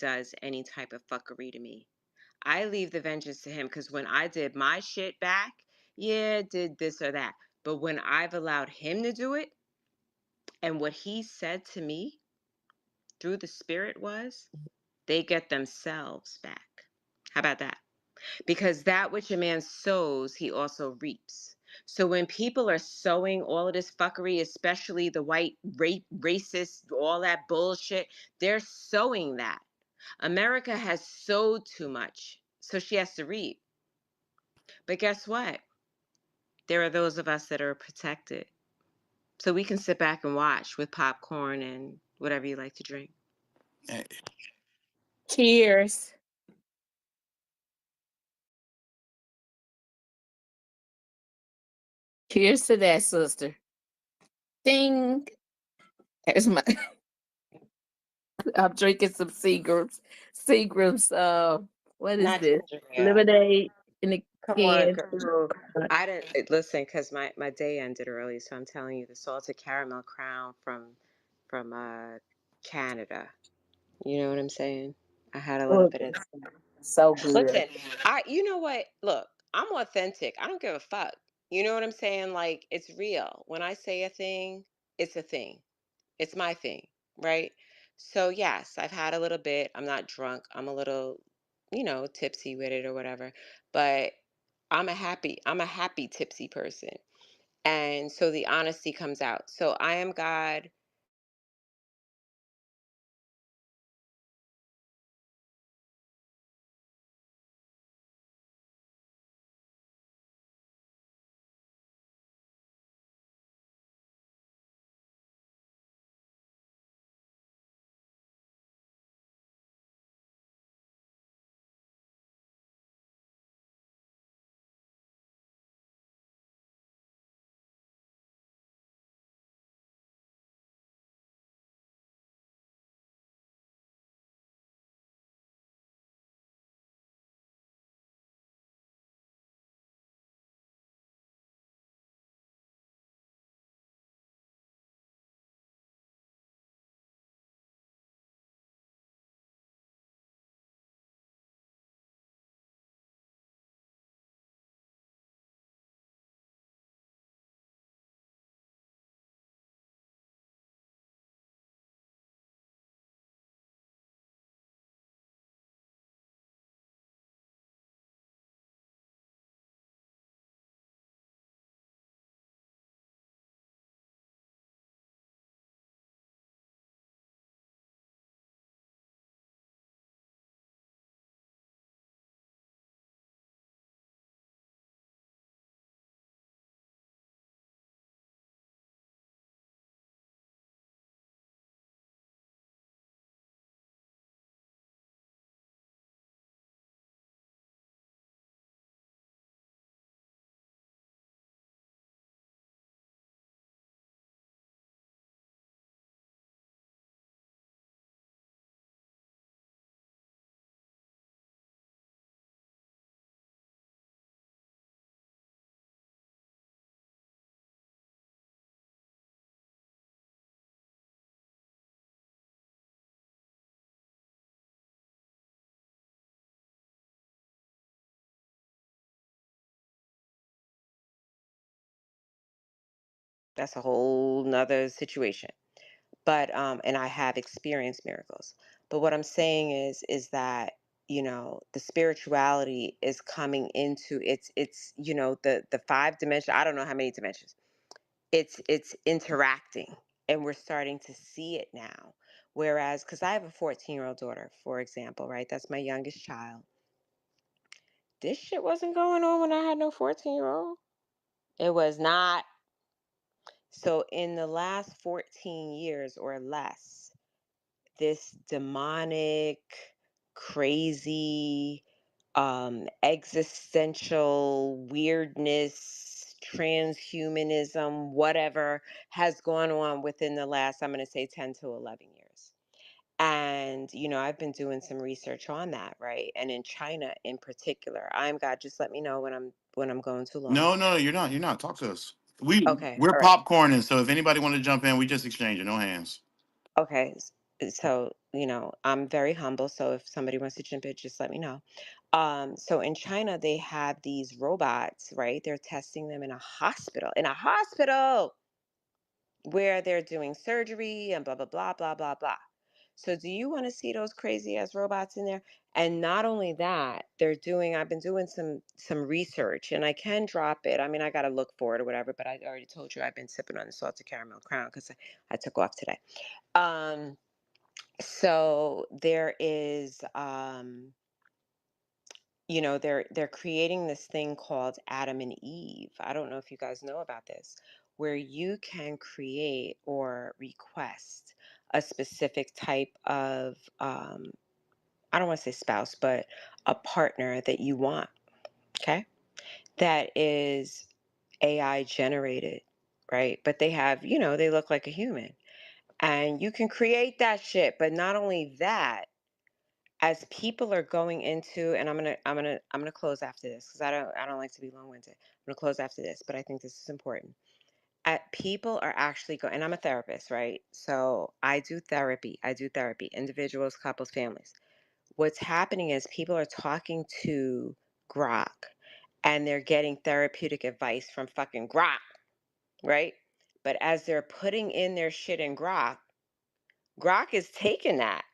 does any type of fuckery to me. I leave the vengeance to him because when I did my shit back, yeah, did this or that. But when I've allowed him to do it, and what he said to me through the spirit was, they get themselves back. How about that? Because that which a man sows, he also reaps. So when people are sowing all of this fuckery, especially the white racist, all that bullshit, they're sowing that. America has sowed too much, so she has to reap. But guess what? There are those of us that are protected. So we can sit back and watch with popcorn and whatever you like to drink. Eh, Cheers. Cheers to that, sister. Ding. There's my. I'm drinking some Seagram's. Seagram's. What is Not this? ginger ale. Lemonade in a Come on, can. girl. I didn't listen because my day ended early, so I'm telling you the salted caramel crown from Canada. You know what I'm saying? I had a little Oh, bit of that. so good. Listen, you know what? Look, I'm authentic. I don't give a fuck. You know what I'm saying? Like it's real. When I say a thing, it's a thing. It's my thing, right? So yes, I've had a little bit. I'm not drunk. I'm a little, tipsy with it or whatever. But I'm a happy tipsy person. And so the honesty comes out. So I am God. That's a whole nother situation. But and I have experienced miracles. But what I'm saying is that the spirituality is coming into the five dimension. I don't know how many dimensions. It's interacting, and we're starting to see it now. Whereas, because I have a 14-year-old daughter, for example, right? That's my youngest child. This shit wasn't going on when I had no 14-year-old. It was not. So in the last 14 years or less, this demonic, crazy, existential weirdness, transhumanism, whatever has gone on within the last, I'm going to say 10 to 11 years. And, I've been doing some research on that, right? And in China in particular, I'm God, just let me know when I'm going too long. No, no, you're not. You're not. Talk to us. We're Okay. All right. popcorning, so if anybody want to jump in, we just exchange it. No hands. Okay. so I'm very humble, so if somebody wants to jump in, just let me know. So in China they have these robots, right? They're testing them in a hospital where they're doing surgery and blah blah blah blah blah blah. So do you want to see those crazy ass robots in there? And not only that, I've been doing some research, and I can drop it. I mean, I got to look for it or whatever, but I already told you I've been sipping on the salted caramel crown because I took off today. Um so there is they're creating this thing called Adam and Eve. I don't know if you guys know about this, where you can create or request a specific type of I don't want to say spouse, but a partner that you want, okay? That is AI generated, right? But they have, they look like a human. And you can create that shit, but not only that, as people are going into, and I'm gonna close after this because I don't like to be long-winded. I'm gonna close after this, but I think this is important. People are actually going, and I'm a therapist, right? So I do therapy, individuals, couples, families. What's happening is people are talking to Grok and they're getting therapeutic advice from fucking Grok, right? But as they're putting in their shit in Grok, Grok is taking that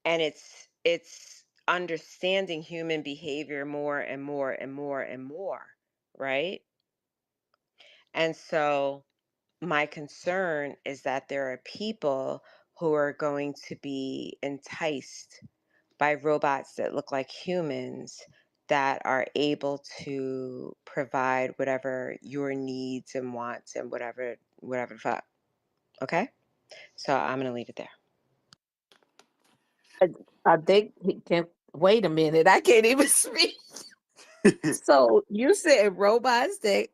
and it's understanding human behavior more and more and more and more, right? And so my concern is that there are people who are going to be enticed by robots that look like humans that are able to provide whatever your needs and wants and whatever the fuck. Okay? So I'm gonna leave it there. I think he can. Wait a minute, I can't even speak. So you said robots that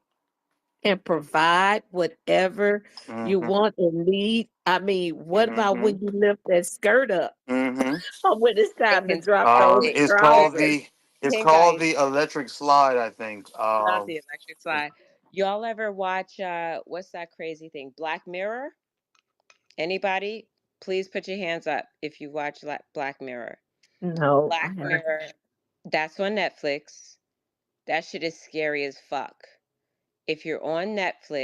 can provide whatever you Mm-hmm. want and need. I mean, what about Mm-hmm. when you lift that skirt up? Mm-hmm. Or when it's They time to can drop hey, those pink, It's pink, called trousers? pink ice, the electric slide, I think. not the electric slide. Y'all ever watch what's that crazy thing? Black Mirror? Anybody? Please put your hands up if you watch Black Mirror. No, I Black haven't. Mirror, that's on Netflix. That shit is scary as fuck. If you're on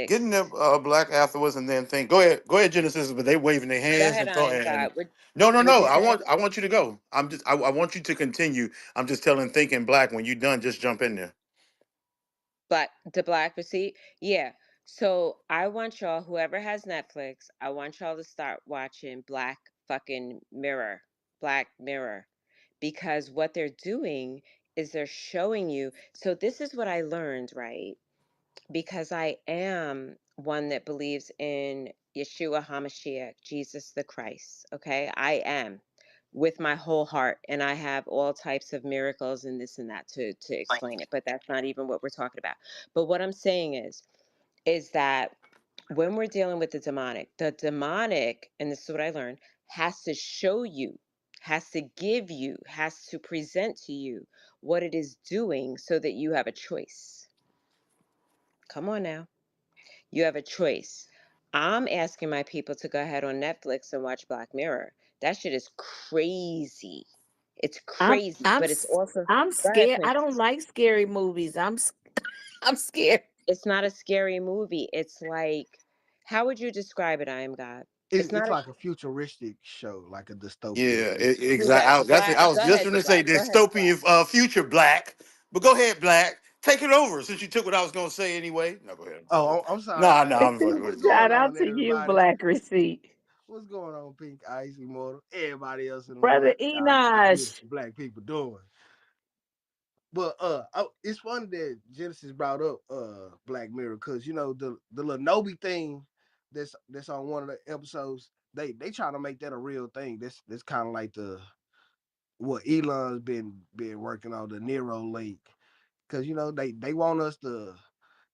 Getting Netflix, the black afterwards and then think. Go ahead, Genesis. But they waving their go hands ahead, and I thought. am And God. What no, no, would no. you say? I want you to go. I want you to continue. I'm just telling thinking black. When you're done, just jump in there. The Black Receipt? Yeah. So I want y'all, whoever has Netflix, I want y'all to start watching Black fucking Mirror. Black Mirror. Because what they're doing is they're showing you. So this is what I learned, right? Because I am one that believes in Yeshua HaMashiach, Jesus the Christ. Okay. I am with my whole heart. And I have all types of miracles and this and that to explain it. But that's not even what we're talking about. But what I'm saying is that when we're dealing with the demonic, and this is what I learned, has to show you, has to give you, has to present to you what it is doing so that you have a choice. Come on now. You have a choice. I'm asking my people to go ahead on Netflix and watch Black Mirror. That shit is crazy. It's I'm crazy, I'm but it's s- also I'm go ahead, scared. I don't Princess. like scary movies. I'm scared. It's not a scary movie. It's like, how would you describe it? I am God. It's It's not a like a futuristic show, like a dystopian Yeah, future. exactly. Black. I was Go just ahead, going the to say Black. Go ahead, the Black. dystopian future black. But go ahead, black. Take it over since you took what I was going to say anyway. No, go ahead. I'm fucking with Oh, you. I'm sorry. Nah, nah. I'm fucking What's with you. going Shout out on, to you, everybody? Black Receipt. What's going on, Pink Ice Immortal? Everybody else in the room. Brother How y'all Enosh. beautiful black people doing? But it's funny that Genesis brought up Black Mirror because you know the little Nobi thing that's on one of the episodes. They trying to make that a real thing. That's kind of like the what Elon's been working on the Nero link because you know they want us to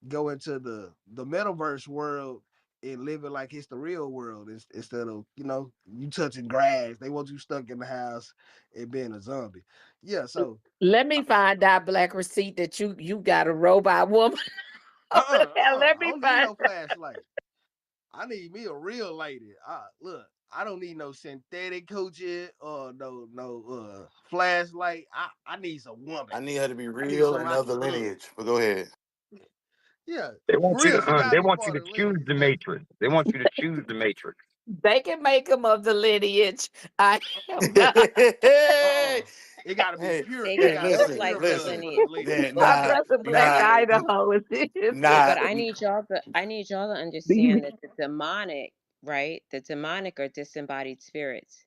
go into the metaverse world and live it like it's the real world instead of you touching grass. They want you stuck in the house and being a zombie. Yeah, so Let me find out, Black Receipt, that you got a robot woman over there. Let I me don't need find no flashlight. I need me a real lady. Look, I don't need no synthetic coochie or no flashlight. I need some woman. I need her to be I need real and some out of the the hood. lineage. But go ahead. Yeah, They for want you real. She to gotta they be want you part to of the choose lineage. the matrix. They want you to choose the matrix. They can make them of the lineage. I am not. Hey, It gotta be hey, pure. They It can hey, gotta be look listen, like pure the blood listen. for the lineage, lineage. Yeah, My nah, brother Black nah, Idaho is in. nah. but I need y'all to understand that the demonic are disembodied spirits.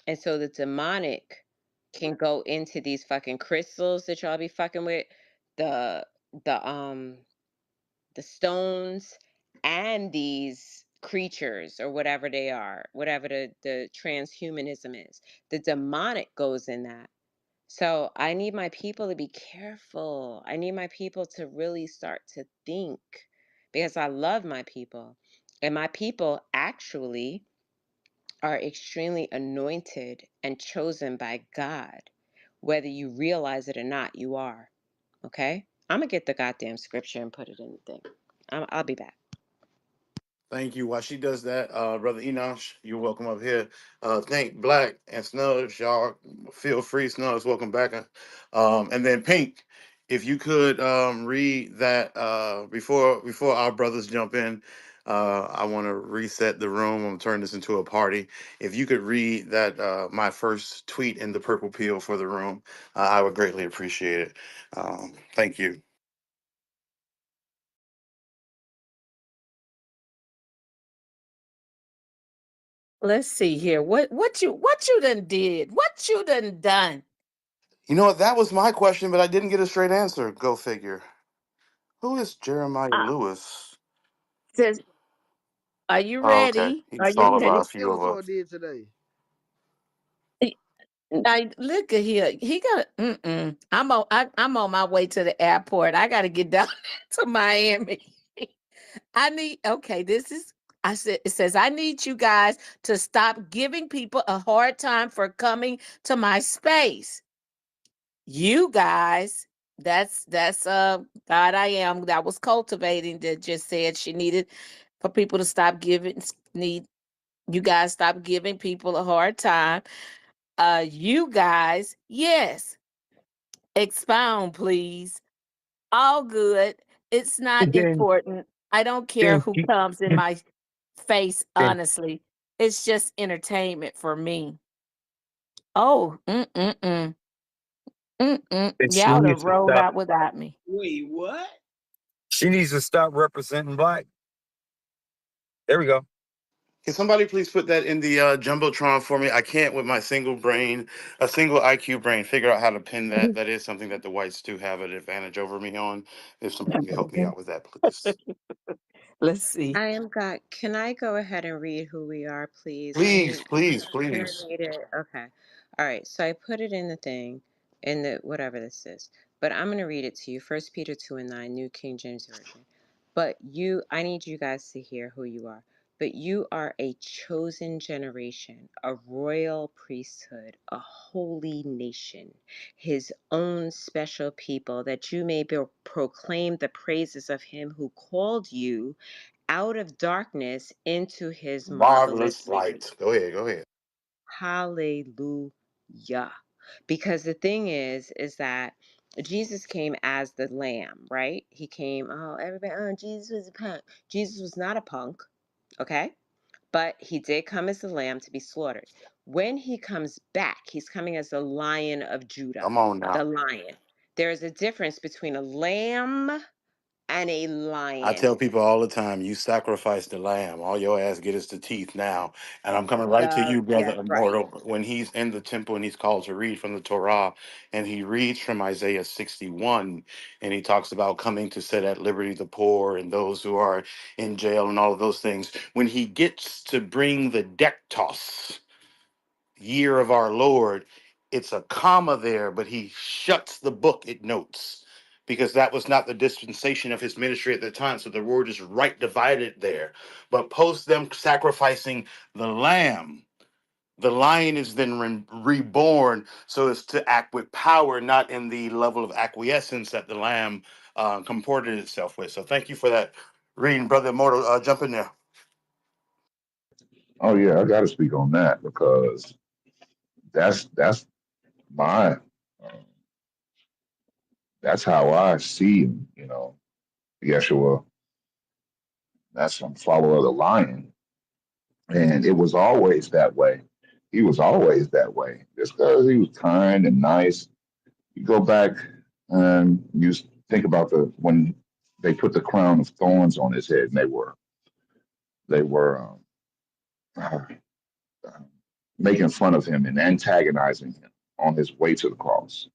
And so the demonic can go into these fucking crystals that y'all be fucking with, the the um the stones, and these creatures or whatever they are, whatever the transhumanism is. The demonic goes in that. So I need my people to be careful. I need my people to really start to think, because I love my people. And my people actually are extremely anointed and chosen by God. Whether you realize it or not, you are. Okay? I'm going to get the goddamn scripture and put it in the thing. I'll be back. Thank you. While she does that, brother Enosh, you're welcome up here. Thank Black and Snugs, y'all feel free. Snugs, welcome back. And then Pink, if you could read that before our brothers jump in. I want to reset the room. I'm gonna turn this into a party. If you could read that, my first tweet in the purple pill for the room, I would greatly appreciate it. Thank you. Let's see here. What you done did? What you done? You know what? That was my question, but I didn't get a straight answer. Go figure. Who is Jeremiah Uh, Lewis? says, are you Oh, okay. ready? Are He's you followed What by ready? a what few of Skeletor us. did today? Now look at here. He got. I'm on my way to the airport. I got to get down to Miami. I need. Okay, this is. I said. It says I need you guys to stop giving people a hard time for coming to my space. You guys. That's God I am that was cultivating that just said she needed for people to stop giving need you guys stop giving people a hard time. You guys, yes, expound, please. All good. It's not Then important. I don't care then who you- comes in my face, then honestly. It's just entertainment for me. Oh, then she y'all done needs to rolled stop. out without me. Wait, what? She needs to stop representing Black. There we go. Can somebody please put that in the jumbotron for me? I can't with my single brain, a single IQ brain, figure out how to pin that. That is something that the whites do have an advantage over me on. If somebody can help me out with that, please. Let's see. I am God. Can I go ahead and read who we are, please? Please, please, Can I please. read it? Okay. All right. So I put it in the thing, in the whatever this is. But I'm going to read it to you. First Peter 2 and 9, New King James Version. I need you guys to hear who you are. But you are a chosen generation, a royal priesthood, a holy nation, his own special people, that you may proclaim the praises of him who called you out of darkness into his Marvelous marvelous light. light. Go ahead, go ahead. Hallelujah. Because the thing is that Jesus came as the lamb, right? He came, oh, everybody, oh, Jesus was a punk. Jesus was not a punk, okay? But he did come as the lamb to be slaughtered. When he comes back, he's coming as the Lion of Judah, Come on the now. lion. There is a difference between a lamb and a I tell lion. people all the time, you sacrifice the lamb. All your ass get is the teeth now. And I'm coming right to you, brother Yes, right. Immortal. When he's in the temple and he's called to read from the Torah, and he reads from Isaiah 61, and he talks about coming to set at liberty the poor and those who are in jail and all of those things. When he gets to bring the dektos, year of our Lord, it's a comma there, but he shuts the book, it notes, because that was not the dispensation of his ministry at the time. So the word is right divided there. But post them sacrificing the lamb, the lion is then reborn so as to act with power, not in the level of acquiescence that the lamb comported itself with. So thank you for that reading, brother Immortal. Jump in there. Oh yeah, I got to speak on that because that's my that's how I see him. Yeshua. That's some follower of the lion, and it was always that way. He was always that way. Just because he was kind and nice. You go back and you think about the when they put the crown of thorns on his head, and they were uh, making fun of him and antagonizing him on his way to the cross.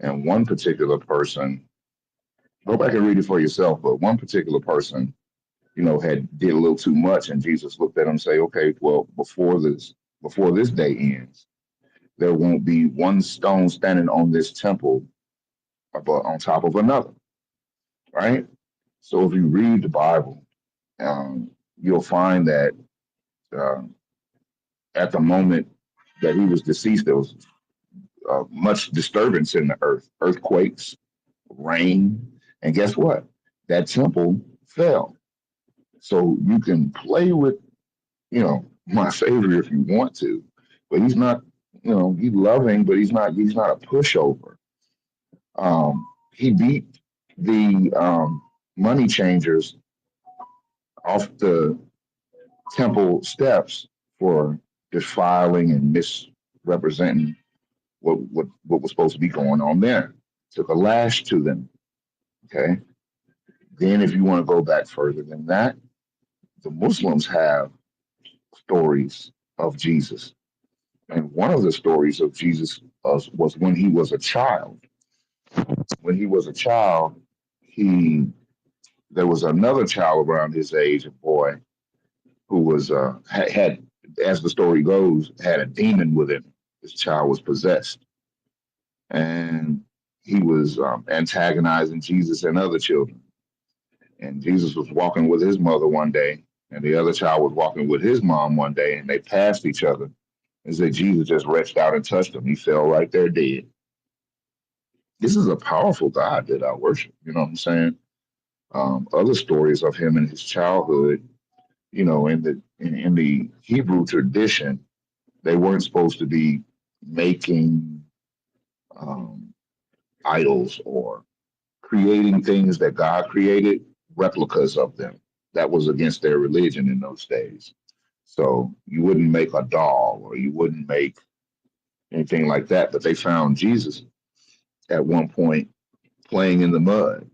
And one particular person, go back and read it for yourself, but one particular person, had did a little too much, and Jesus looked at him and say, okay, well, before this day ends, there won't be one stone standing on this temple but on top of another, right? So if you read the Bible, you'll find that uh, at the moment that he was deceased, there was much disturbance in the earth, earthquakes, rain, and guess what? That temple fell. So you can play with, my Savior if you want to, but he's not, he's loving, but he's not a pushover. He beat the money changers off the temple steps for defiling and misrepresenting what was supposed to be going on there. Took a lash to them. Okay. Then, if you want to go back further than that, the Muslims have stories of Jesus, and one of the stories of Jesus was when he was a child. When he was a child, he there was another child around his age, a boy who was had, as the story goes, had a demon with him. This child was possessed, and he was antagonizing Jesus and other children. And Jesus was walking with his mother one day, and the other child was walking with his mom one day, and they passed each other. And said Jesus just reached out and touched him. He fell right there dead. This is a powerful God that I worship. You know what I'm saying? Other stories of him in his childhood, in the Hebrew tradition, they weren't supposed to be making um, idols or creating things that God created, replicas of them. That was against their religion in those days. So you wouldn't make a doll or you wouldn't make anything like that. But they found Jesus at one point playing in the mud.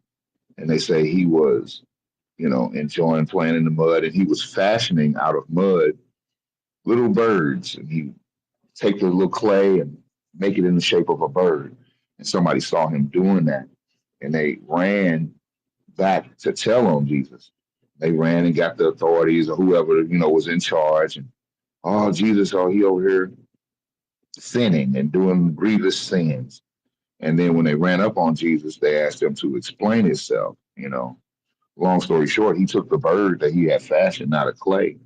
And they say he was, enjoying playing in the mud, and he was fashioning out of mud little birds. And he take the little clay and make it in the shape of a bird. And somebody saw him doing that, and they ran back to tell on Jesus. They ran and got the authorities or whoever was in charge, and oh Jesus, oh he over here sinning and doing grievous sins. And then when they ran up on Jesus, they asked him to explain himself. Long story short, he took the bird that he had fashioned out of clay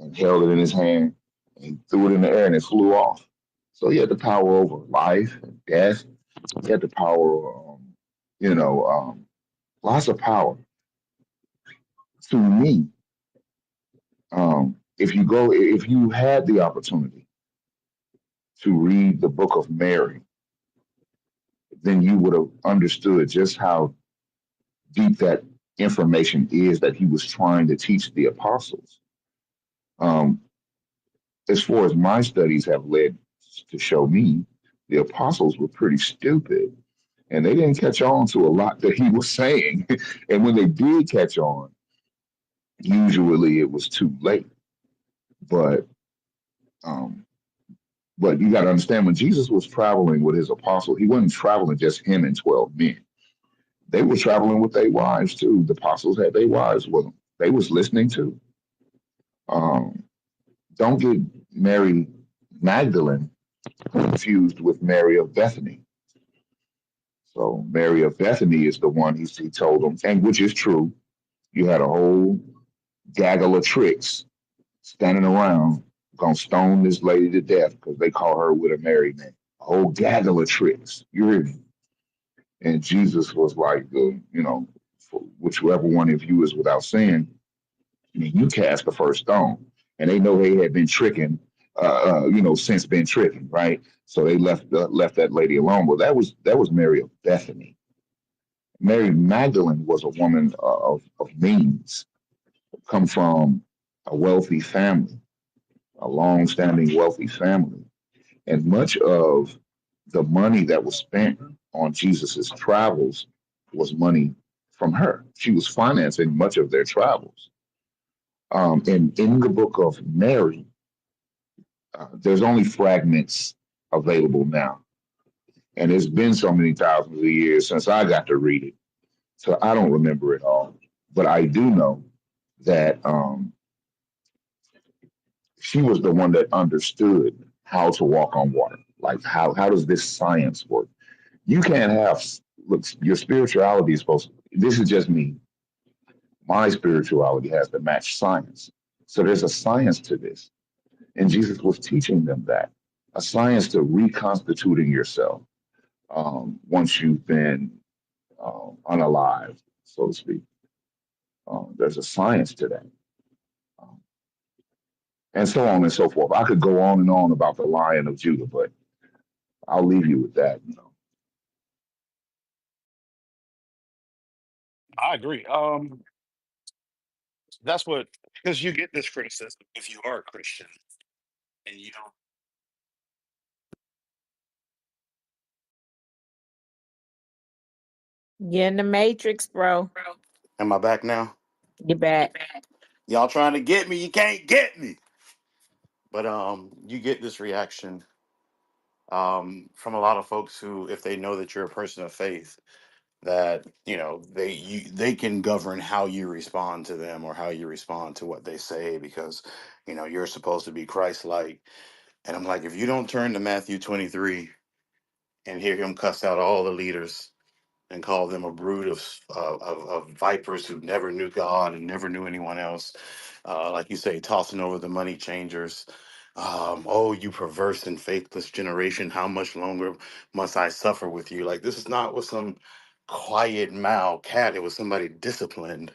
and held it in his hand and he threw it in the air and it flew off. So he had the power over life and death. He had the power, you know, um, lots of power. To me, if you had the opportunity to read the book of Mary, then you would have understood just how deep that information is that he was trying to teach the apostles. Um, as far as my studies have led to show me, the apostles were pretty stupid and they didn't catch on to a lot that he was saying. And when they did catch on, usually it was too late. But um, but you got to understand when Jesus was traveling with his apostles, he wasn't traveling just him and 12 men. They were traveling with their wives too. The apostles had their wives with them. They was listening too. Um, don't get Mary Magdalene confused with Mary of Bethany. So Mary of Bethany is the one he told them, and which is true. You had a whole gaggle of tricks standing around gonna stone this lady to death because they call her with a married name. A whole gaggle of tricks. You hear me? And Jesus was like, for whichever one of you is without sin, I mean, you cast the first stone. and they know they had been tricking, since been tricking, right? So they left that lady alone. Well, that was Mary of Bethany. Mary Magdalene was a woman of means, come from a wealthy family, a long-standing wealthy family, and much of the money that was spent on Jesus's travels was money from her. She was financing much of their travels. And in the book of Mary, there's only fragments available now. And it's been so many thousands of years since I got to read it. So I don't remember it all. But I do know that she was the one that understood how to walk on water. Like, how does this science work? You can't have, look, your spirituality is supposed to, this is just me. My spirituality has to match science. So there's a science to this. And Jesus was teaching them that, a science to reconstituting yourself once you've been unalived, so to speak. There's a science to that. Um, and so on and so forth. I could go on and on about the Lion of Judah, but I'll leave you with that. I agree. That's what, because you get this criticism if you are a Christian and you don't. You're in the matrix, bro. Am I back now? Get back. Y'all trying to get me? You can't get me. But you get this reaction from a lot of folks who, if they know that you're a person of faith, that they can govern how you respond to them or how you respond to what they say, because you're supposed to be Christ-like. And I'm like, if you don't turn to Matthew 23 and hear him cuss out all the leaders and call them a brood of vipers who never knew God and never knew anyone else. Like you say, tossing over the money changers. Oh, you perverse and faithless generation, how much longer must I suffer with you? Like, this is not with some quiet mild cat. It was somebody disciplined,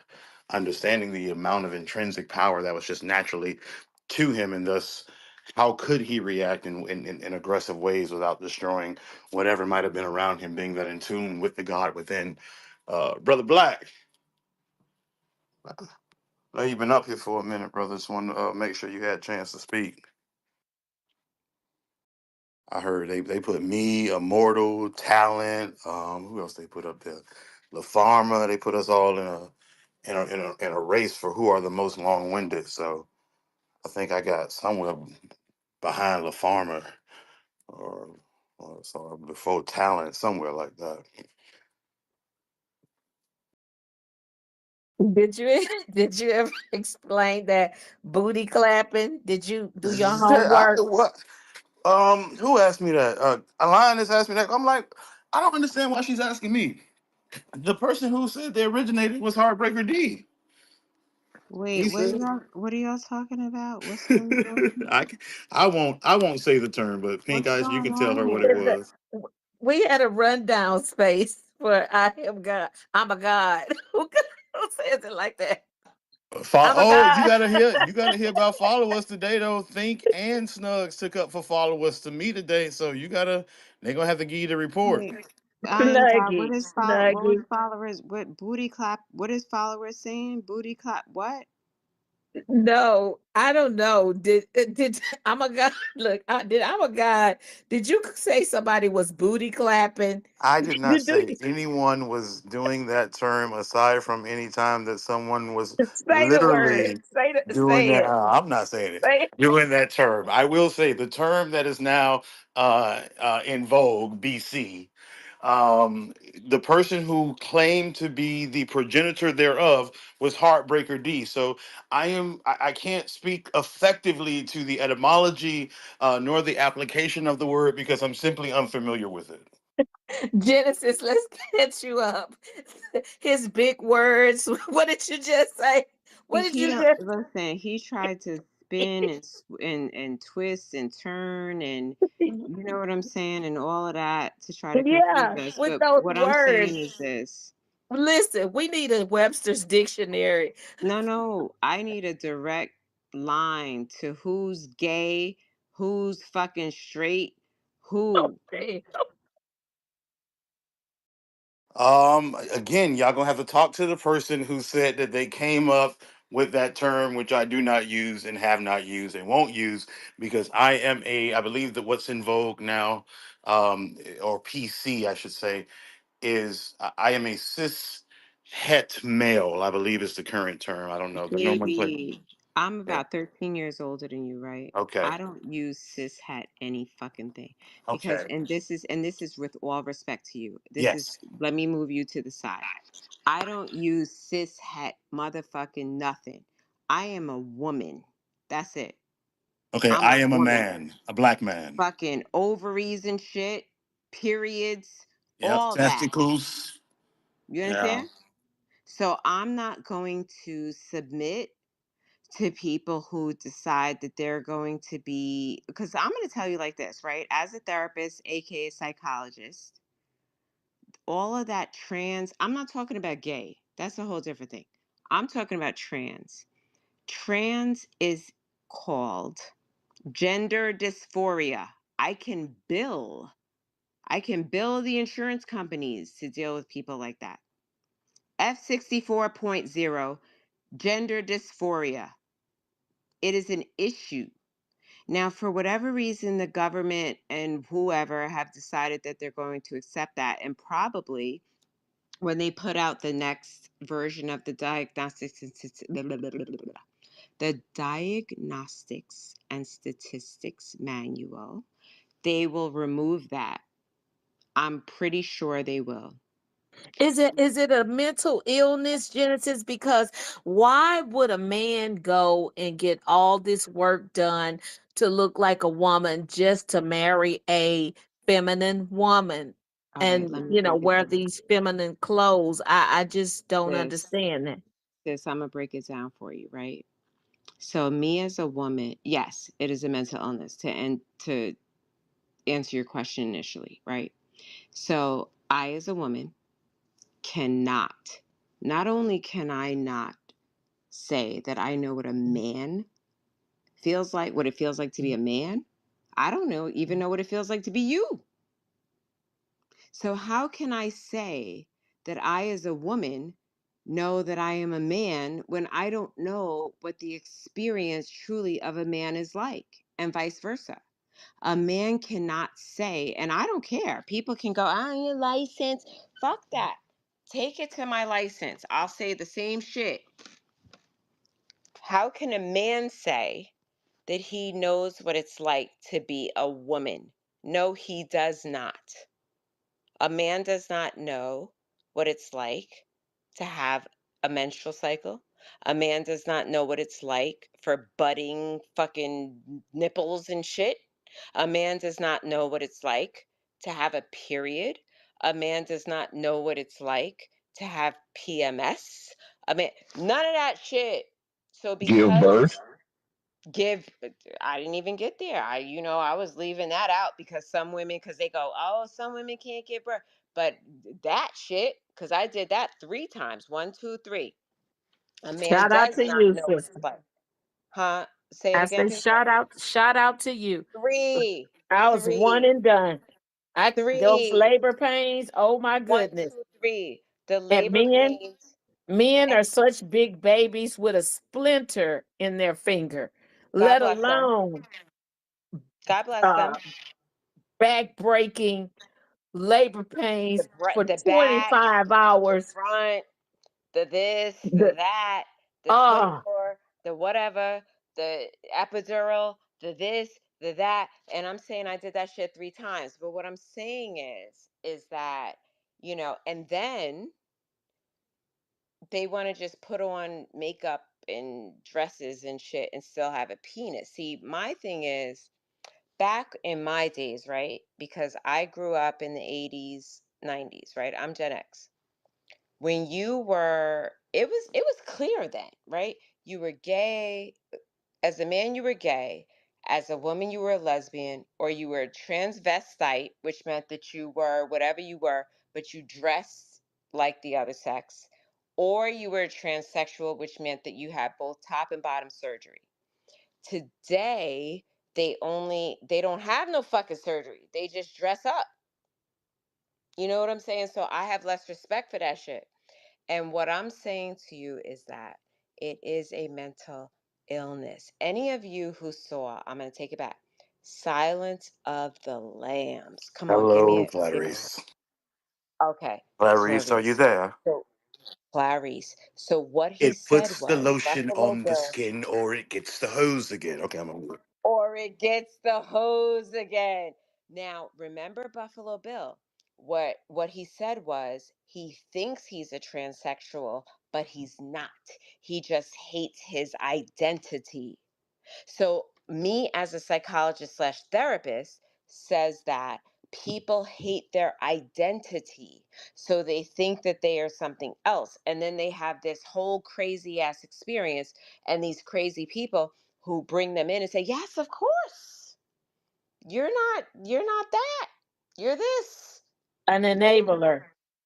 understanding the amount of intrinsic power that was just naturally to him, and thus how could he react in aggressive ways without destroying whatever might have been around him, being that in tune with the God within. Brother Black, I know you've been up here for a minute, brother. Just want to make sure you had a chance to speak. I heard they put me, Immortal, Talent. Who else they put up there? La Farmer. They put us all in a race for who are the most long winded. So I think I got somewhere behind La Farmer, or so before Talent, somewhere like that. Did you did you ever explain that booty clapping? Did you do your I, homework? what? Who asked me that? Alliance asked me that. I'm like, I don't understand why she's asking me. The person who said they originated was Heartbreaker D. Wait, He said, what are y'all talking about? What's going on? I, c- I won't say the term, but Pink What's Eyes, you going can tell her on what it In here? the- was. we had a rundown space for I am God. I'm a God. Who says it like that? I'm a Oh, you God. gotta hear. You gotta hear about follow us today, though. Think and Snugs took up for follow us to me today, so you gotta. They're gonna have to give you the report. Wait, I am God. Snuggy. What was Snuggy. followers? What booty clap? What is followers saying? Booty clap? What? No, I don't know. Did I'm a God? Look, did I'm a God? Did you say somebody was booty clapping? I did not Did say you anyone was doing that term aside from any time that someone was say the word? literally doing Say that. it. I'm not saying it. Say it. Doing that term. I will say the term that is now in vogue, BC. The person who claimed to be the progenitor thereof was Heartbreaker D. So I can't speak effectively to the etymology nor the application of the word because I'm simply unfamiliar with it. Genesis, let's catch you up. His big words. What did you just say? What did He you don't just listen. He tried to spin and twist and turn, and you know what I'm saying, and all of that to try to confuse Yeah, us. with But those what I'm saying words. is this. Listen, we need a Webster's dictionary. No, no, I need a direct line to who's gay, who's fucking straight, who. Damn. Again, y'all gonna have to talk to the person who said that they came up with that term, which I do not use and have not used and won't use, because I believe that what's in vogue now, or PC, I should say, is I am a cis het male. I believe is the current term. I don't know the nomenclature. Baby, I'm Yeah. about 13 years older than you, right? Okay. I don't use cis hat any fucking thing because, Okay. and this is with all respect to you. This is, Yes. let me move you to the side. I don't use cis hat motherfucking nothing. I am a woman. That's it. Okay. I'm a I am a woman. man, a black man. Fucking ovaries and shit, periods, Yep. all that. Testicles. You Yeah. understand? So I'm not going to submit to people who decide that they're going to be, because I'm going to tell you like this, right? As a therapist, aka psychologist, all of that trans, I'm not talking about gay. That's a whole different thing. I'm talking about trans. Trans is called gender dysphoria. I can bill. I can bill the insurance companies to deal with people like that. F64.0, gender dysphoria. It is an issue. Now, for whatever reason, the government and whoever have decided that they're going to accept that. And probably when they put out the next version of the Diagnostics and Statistics Manual, they will remove that. I'm pretty sure they will. Is it a mental illness, Genesis? Because why would a man go and get all this work done to look like a woman just to marry a feminine woman All right, and let me break it wear down. these feminine clothes? I just don't Sis, understand that. I'm going to break it down for you, right? So, me as a woman, yes, it is a mental illness to answer your question initially, right? So, I as a woman cannot, not only can I not say that I know what a man feels like, what it feels like to be a man, I don't even know what it feels like to be you. So, how can I say that I as a woman know that I am a man when I don't know what the experience truly of a man is like, and vice versa? A man cannot say, and I don't care. People can go, oh, your license. Fuck that. Take it to my license. I'll say the same shit. How can a man say that he knows what it's like to be a woman? No, he does not. A man does not know what it's like to have a menstrual cycle. A man does not know what it's like for budding fucking nipples and shit. A man does not know what it's like to have a period. A man does not know what it's like to have PMS. I mean, none of that shit. So Give because birth. give I didn't even get there. I was leaving that out because some women, because they go, oh, some women can't give birth. But that shit, because I did that 3 times. 1, 2, 3. A man Shout out does to not you, know what it's sister. like. Huh? Say it I again, say Pinky. shout out to you. 3, I was one 3, and done. Those 3. labor pains, oh my 1, goodness. 2, 3. The And labor pains. men And are such big babies with a splinter in their finger, God let bless them. alone God bless uh, them. back breaking labor pains for The back, 25 the hours. front, the this, the The, that, the uh, Clipper, the whatever, the epidural, the this, the that. And I'm saying I did that shit 3 times. But what I'm saying is that, and then they want to just put on makeup and dresses and shit and still have a penis. See, my thing is back in my days, right? Because I grew up in the 80s, 90s, right? I'm Gen X. When you were, it was clear then, right? You were gay. As a man, you were gay. As a woman, you were a lesbian, or you were a transvestite, which meant that you were whatever you were, but you dressed like the other sex, or you were transsexual, which meant that you had both top and bottom surgery. Today, they don't have no fucking surgery. They just dress up. You know what I'm saying? So I have less respect for that shit. And what I'm saying to you is that it is a mental illness. Any of you who saw, I'm going to take it back, Silence of the Lambs. Come on, Hello, give me Clarice. okay, Clarice, are you Clarice. there? So Clarice. So what he It said puts the was lotion Buffalo on the Bill, skin or it gets the hose again. Okay, I'm over it. or it gets the hose again. Now, remember Buffalo Bill. What he said was he thinks he's a transsexual, but he's not. He just hates his identity. So, me as a psychologist slash therapist says that people hate their identity. So they think that they are something else. And then they have this whole crazy ass experience, and these crazy people who bring them in and say, yes, of course. You're not that. You're this. An enabler.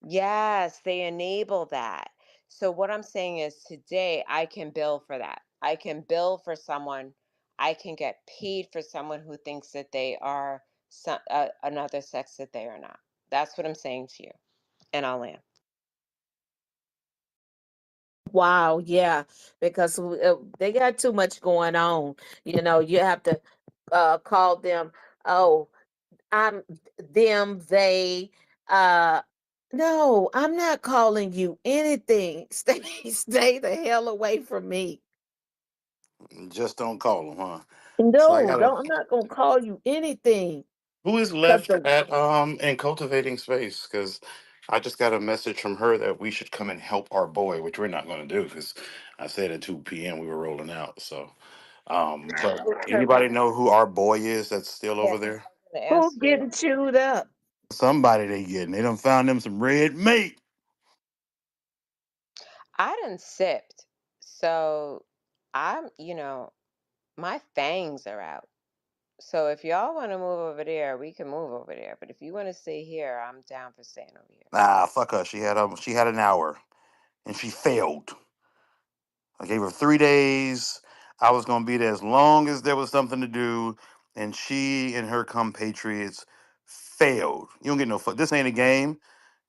Yes, they enable that. So what I'm saying is today I can bill for that. I can bill for someone. I can get paid for someone who thinks that they are another sex that they are not. That's what I'm saying to you. And I'll land. Wow, yeah, because they got too much going on. You have to call them, oh, I'm them, they. Uh, no, I'm not calling you anything. Stay the hell away from me. Just don't call them, huh? So I No, gotta. don't. I'm not gonna call you anything. Who is 'Cause left at in cultivating space? Because I just got a message from her that we should come and help our boy, which we're not going to do because I said at 2 p.m. we were rolling out. So, but anybody know who our boy is that's still Yeah, over because there? I was going to who's ask you. getting chewed up? Somebody they getting. They done found them some red meat. I done sipped. So my fangs are out. So if y'all want to move over there, we can move over there. But if you want to stay here, I'm down for staying over here. Ah, fuck her. She had an hour and she failed. I gave her 3 days. I was gonna be there as long as there was something to do, and she and her compatriots failed. You don't get no fuck. This ain't a game.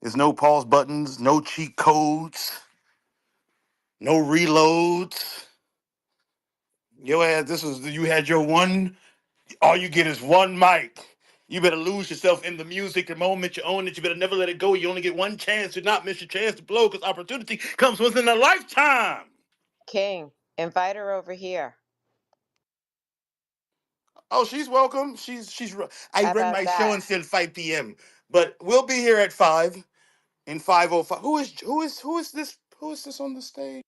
There's no pause buttons, no cheat codes, no reloads. Yo ass, you had your one. All you get is one mic. You better lose yourself in the music the moment you own it. You better never let it go. You only get one chance to not miss your chance to blow because opportunity comes within a lifetime. King, invite her over here. Oh, she's welcome. I How run about my show that? until 5 p.m. But we'll be here at 5 in 5:05. Who is this on the stage?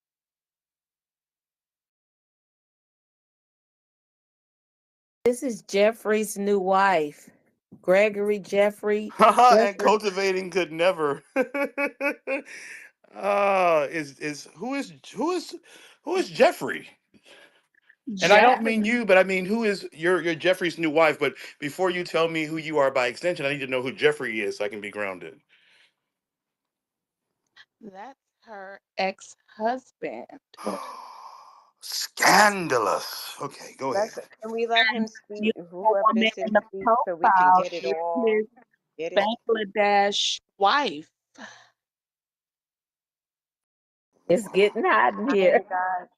This is Jeffrey's new wife, Gregory Jeffrey. Haha, and Jeffrey cultivating could never. Is who is Jeffrey? And I don't Jeffrey. mean you, but I mean who is your Jeffrey's new wife. But before you tell me who you are by extension, I need to know who Jeffrey is so I can be grounded. That's her ex-husband. Scandalous. Okay, go Let's ahead. can we let him You speak, know, whoever woman this is in the speak, so we can profile get it is all. his Get it? Bangladesh wife. It's getting hot in Hi, here. you guys.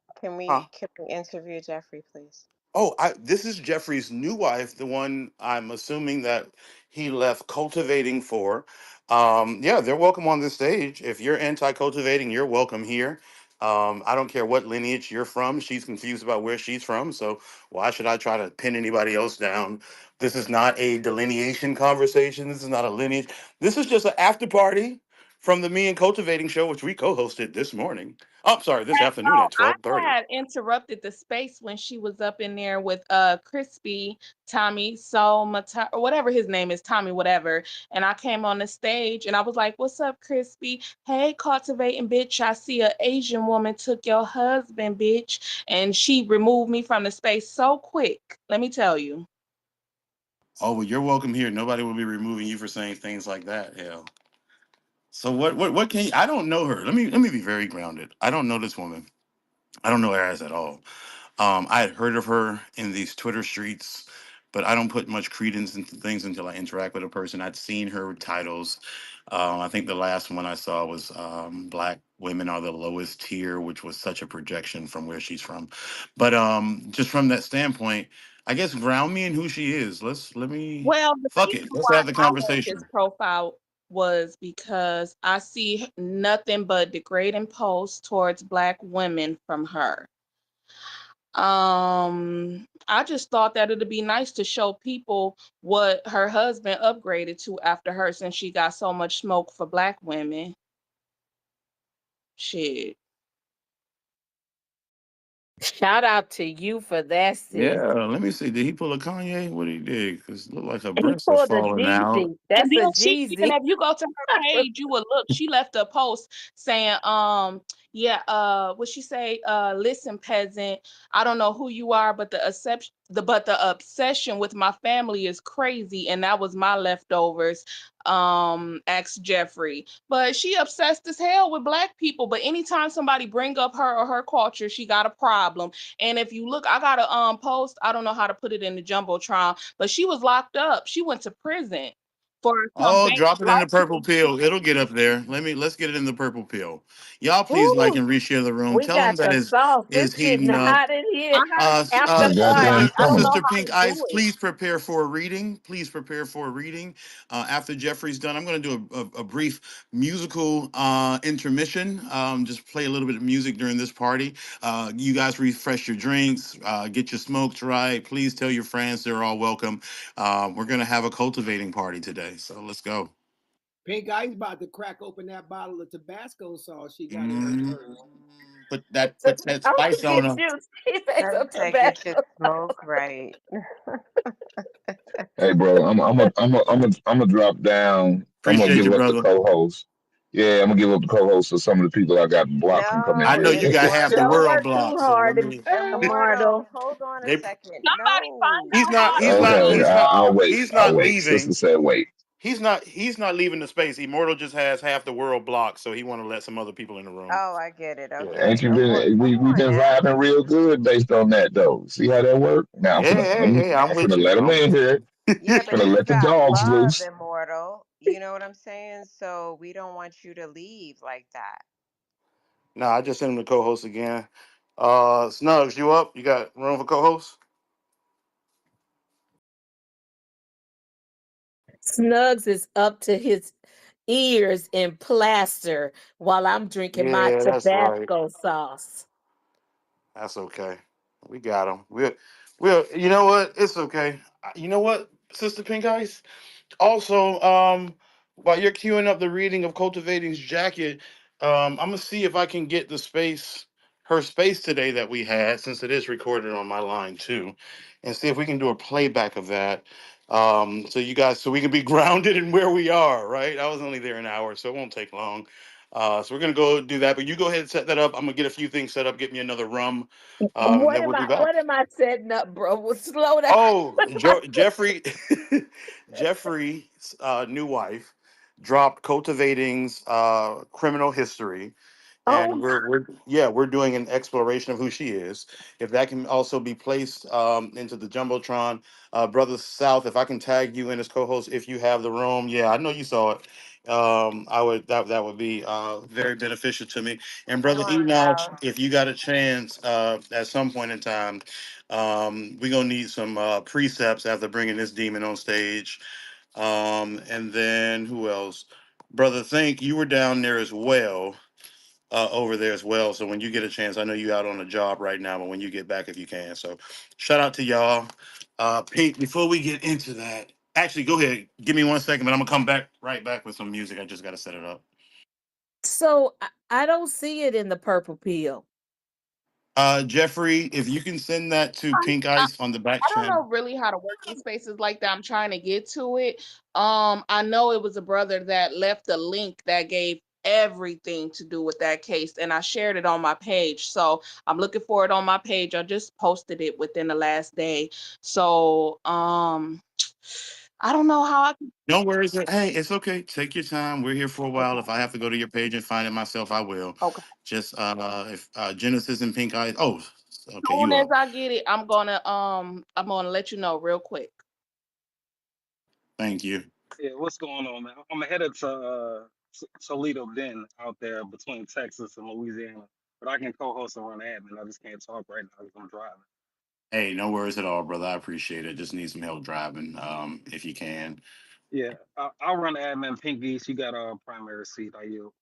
Huh? Can we interview Jeffrey, please? Oh, this is Jeffrey's new wife, the one I'm assuming that he left cultivating for. Yeah, they're welcome on this stage. If you're anti-cultivating, you're welcome here. I don't care what lineage you're from. She's confused about where she's from, so why should I try to pin anybody else down? This is not a delineation conversation. This is not a lineage. This is just an after party from the Me and Cultivating show, which we co-hosted this morning. Oh, sorry, this afternoon Oh, at I 12:30. had interrupted the space when she was up in there with Crispy, Tommy, or whatever his name is, Tommy, whatever. And I came on the stage and I was like, "What's up, Crispy? Hey, cultivating bitch. I see a Asian woman took your husband, bitch." And she removed me from the space so quick. Let me tell you. Oh, well, you're welcome here. Nobody will be removing you for saying things like that. Hell. So what can you, I don't know her. Let me be very grounded. I don't know this woman. I don't know her as at all. I had heard of her in these Twitter streets, but I don't put much credence into things until I interact with a person. I'd seen her titles. I think the last one I saw was "Black Women Are the Lowest Tier," which was such a projection from where she's from. But just from that standpoint, I guess ground me in who she is. Let me Well, the fuck reason it. Let's why have the I went his conversation. profile was because I see nothing but degrading posts towards Black women from her. I just thought that it'd be nice to show people what her husband upgraded to after her, since she got so much smoke for Black women. Shit. Shout out to you for that, sis. Yeah, let me see. Did he pull a Kanye? What he did? Because it looked like her He breasts are pulled a falling out. Jeezy. And That's a then she, even Jeezy. if you go to her page, you will look. She left a post saying, yeah, what she say? Listen, peasant, I don't know who you are, but the obsession with my family is crazy, and that was my leftovers. Asked Jeffrey. But she obsessed as hell with Black people. But anytime somebody bring up her or her culture, she got a problem. And if you look, I got a post. I don't know how to put it in the jumbotron, but she was locked up. She went to prison for some Oh, bank drop it in the purple robbery. pill. It'll get up there. Let's get it in the purple pill. Y'all please like Ooh, and reshare the room. we Tell them got that the sauce. is It's getting heating up. hot in I here. heard After The party. goddamn I don't know coming. Sister how Pink to Eyes, do it. please prepare for a reading. Please prepare for a reading. After Jeffrey's done, I'm going to do a brief musical intermission. Just play a little bit of music during this party. You guys refresh your drinks, get your smokes right. Please tell your friends they're all welcome. We're going to have a cultivating party today. So let's go. Pink Ice about to crack open that bottle of Tabasco sauce she got in her Mm, purse. put that Oh, spice she on get her. juice. She makes Let's some take your shit tobacco. smoke right. Hey, bro, I'm gonna drop down. I'm gonna Appreciate you, give up the brother. co-host. Yeah, I'm gonna give up the co-host to some of the people I got blocked from coming I No, know here. you got half the Don't immortal. world work too blocked, so let hard, me. Immortal. Immortal. Hold on a They second. somebody find No. he's out not how he's to not Okay, he's unblock. not I'll wait. he's I'll not wait. Sister leaving. said wait. He's not leaving the space. Immortal just has half the world blocked, so he want to let some other people in the room. Oh, I get it. Yeah. Ain't Okay. you Immortal. been? Come We on been now. vibing real good based on that though. See how that work? Now Hey, hey, hey, I'm I'm with finna you. let them in here. Yeah, but Finna you let the got dogs love, loose. immortal. You know what I'm saying? So we don't want you to leave like that. No, I just sent him the co-host again. Snugs, you up? You got room for co-host? Snugs is up to his ears in plaster while I'm drinking my Yeah, that's right. Tabasco sauce. That's okay. We got him. We'll. You know what? It's okay. You know what, Sister Pink Ice? Also, while you're queuing up the reading of Cultivating's jacket, I'm gonna see if I can get her space today that we had, since it is recorded on my line too, and see if we can do a playback of that. So we can be grounded in where we are. Right? I was only there an hour, so it won't take long. So we're gonna go do that. But you go ahead and set that up. I'm gonna get a few things set up. Get me another rum, and then we'll be back. What am I setting up, bro? Well, slow down. Oh, Jeffrey, Jeffrey's new wife dropped Cultivating's criminal history, and Oh, we're doing an exploration of who she is. If that can also be placed into the jumbotron, brother South, if I can tag you in as co-host, if you have the room, yeah, I know you saw it. I would that would be very beneficial to me. And Come brother on, Enoch, South. if you got a chance at some point in time, we're gonna need some precepts after bringing this demon on stage. And then who else? Brother Think, you were down there as well, over there as well. So when you get a chance, I know you out on a job right now, but when you get back, if you can. So shout out to y'all. Pete, before we get into that, actually, go ahead. Give me 1 second, but I'm gonna come back right back with some music. I just gotta set it up. so I don't see it in the purple pill. Jeffrey, if you can send that to Pink Ice on the back I don't channel. know really how to work these spaces like that. I'm trying to get to it. I know it was a brother that left a link that gave everything to do with that case, and I shared it on my page. So I'm looking for it on my page. I just posted it within the last day. So I don't know how I can. No worries. Hey, it's okay. Take your time. We're here for a while. Okay. If I have to go to your page and find it myself, I will. Okay. Just if Genesis and Pink Eye. Oh, Okay, Soon you as up. I get it, I'm gonna let you know real quick. Thank you. Yeah, what's going on, man? I'm headed to Toledo Bend out there between Texas and Louisiana, but I can co-host and run admin. I just can't talk right now because I'm driving. Hey, no worries at all, brother. I appreciate it. Just need some help driving, if you can. Yeah, I'll run admin. Pink Geese, you got a primary seat. I yield.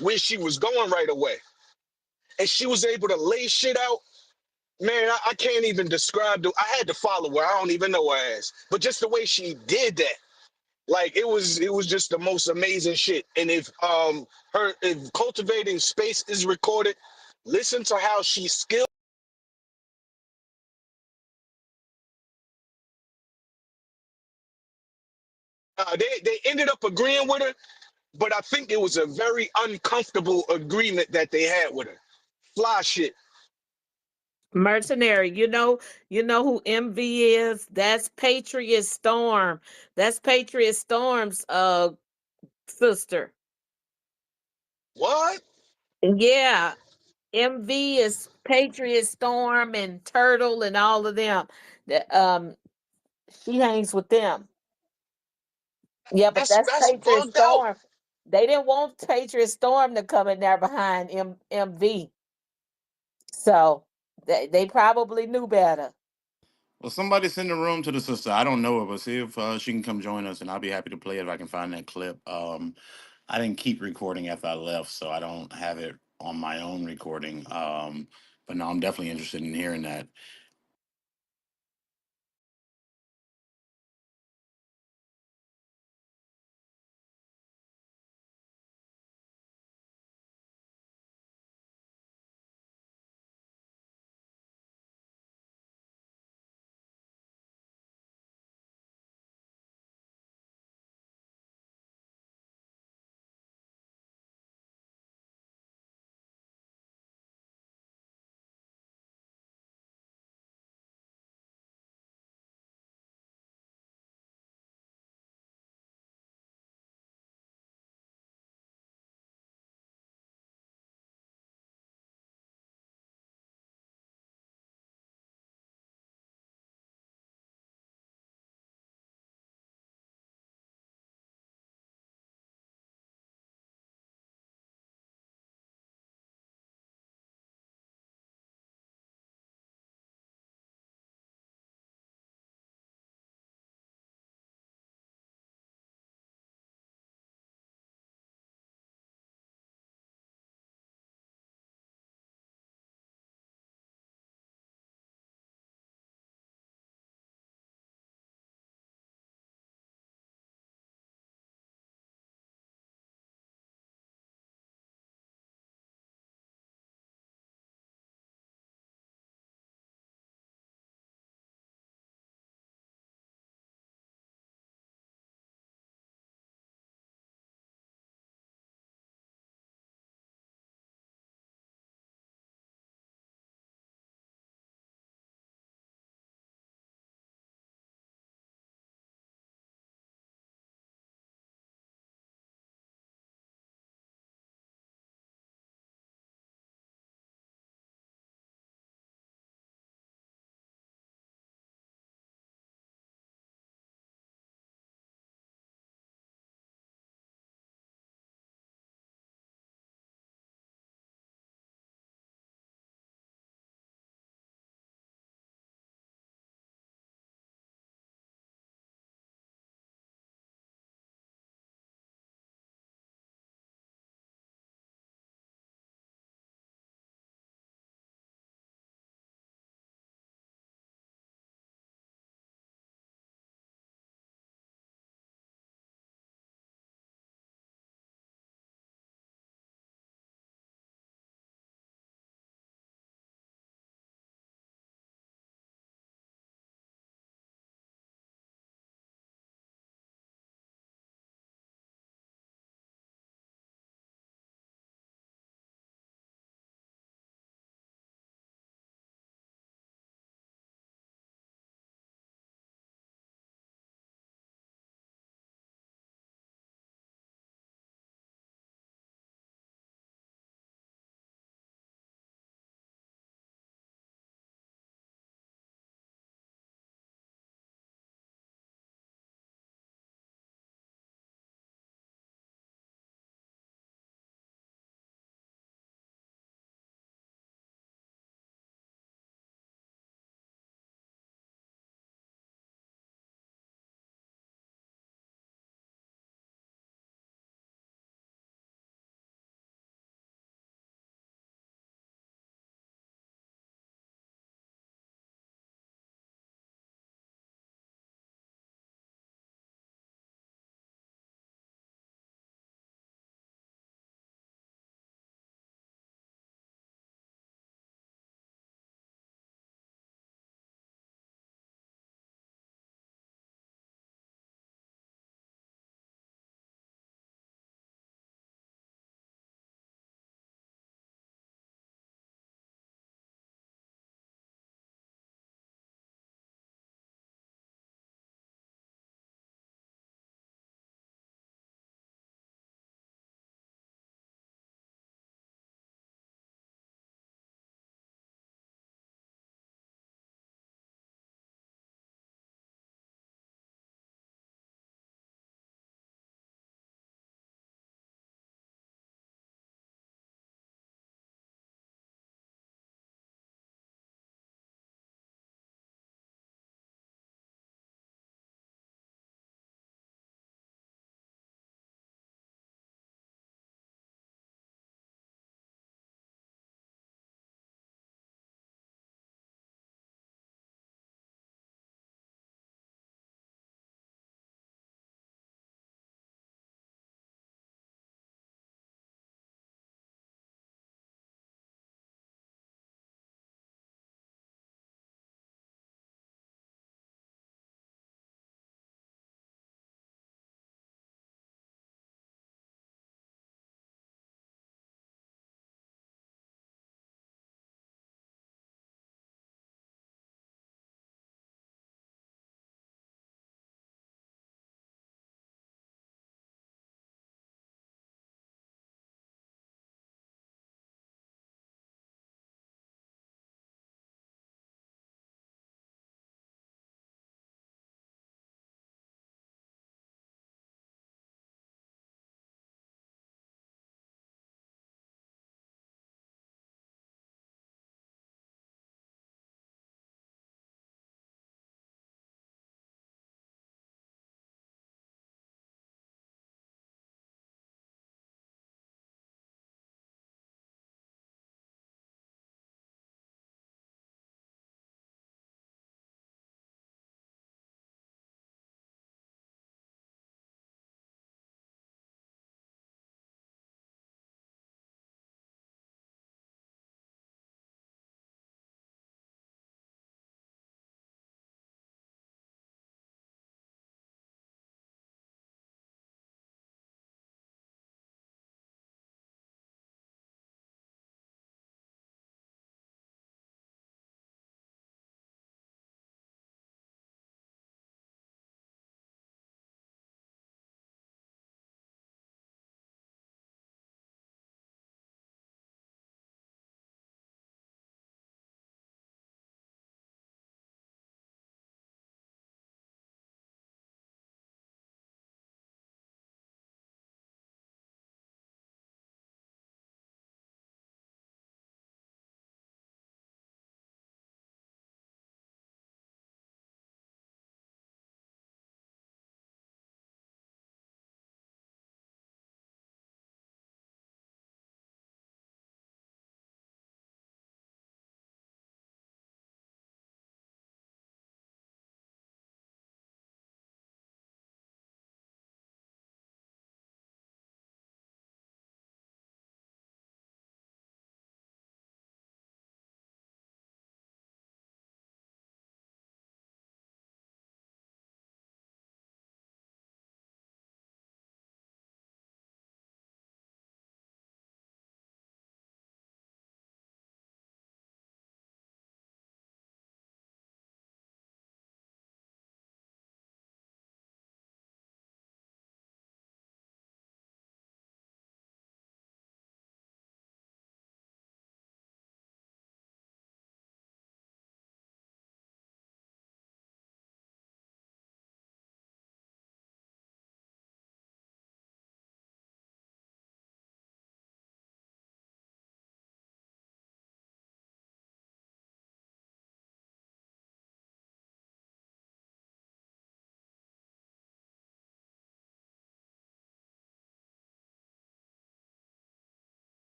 where she was going right away. And she was able to lay shit out. Man, I can't even describe I had to follow her. I don't even know her ass. But just the way she did that, like it was just the most amazing shit. And if Cultivating Space is recorded, listen to how she skilled. They ended up agreeing with her, but I think it was a very uncomfortable agreement that they had with her. Fly shit. Mercenary, you know who MV is? That's Patriot Storm. That's Patriot Storm's sister. What? Yeah, MV is Patriot Storm and Turtle and all of them. She hangs with them. Yeah, but that's That's Patriot bugged out. Storm. They didn't want Patriot Storm to come in there behind MV. So they probably knew better. Well, somebody send the room to the sister. I don't know her, but see if she can come join us, and I'll be happy to play it if I can find that clip. I didn't keep recording after I left, so I don't have it on my own recording. But no, I'm definitely interested in hearing that.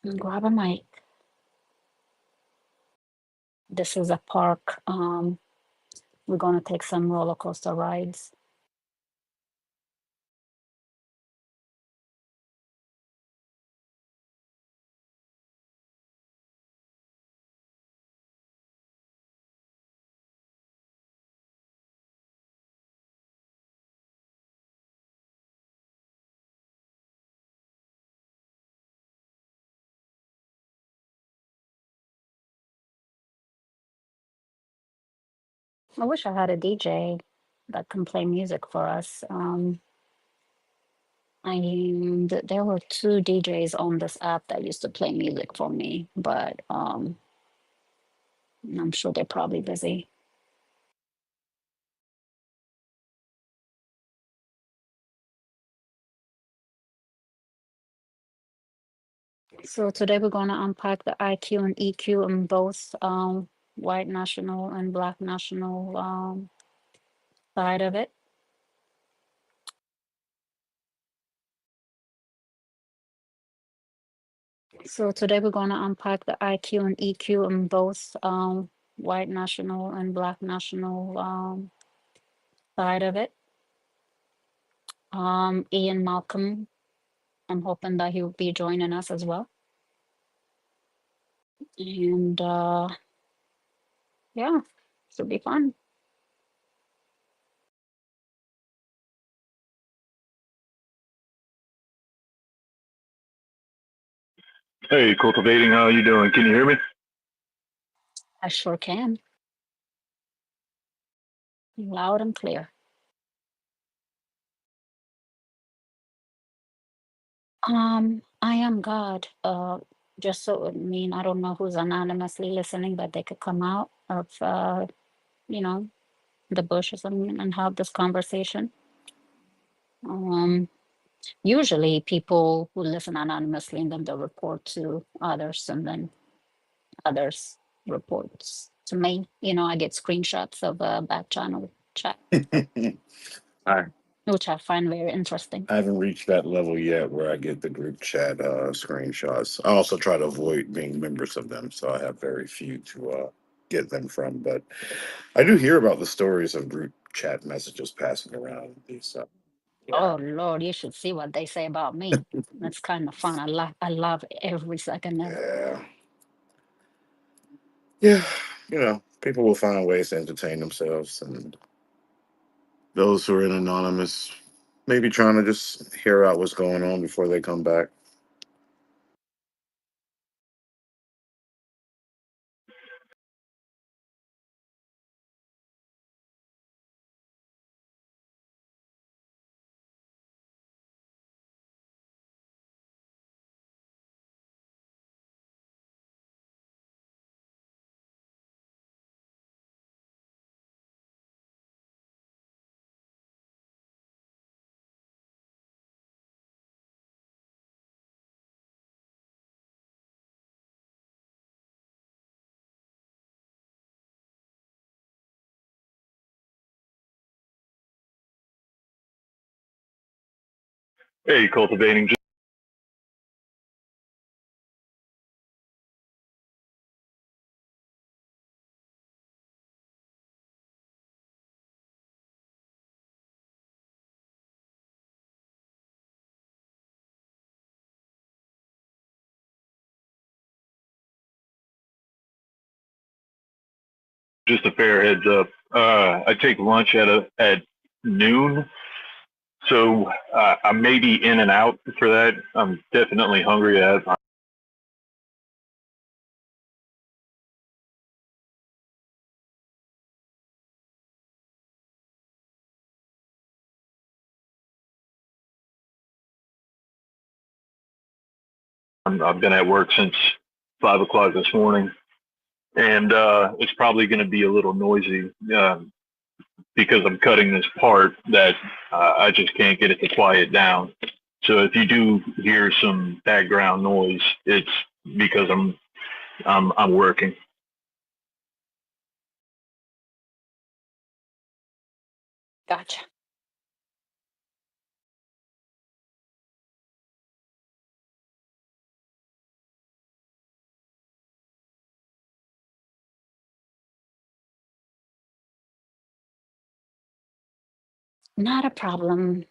and grab a mic. This is a park. We're gonna take some roller coaster rides. I wish I had a DJ that can play music for us. And there were two DJs on this app that used to play music for me, but I'm sure they're probably busy. So today we're going to unpack the IQ and EQ in both white national and black national side of it. So today we're going to unpack the IQ and EQ in both white national and black national side of it. Ian Malcolm, I'm hoping that he'll be joining us as well. And yeah, should be fun. Hey, cultivating, how you doing? Can you hear me? I sure can. Loud and clear. I am God. Just so I don't know who's anonymously listening, but they could come out of you know, the bush or something and have this conversation. Usually people who listen anonymously and then they'll report to others and then others reports to me. I get screenshots of a back channel chat, I which I find very interesting. I haven't reached that level yet where I get the group chat screenshots. I also try to avoid being members of them, so I have very few to get them from. But I do hear about the stories of group chat messages passing around. These, yeah, Oh Lord, you should see what they say about me. That's kind of fun. I love every second of it. yeah, yeah. People will find ways to entertain themselves, and those who are in anonymous maybe trying to just hear out what's going on before they come back. Hey, cultivating. Just a fair heads up. I take lunch at noon, so I may be in and out for that. I'm definitely hungry. I've been at work since 5 o'clock this morning, and it's probably going to be a little noisy because I'm cutting this part that I just can't get it to quiet down. So if you do hear some background noise, it's because I'm working. Gotcha. Not a problem.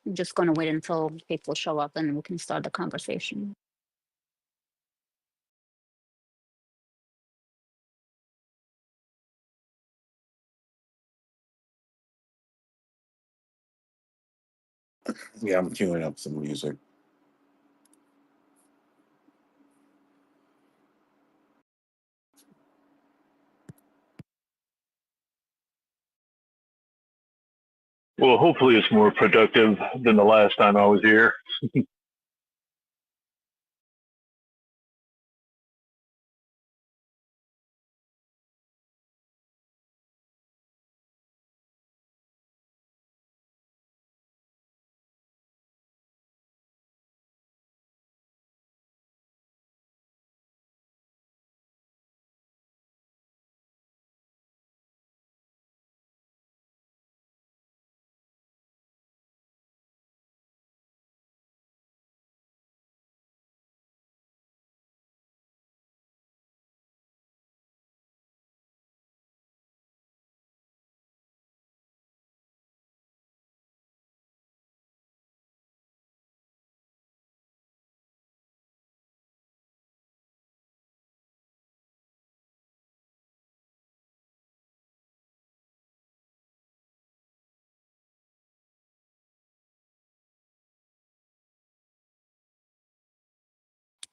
I'm just gonna wait until people show up and we can start the conversation. Yeah, I'm queuing up some music. Well, hopefully it's more productive than the last time I was here.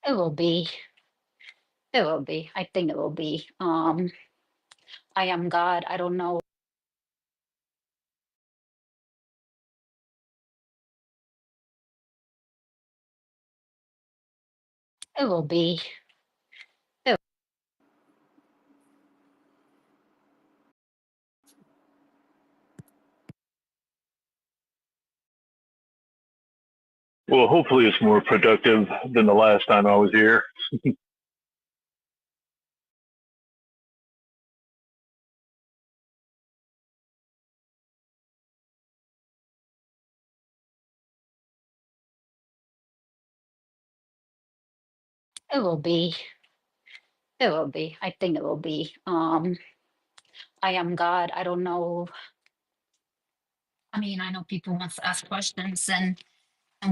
It will be. It will be. I think it will be. I am God. I don't know. It will be. It, Well, hopefully it's more productive than the last time I was here. it will be. It will be. I think it will be. I am God. I don't know. I mean, I know people want to ask questions and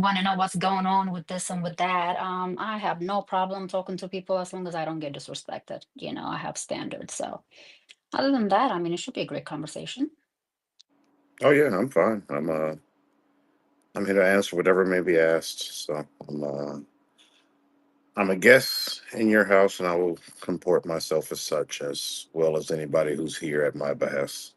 want to know what's going on with this and with that. I have no problem talking to people as long as I don't get disrespected. I have standards. So other than that, I mean, it should be a great conversation. Oh yeah, I'm fine. I'm here to answer whatever may be asked. So I'm a guest in your house, and I will comport myself as such, as well as anybody who's here at my behest.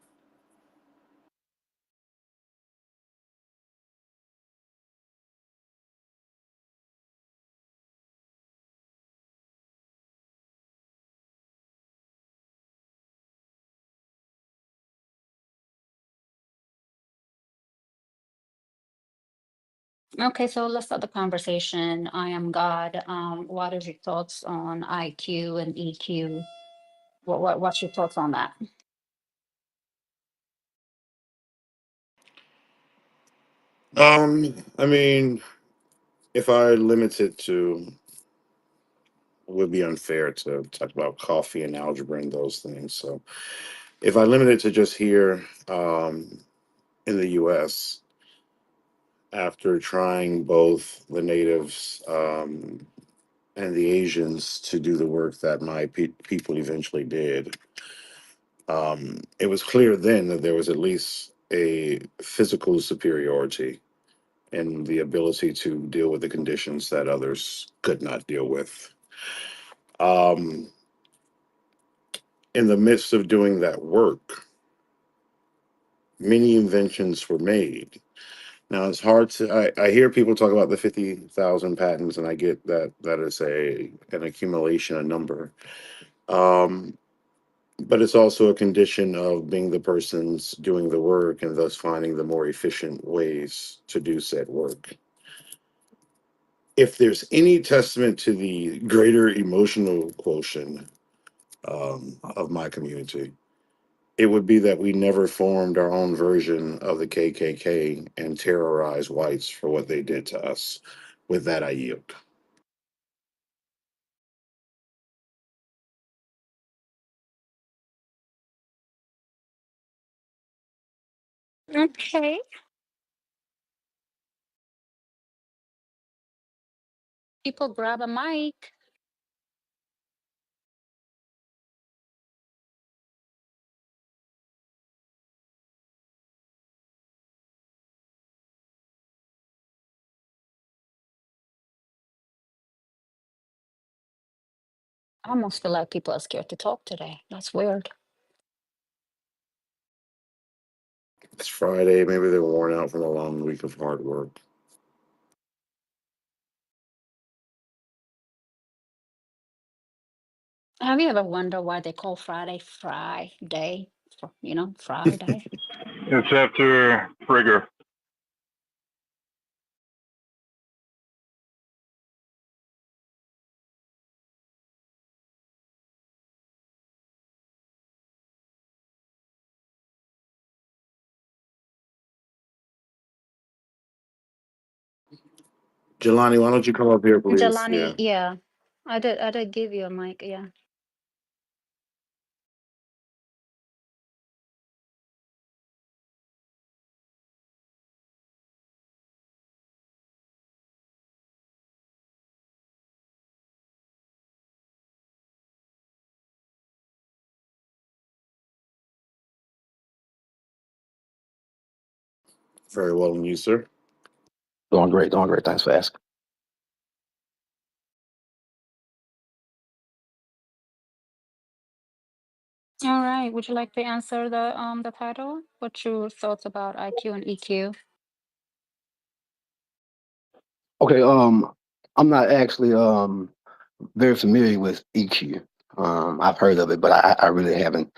Okay, so let's start the conversation. I am God. What are your thoughts on IQ and EQ? What's your thoughts on that? I mean, if I limit it to, it would be unfair to talk about coffee and algebra and those things. So if I limit it to just here in the U.S., after trying both the natives and the Asians to do the work that my people eventually did, it was clear then that there was at least a physical superiority in the ability to deal with the conditions that others could not deal with. Um, in the midst of doing that work, many inventions were made. Now it's hard to. I hear people talk about the 50,000 patents, and I get that that is an accumulation, a number. Um, but it's also a condition of being the persons doing the work and thus finding the more efficient ways to do said work. If there's any testament to the greater emotional quotient of my community, it would be that we never formed our own version of the KKK and terrorized whites for what they did to us. With that, I yield. Okay. People grab a mic. I almost feel like people are scared to talk today. That's weird. It's Friday. Maybe they're worn out from a long week of hard work. Have you ever wondered why they call Friday Friday? Friday. It's after Frigger. Jelani, why don't you come up here, please? Jelani, Yeah. yeah. I did give you a mic, yeah. Very well, and you, sir? Doing great, doing great. Thanks for asking. All right. Would you like to answer the title? What's your thoughts about IQ and EQ? Okay, I'm not actually very familiar with EQ. I've heard of it, but I really haven't.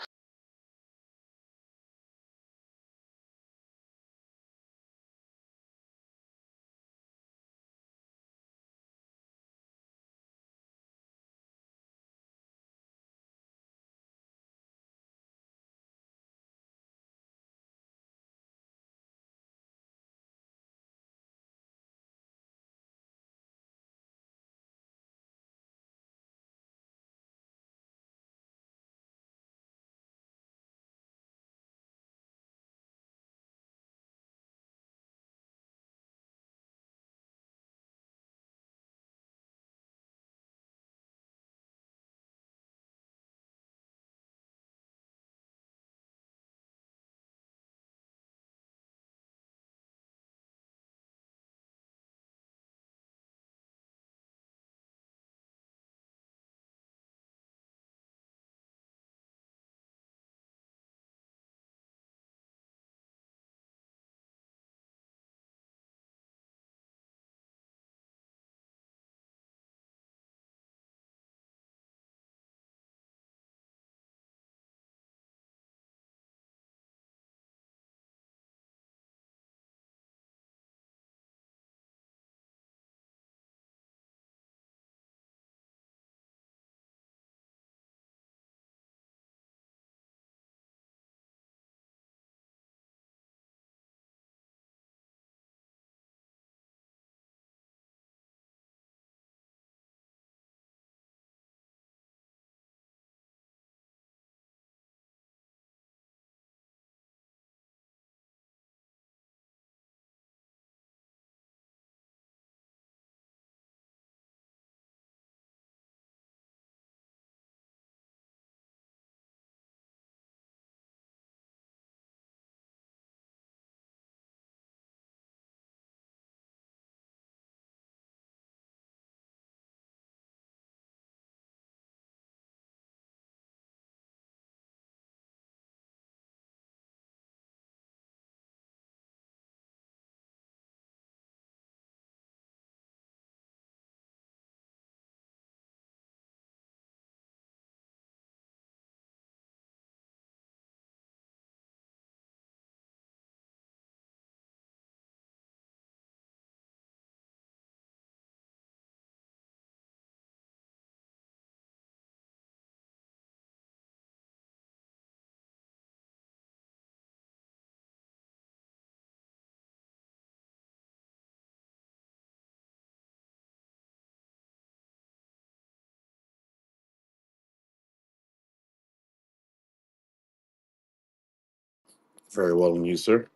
Very well, and you, sir?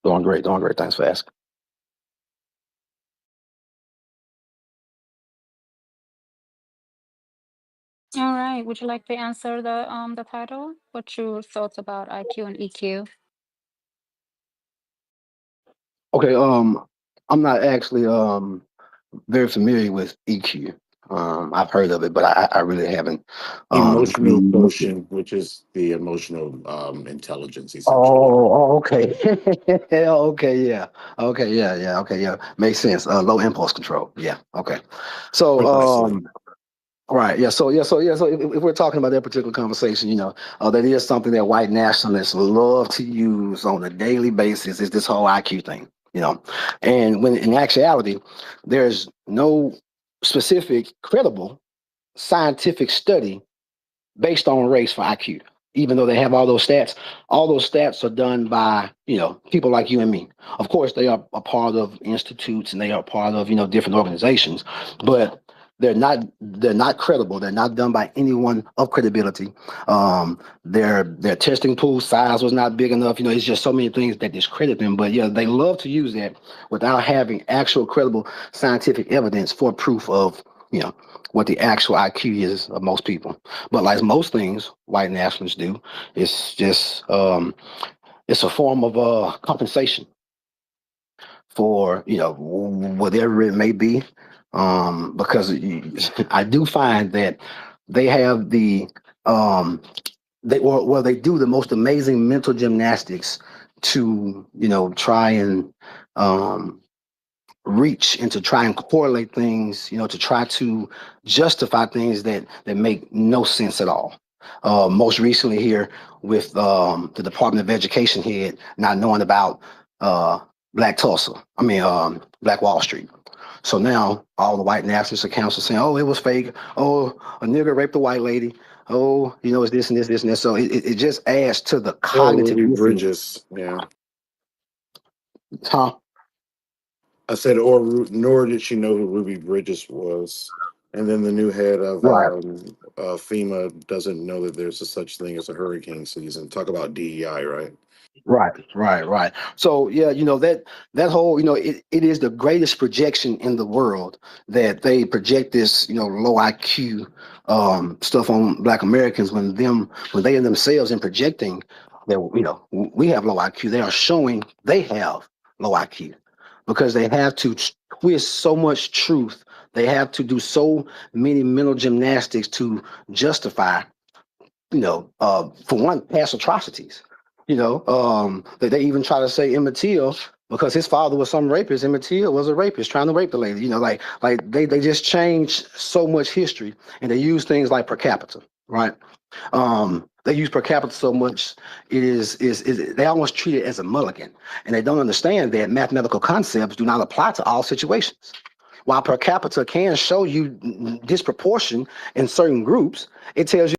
Doing great, doing great. Thanks for asking. All right. Would you like to answer the title? What's your thoughts about IQ and EQ? Okay, I'm not actually very familiar with EQ. I've heard of it, but I really haven't Emotional really looked at. quotient, which is the emotional intelligence, essentially. Okay. Okay, yeah. Okay, yeah. Okay, yeah. Makes sense. Low impulse control. Yeah. Okay. So, Precisely. right. Yeah. So if we're talking about that particular conversation, that is something that white nationalists love to use on a daily basis. Is this whole IQ thing? And when in actuality, there's no specific credible scientific study based on race for IQ. Even though they have all those stats are done by people like you and me. Of course, they are a part of institutes and they are part of different organizations, but they're not credible. They're not done by anyone of credibility. Their testing pool size was not big enough. It's just so many things that discredit them. But yeah, they love to use that without having actual credible scientific evidence for proof of what the actual IQ is of most people. But like most things white nationalists do, it's just it's a form of compensation for whatever it may be. Because I do find that they have they do the most amazing mental gymnastics to try and um, reach and to try and correlate things, to try to justify things that make no sense at all. Most recently here with the Department of Education head not knowing about Black Tulsa, Black Wall Street. So now all the white nationalist accounts are saying, "Oh, it was fake. Oh, a nigger raped a white lady. Oh, it's this and this and that." So it just adds to the Or cognitive Ruby dissonance. Bridges. Yeah. Huh? I said, nor did she know who Ruby Bridges was. And then the new head of Right. FEMA doesn't know that there's a such thing as a hurricane season. Talk about DEI, right? Right. So yeah, that whole, it is the greatest projection in the world that they project this, low IQ stuff on Black Americans when they in themselves in projecting that we have low IQ. They are showing they have low IQ because they have to twist so much truth. They have to do so many mental gymnastics to justify for one, past atrocities. That they even try to say Emmett Till, because his father was some rapist, Emmett Till was a rapist trying to rape the lady. Like they just change so much history, and they use things like per capita, right? They use per capita so much, it is they almost treat it as a mulligan, and they don't understand that mathematical concepts do not apply to all situations. While per capita can show you disproportion in certain groups, it tells you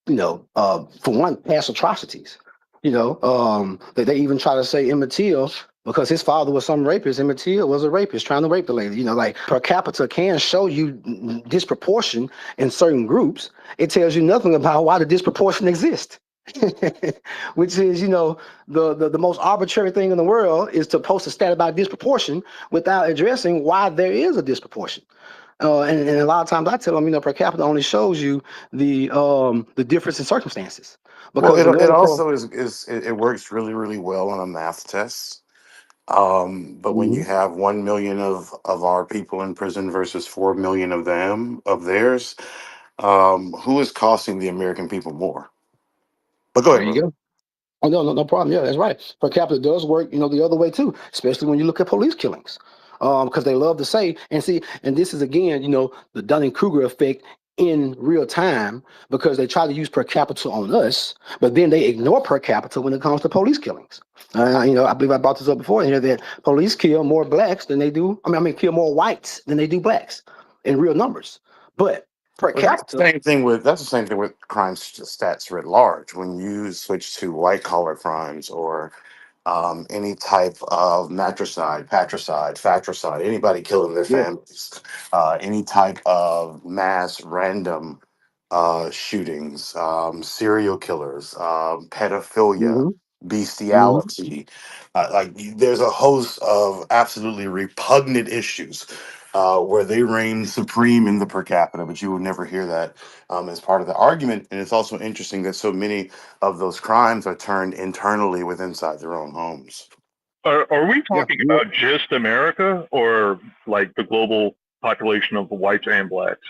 for one, past atrocities. They even try to say Emmett Till, because his father was some rapist, Emmett Till was a rapist trying to rape the lady. Like per capita can show you disproportion in certain groups. It tells you nothing about why the disproportion exists. Which is, the most arbitrary thing in the world is to post a stat about disproportion without addressing why there is a disproportion. And a lot of times I tell them, per capita only shows you the difference in circumstances. Well, Because in it order for also it works really, really well on a math test. But when you Mhm. have 1 million of our people in prison versus 4 million of theirs, who is costing the American people more? But go There ahead, you brother. go. Oh, no problem. Yeah, that's right. Per capita does work, the other way too, especially when you look at police killings. Because they love to say, and see, and this is again, the Dunning-Kruger effect in real time, because they try to use per capita on us, but then they ignore per capita when it comes to police killings. I believe I brought this up before here, that police kill more blacks than they do. Kill more whites than they do blacks in real numbers. But per Well, that's the capita, same thing with crime stats writ large. When you switch to white collar crimes or any type of matricide, patricide, fratricide, anybody killing their yeah. families, any type of mass random shootings, serial killers, pedophilia, Hmm. Hmm. bestiality. There's a host of absolutely repugnant issues where they reign supreme in the per capita, but you will never hear that as part of the argument. And it's also interesting that so many of those crimes are turned internally with inside their own homes. Are we Yeah. talking about just America or like the global population of whites and blacks?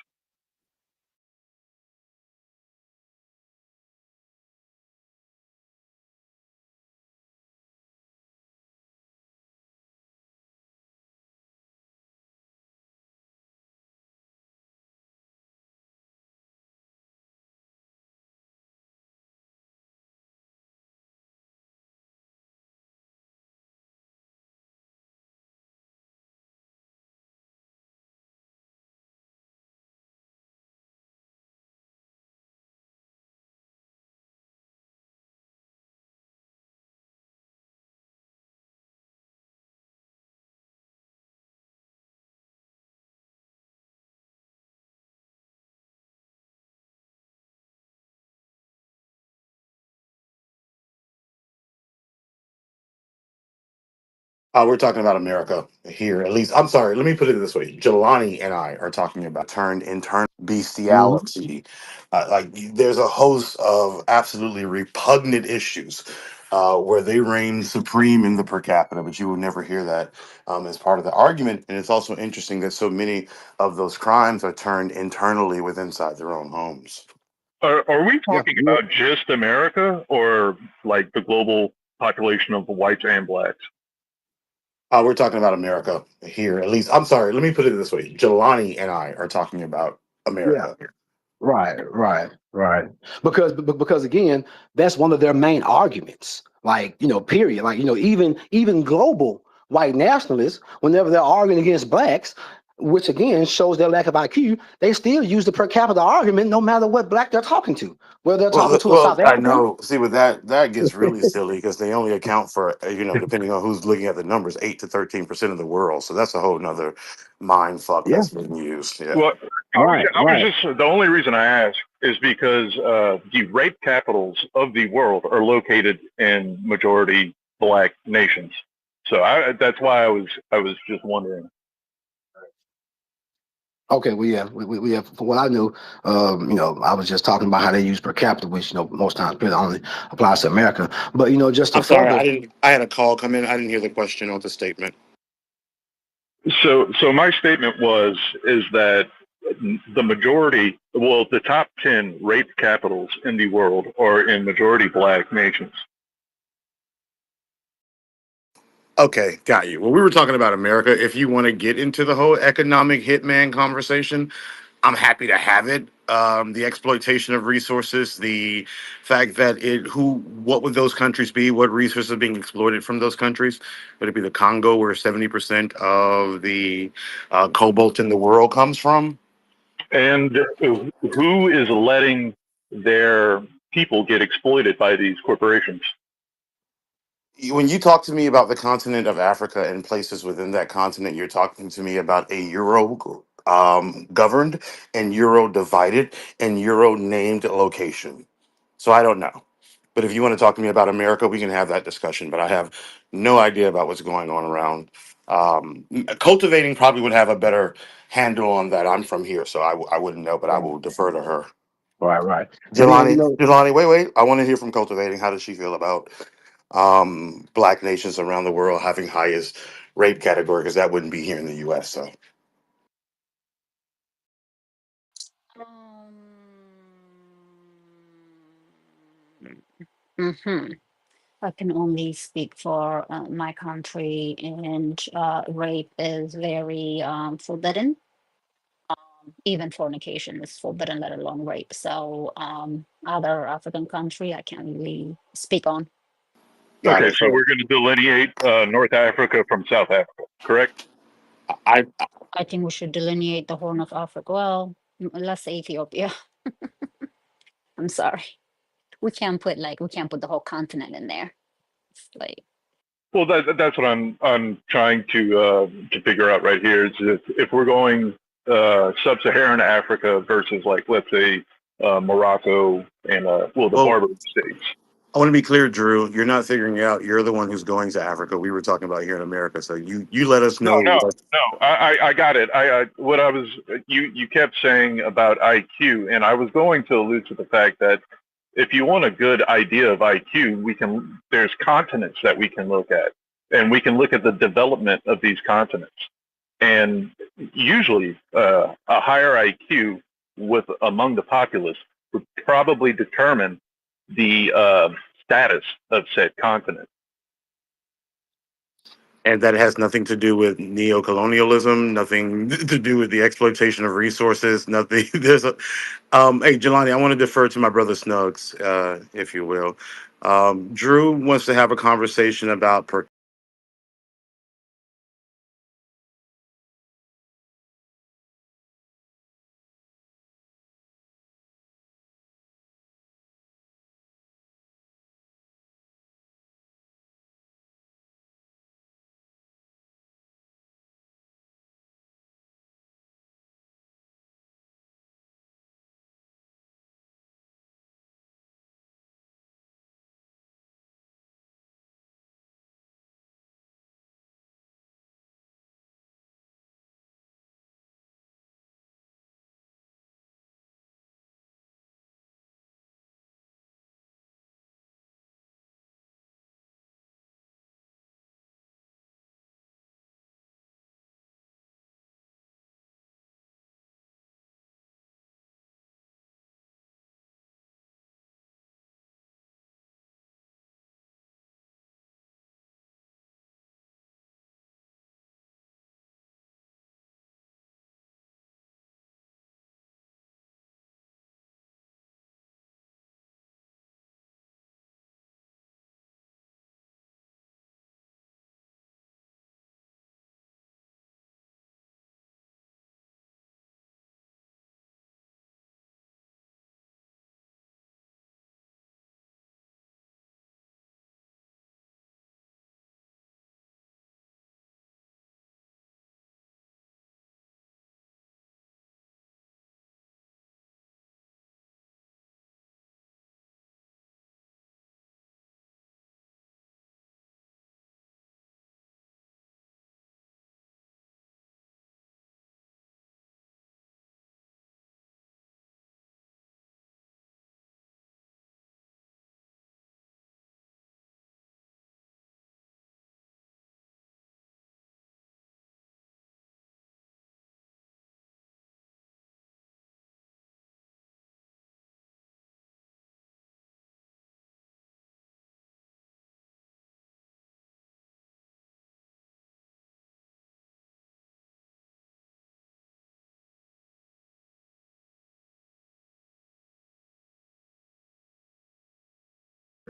We're talking about America here, at least. I'm sorry. Let me put it this way: Jelani and I are talking about turned internal Hmm. bestiality. There's a host of absolutely repugnant issues where they reign supreme in the per capita, but you will never hear that as part of the argument. And it's also interesting that so many of those crimes are turned internally with inside their own homes. Are we Yeah. talking about just America or like the global population of whites and blacks? We're talking about America here, at least. I'm sorry. Let me put it this way: Jelani and I are talking about Yeah. America. Right. Because again, that's one of their main arguments. Period. Even global white nationalists, whenever they're arguing against blacks, which again shows their lack of IQ, they still use the per capita argument no matter what black they're talking to. Whether they're talking to a South I African. know. See, with that gets really silly because they only account for depending on who's looking at the numbers, 8 to 13% of the world. So that's a whole nother mind fuck Yeah. that's being used. Yeah. Well, Right. I was just the only reason I ask is because the rape capitals of the world are located in majority black nations. So that's why I was just wondering. Okay, well, yeah, we have. From what I knew, I was just talking about how they use per capita, which most times really only applies to America. But just to I'm sorry. further, I had a call come in. I didn't hear the question or the statement. So my statement is that the majority, well, the top 10 rape capitals in the world are in majority black nations. Okay, got you. Well, we were talking about America. If you want to get into the whole economic hitman conversation, I'm happy to have it. The exploitation of resources, the fact that what would those countries be? What resources are being exploited from those countries? Would it be the Congo, where 70% of the cobalt in the world comes from? And who is letting their people get exploited by these corporations. When you talk to me about the continent of Africa and places within that continent, you're talking to me about a Euro governed and Euro divided and Euro named location. So I don't know. But if you want to talk to me about America, we can have that discussion. But I have no idea about what's going on around. Cultivating probably would have a better handle on that. I'm from here, so I wouldn't know, but I will defer to her. Right, right. And then, Jelani, wait. I want to hear from Cultivating. How does she feel about black nations around the world having highest rape category? Because that wouldn't be here in the U.S. So Hmm. I can only speak for my country, and rape is very forbidden. Even fornication is forbidden, let alone rape. So, other African country, I can't really speak on. got Okay, it. so So we're going to delineate North Africa from South Africa, correct? I I think we should delineate the Horn of Africa. Well, let's say Ethiopia. I'm sorry. We can't put the whole continent in there. It's like, Well, that's what I'm trying to figure out right here is if we're going sub-Saharan Africa versus, like, let's say Morocco and the well, Barbary states. I want to be clear, Drew. You're not figuring it out. You're the one who's going to Africa. We were talking about here in America. So you let us know. No. I got it. What I was you kept saying about IQ, and I was going to allude to the fact that if you want a good idea of IQ, there's continents that we can look at, and we can look at the development of these continents. And usually, a higher IQ among the populace would probably determine the status of said continent. And that has nothing to do with neo-colonialism, nothing to do with the exploitation of resources, nothing. Hey, Jelani, I want to defer to my brother Snugs, if you will. Drew wants to have a conversation about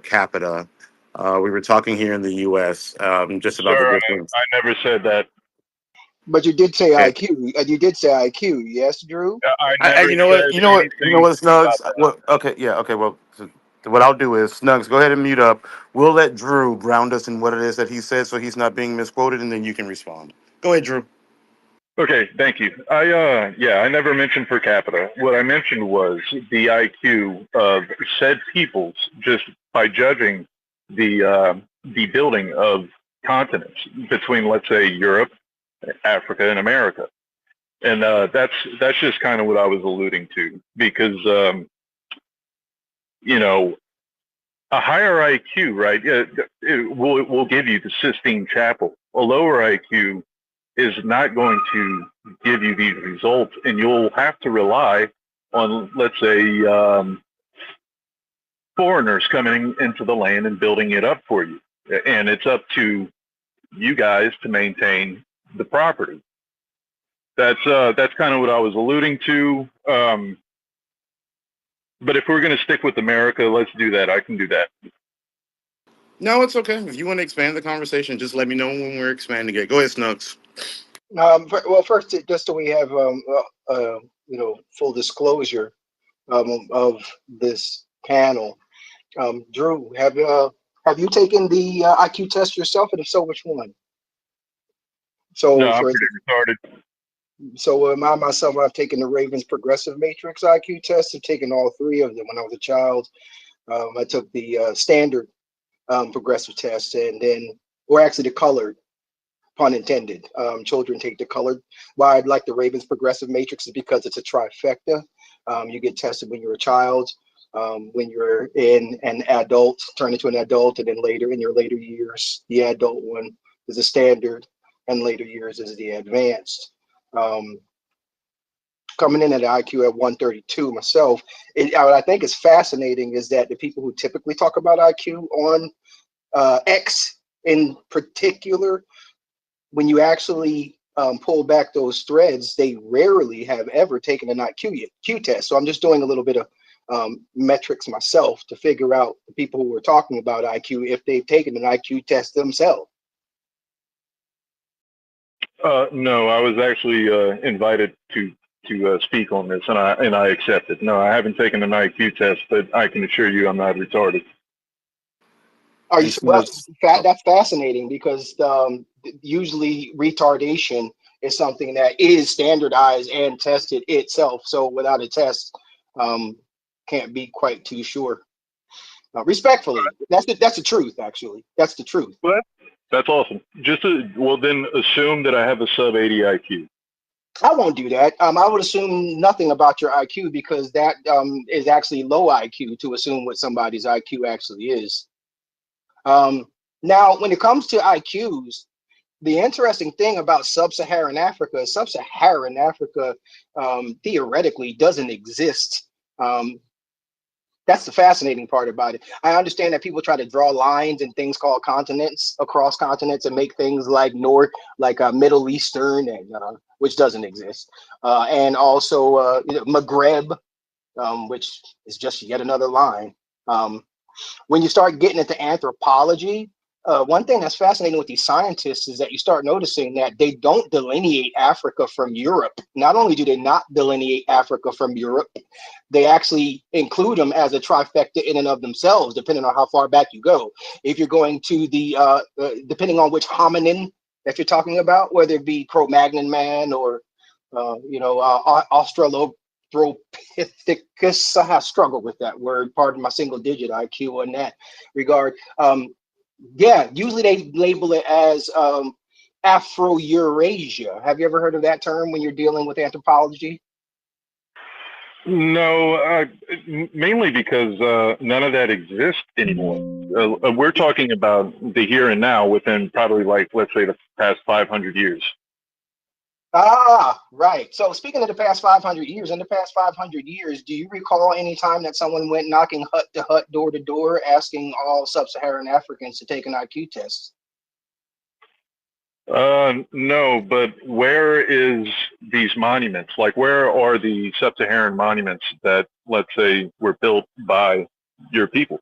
capita. We were talking here in the U.S. Just about the Sir, difference. I never said that. But you did say And IQ. You did say IQ. Yes, Drew. I You never know what? said You know anything what, Snugs? about that. Well, okay, yeah, okay. Well, what I'll do is, Snugs, go ahead and mute up. We'll let Drew ground us in what it is that he said, so he's not being misquoted, and then you can respond. Go ahead, Drew. Okay, thank you. I never mentioned per capita. What I mentioned was the IQ of said peoples just by judging the building of continents between, let's say, Europe, Africa, and America. And that's just kind of what I was alluding to, because you know, a higher IQ, right? It will give you the Sistine Chapel. A lower IQ is not going to give you these results, and you'll have to rely on, let's say, foreigners coming into the land and building it up for you. And it's up to you guys to maintain the property. That's kind of what I was alluding to. But if we're going to stick with America, let's do that. I can do that. No, it's okay. If you want to expand the conversation, just let me know when we're expanding it. Go ahead, Snugs. Well, first, just so we have full disclosure of this panel, Drew, have you taken the IQ test yourself, and if so, which one? No, So, I'm for pretty retarded. so I myself, I've taken the Ravens Progressive Matrix IQ test. I've taken all three of them when I was a child. I took the standard progressive test, and then, or actually the colored, pun intended. Children take the colored. Why I'd like the Ravens Progressive Matrix is because it's a trifecta. You get tested when you're a child, when you're in an adult, turn into an adult, and then later in your later years, the adult one is a standard, and later years is the advanced. Coming in at an IQ at 132 myself, what I think is fascinating is that the people who typically talk about IQ on X in particular, when you actually pull back those threads, they rarely have ever taken an IQ test. So I'm just doing a little bit of metrics myself to figure out the people who are talking about IQ, if they've taken an IQ test themselves. No, I was actually invited to speak on this, and I accepted. No, I haven't taken an IQ test, but I can assure you I'm not retarded. Are you? Well, that's fascinating, because usually retardation is something that is standardized and tested itself. So without a test, can't be quite too sure. Respectfully, that's the truth. Actually, that's the truth. Well, that's awesome. Well, then assume that I have a sub 80 IQ. I won't do that. I would assume nothing about your IQ, because that is actually low IQ to assume what somebody's IQ actually is. Now, when it comes to IQs, the interesting thing about sub-Saharan Africa theoretically doesn't exist. That's the fascinating part about it. I understand that people try to draw lines and things called continents across continents and make things like Middle Eastern, and which doesn't exist, and also Maghreb, which is just yet another line. When you start getting into anthropology, one thing that's fascinating with these scientists is that you start noticing that they don't delineate Africa from Europe. Not only do they not delineate Africa from Europe, they actually include them as a trifecta in and of themselves, depending on how far back you go. If you're going to the, depending on which hominin that you're talking about, whether it be Cro-Magnon man or, Australopithecus, I struggle with that word, pardon my single digit IQ in that regard. Yeah, usually they label it as Afro-Eurasia. Have you ever heard of that term when you're dealing with anthropology? No, mainly because none of that exists anymore. We're talking about the here and now within probably, let's say, the past 500 years. Ah, right. So speaking of the past 500 years, in the past 500 years, do you recall any time that someone went knocking hut to hut, door to door, asking all sub-Saharan Africans to take an IQ test? No, but where is these monuments? Where are the sub-Saharan monuments that, let's say, were built by your people?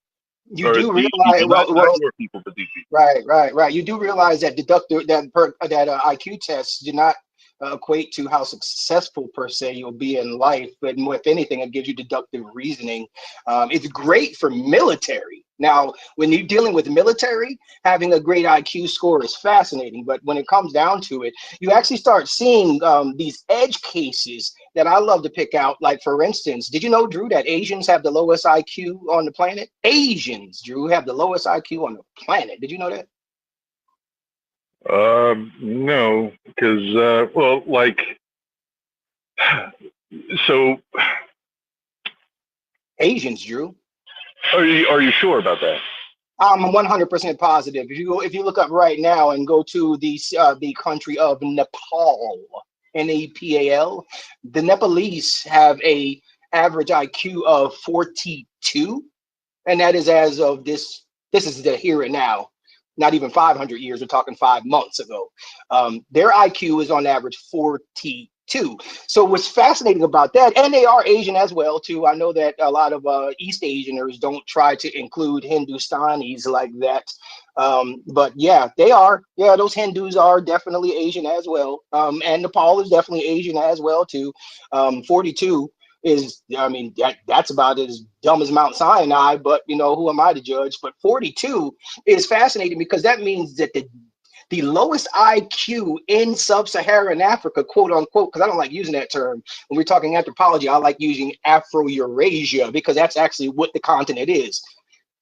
You do realize, not your people, but these people. Right. You do realize that IQ tests do not equate to how successful per se you'll be in life, but more, if anything, it gives you deductive reasoning. It's great for military. Now, when you're dealing with military, having a great IQ score is fascinating, but when it comes down to it, you actually start seeing these edge cases that I love to pick out. Like, for instance, did you know, Drew, that Asians have the lowest IQ on the planet? Asians, Drew, have the lowest IQ on the planet. Did you know that? No, because well, like, so Asians, Drew. are you sure about that? I'm 100% positive. If you look up right now and go to the country of Nepal, Nepal, the Nepalese have a average IQ of 42, and that is as of this. This is the here and now. Not even 500 years. We're talking 5 months ago. Their IQ is on average 42. So what's fascinating about that, and they are Asian as well too. I know that a lot of East Asianers don't try to include Hindustanis like that. But yeah, they are. Yeah, those Hindus are definitely Asian as well. And Nepal is definitely Asian as well too. 42 is, I mean, that's about as dumb as Mount Sinai, but you know, who am I to judge? But 42 is fascinating because that means that the lowest IQ in sub-Saharan Africa, quote unquote, because I don't like using that term. When we're talking anthropology, I like using Afro-Eurasia because that's actually what the continent is.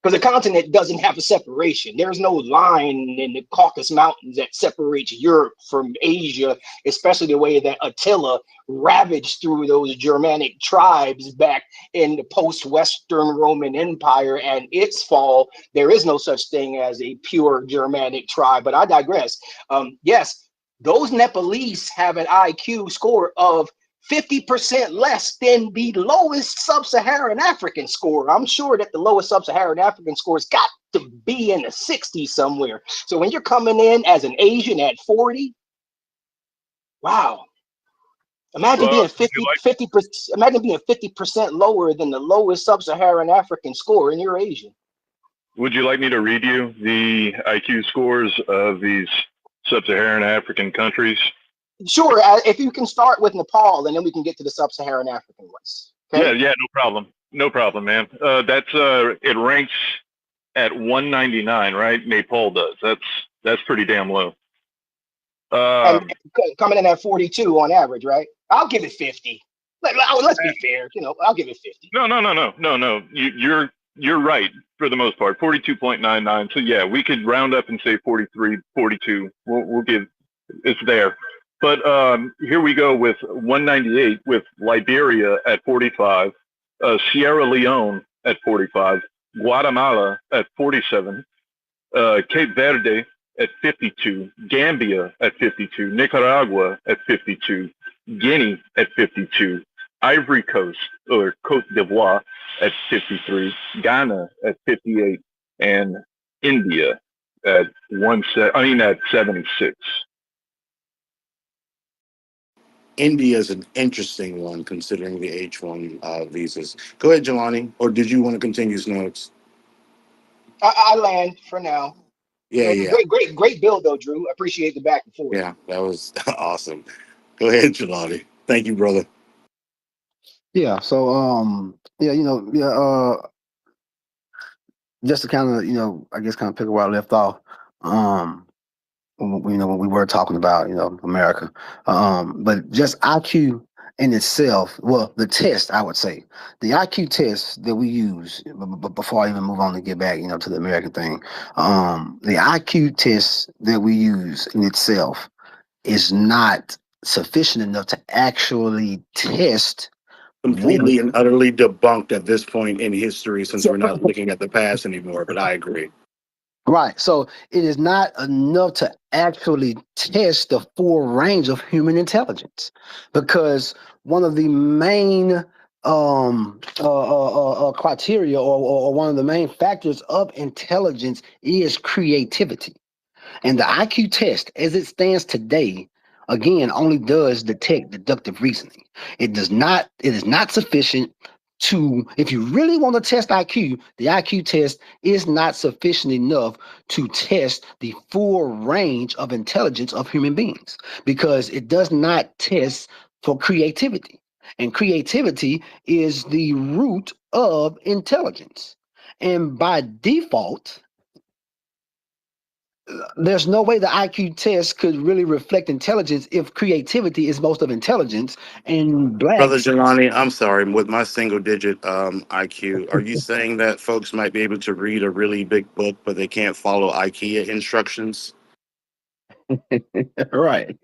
Because the continent doesn't have a separation. There's no line in the Caucasus Mountains that separates Europe from Asia, especially the way that Attila ravaged through those Germanic tribes back in the post-Western Roman Empire and its fall. There is no such thing as a pure Germanic tribe, but I digress. Yes, those Nepalese have an IQ score of 50% less than the lowest sub-Saharan African score. I'm sure that the lowest sub-Saharan African score's got to be in the 60s somewhere. So when you're coming in as an Asian at 40, wow. Imagine being 50%, imagine being 50% lower than the lowest sub-Saharan African score, and you're Asian. Would you like me to read you the IQ scores of these sub-Saharan African countries? Sure, if you can start with Nepal, and then we can get to the sub-Saharan African ones. Okay? Yeah, no problem, man. That's it ranks at 199, right? Nepal does. That's pretty damn low. And coming in at 42 on average, right? I'll give it 50. Let's be fair, you know. I'll give it 50. No. You're right for the most part. 42.99. So yeah, we could round up and say 43, 42. We'll give it's there. But here we go with 198 with Liberia at 45, Sierra Leone at 45, Guatemala at 47, Cape Verde at 52, Gambia at 52, Nicaragua at 52, Guinea at 52, Ivory Coast or Cote d'Ivoire at 53, Ghana at 58, and India at 76. India is an interesting one considering the H-1 visas. Go ahead, Jelani, or did you want to continue, Snokes? I land for now. Yeah. Great build though, Drew. Appreciate the back and forth. Yeah, that was awesome. Go ahead, Jelani. Thank you, brother. Yeah. So just to kind of I guess kind of pick up where I left off. When we were talking about America, but just IQ in itself, well, the test, I would say the IQ test that we use, but before I even move on to get back to the American thing, the IQ test that we use in itself is not sufficient enough to actually test. Completely and utterly debunked at this point in history, since we're not looking at the past anymore, but I agree. Right. So it is not enough to actually test the full range of human intelligence, because one of the main criteria or one of the main factors of intelligence is creativity. And the IQ test, as it stands today, again, only does detect deductive reasoning. It is not sufficient if you really want to test IQ, the IQ test is not sufficient enough to test the full range of intelligence of human beings because it does not test for creativity. And creativity is the root of intelligence. And by default, there's no way the IQ test could really reflect intelligence if creativity is most of intelligence. And Brother blacks, Jelani, I'm sorry, with my single digit IQ, are you saying that folks might be able to read a really big book, but they can't follow IKEA instructions? right?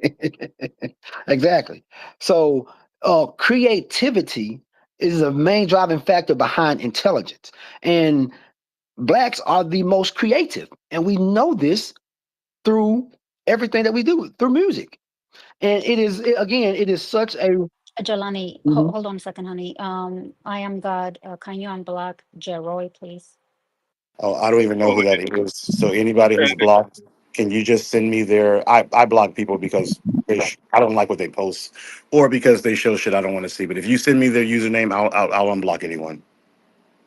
Exactly. So, creativity is the main driving factor behind intelligence. And blacks are the most creative. And we know this through everything that we do, through music. And again, it is such a. Jelani, Mhm. hold on a second, honey. I am God. Can you unblock Jeroy, please? Oh, I don't even know Oh, who that is. So anybody who's and blocked, can you just send me their? I block people because I don't like what they post, or because they show shit I don't want to see. But if you send me their username, I'll unblock anyone.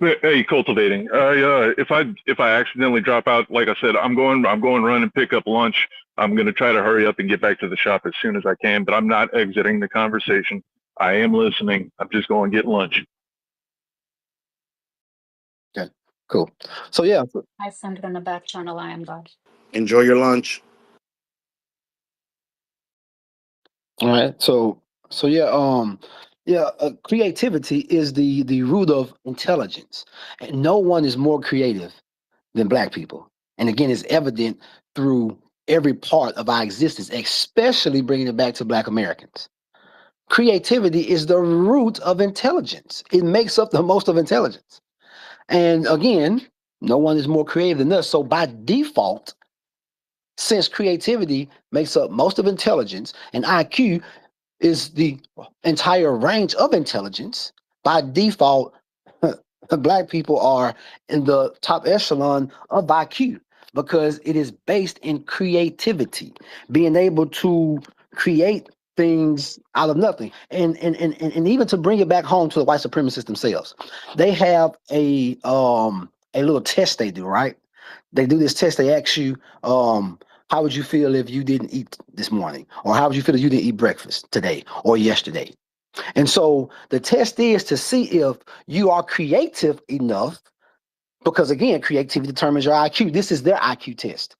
hey, cultivating. If I accidentally drop out, like I said, I'm going run and pick up lunch. I'm going to try to hurry up and get back to the shop as soon as I can, but I'm not exiting the conversation. I am listening. I'm just going to get lunch. Okay, cool. So yeah, I sent it in the back channel. I am God. Enjoy your lunch. all right. So yeah, creativity is the root of intelligence, and no one is more creative than black people. And again, it's evident through every part of our existence, especially bringing it back to black Americans. Creativity is the root of intelligence. It makes up the most of intelligence. And again, no one is more creative than us. So by default, since creativity makes up most of intelligence and IQ is the entire range of intelligence, by default, black people are in the top echelon of IQ because it is based in creativity, being able to create things out of nothing. And even to bring it back home to the white supremacists themselves, they have a little test they do, right? They do this test, they ask you, how would you feel if you didn't eat this morning? Or how would you feel if you didn't eat breakfast today or yesterday? And so the test is to see if you are creative enough, because again, creativity determines your IQ. This is their IQ test.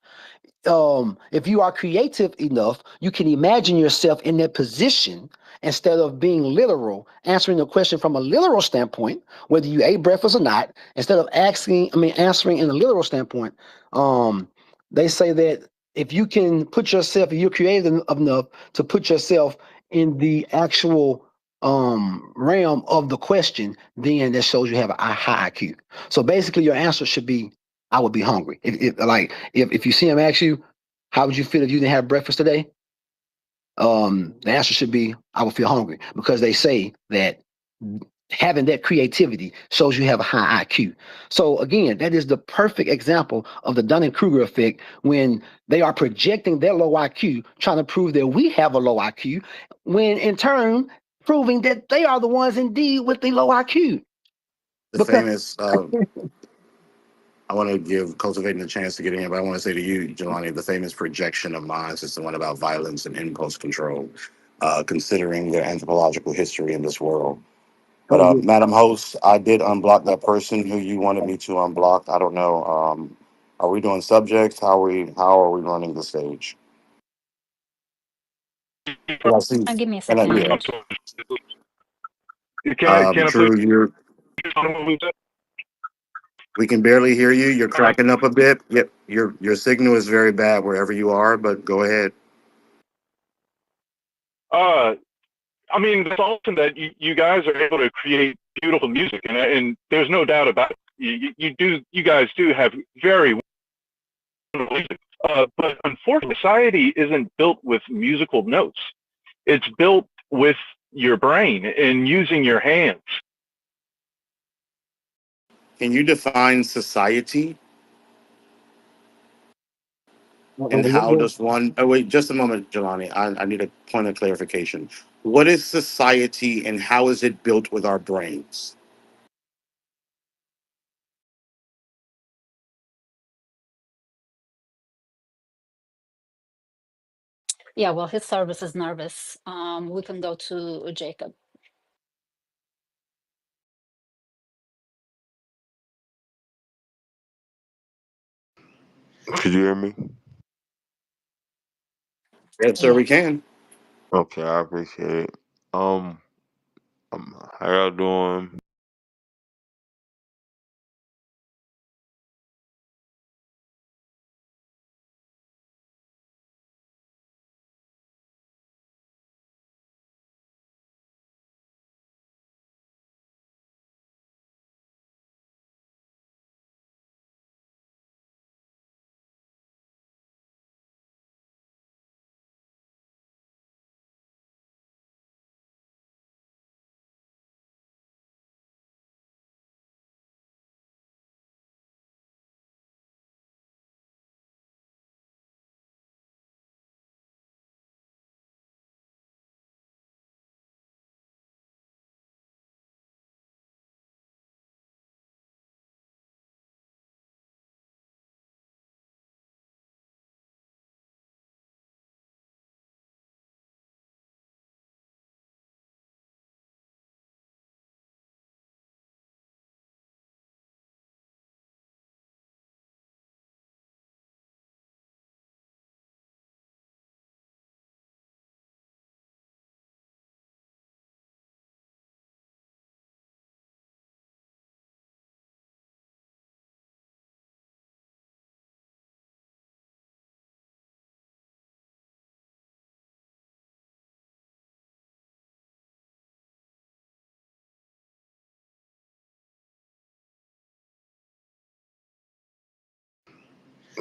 If you are creative enough, you can imagine yourself in that position instead of being literal, answering the question from a literal standpoint, whether you ate breakfast or not, instead of answering in a literal standpoint. They say that if you can put yourself, if you're creative enough to put yourself in the actual realm of the question, then that shows you have a high IQ. So basically, your answer should be, I would be hungry. If you see him ask you, how would you feel if you didn't have breakfast today? The answer should be, I would feel hungry, because they say that having that creativity shows you have a high IQ. So again, that is the perfect example of the Dunning-Kruger effect when they are projecting their low IQ, trying to prove that we have a low IQ, when in turn proving that they are the ones indeed with the low IQ. The Because famous. I want to give Cultivating a chance to get in, but I want to say to you, Jelani, the famous projection of minds is the one about violence and impulse control, considering their anthropological history in this world. But oh yeah. Madam Host, I did unblock that person who you wanted me to unblock. I don't know. Are we doing subjects? How are we running the stage? Well, I see. Give me a And second. I'm yeah, good. Can I please? True. We can barely hear you. You're cracking up a bit. Yep, your signal is very bad wherever you are. But go ahead. I mean, it's awesome that you guys are able to create beautiful music, and there's no doubt about it. You guys do have very wonderful music. But unfortunately, society isn't built with musical notes. It's built with your brain and using your hands. Can you define society? And how Well, does one? Oh, wait, just a moment, Jelani. I need a point of clarification. What is society, and how is it built with our brains? Yeah, well, his service is nervous. We can go to Jacob. Could you hear me? Yes, sir, we Yes. can. Okay, I appreciate it. Um, how y'all doing?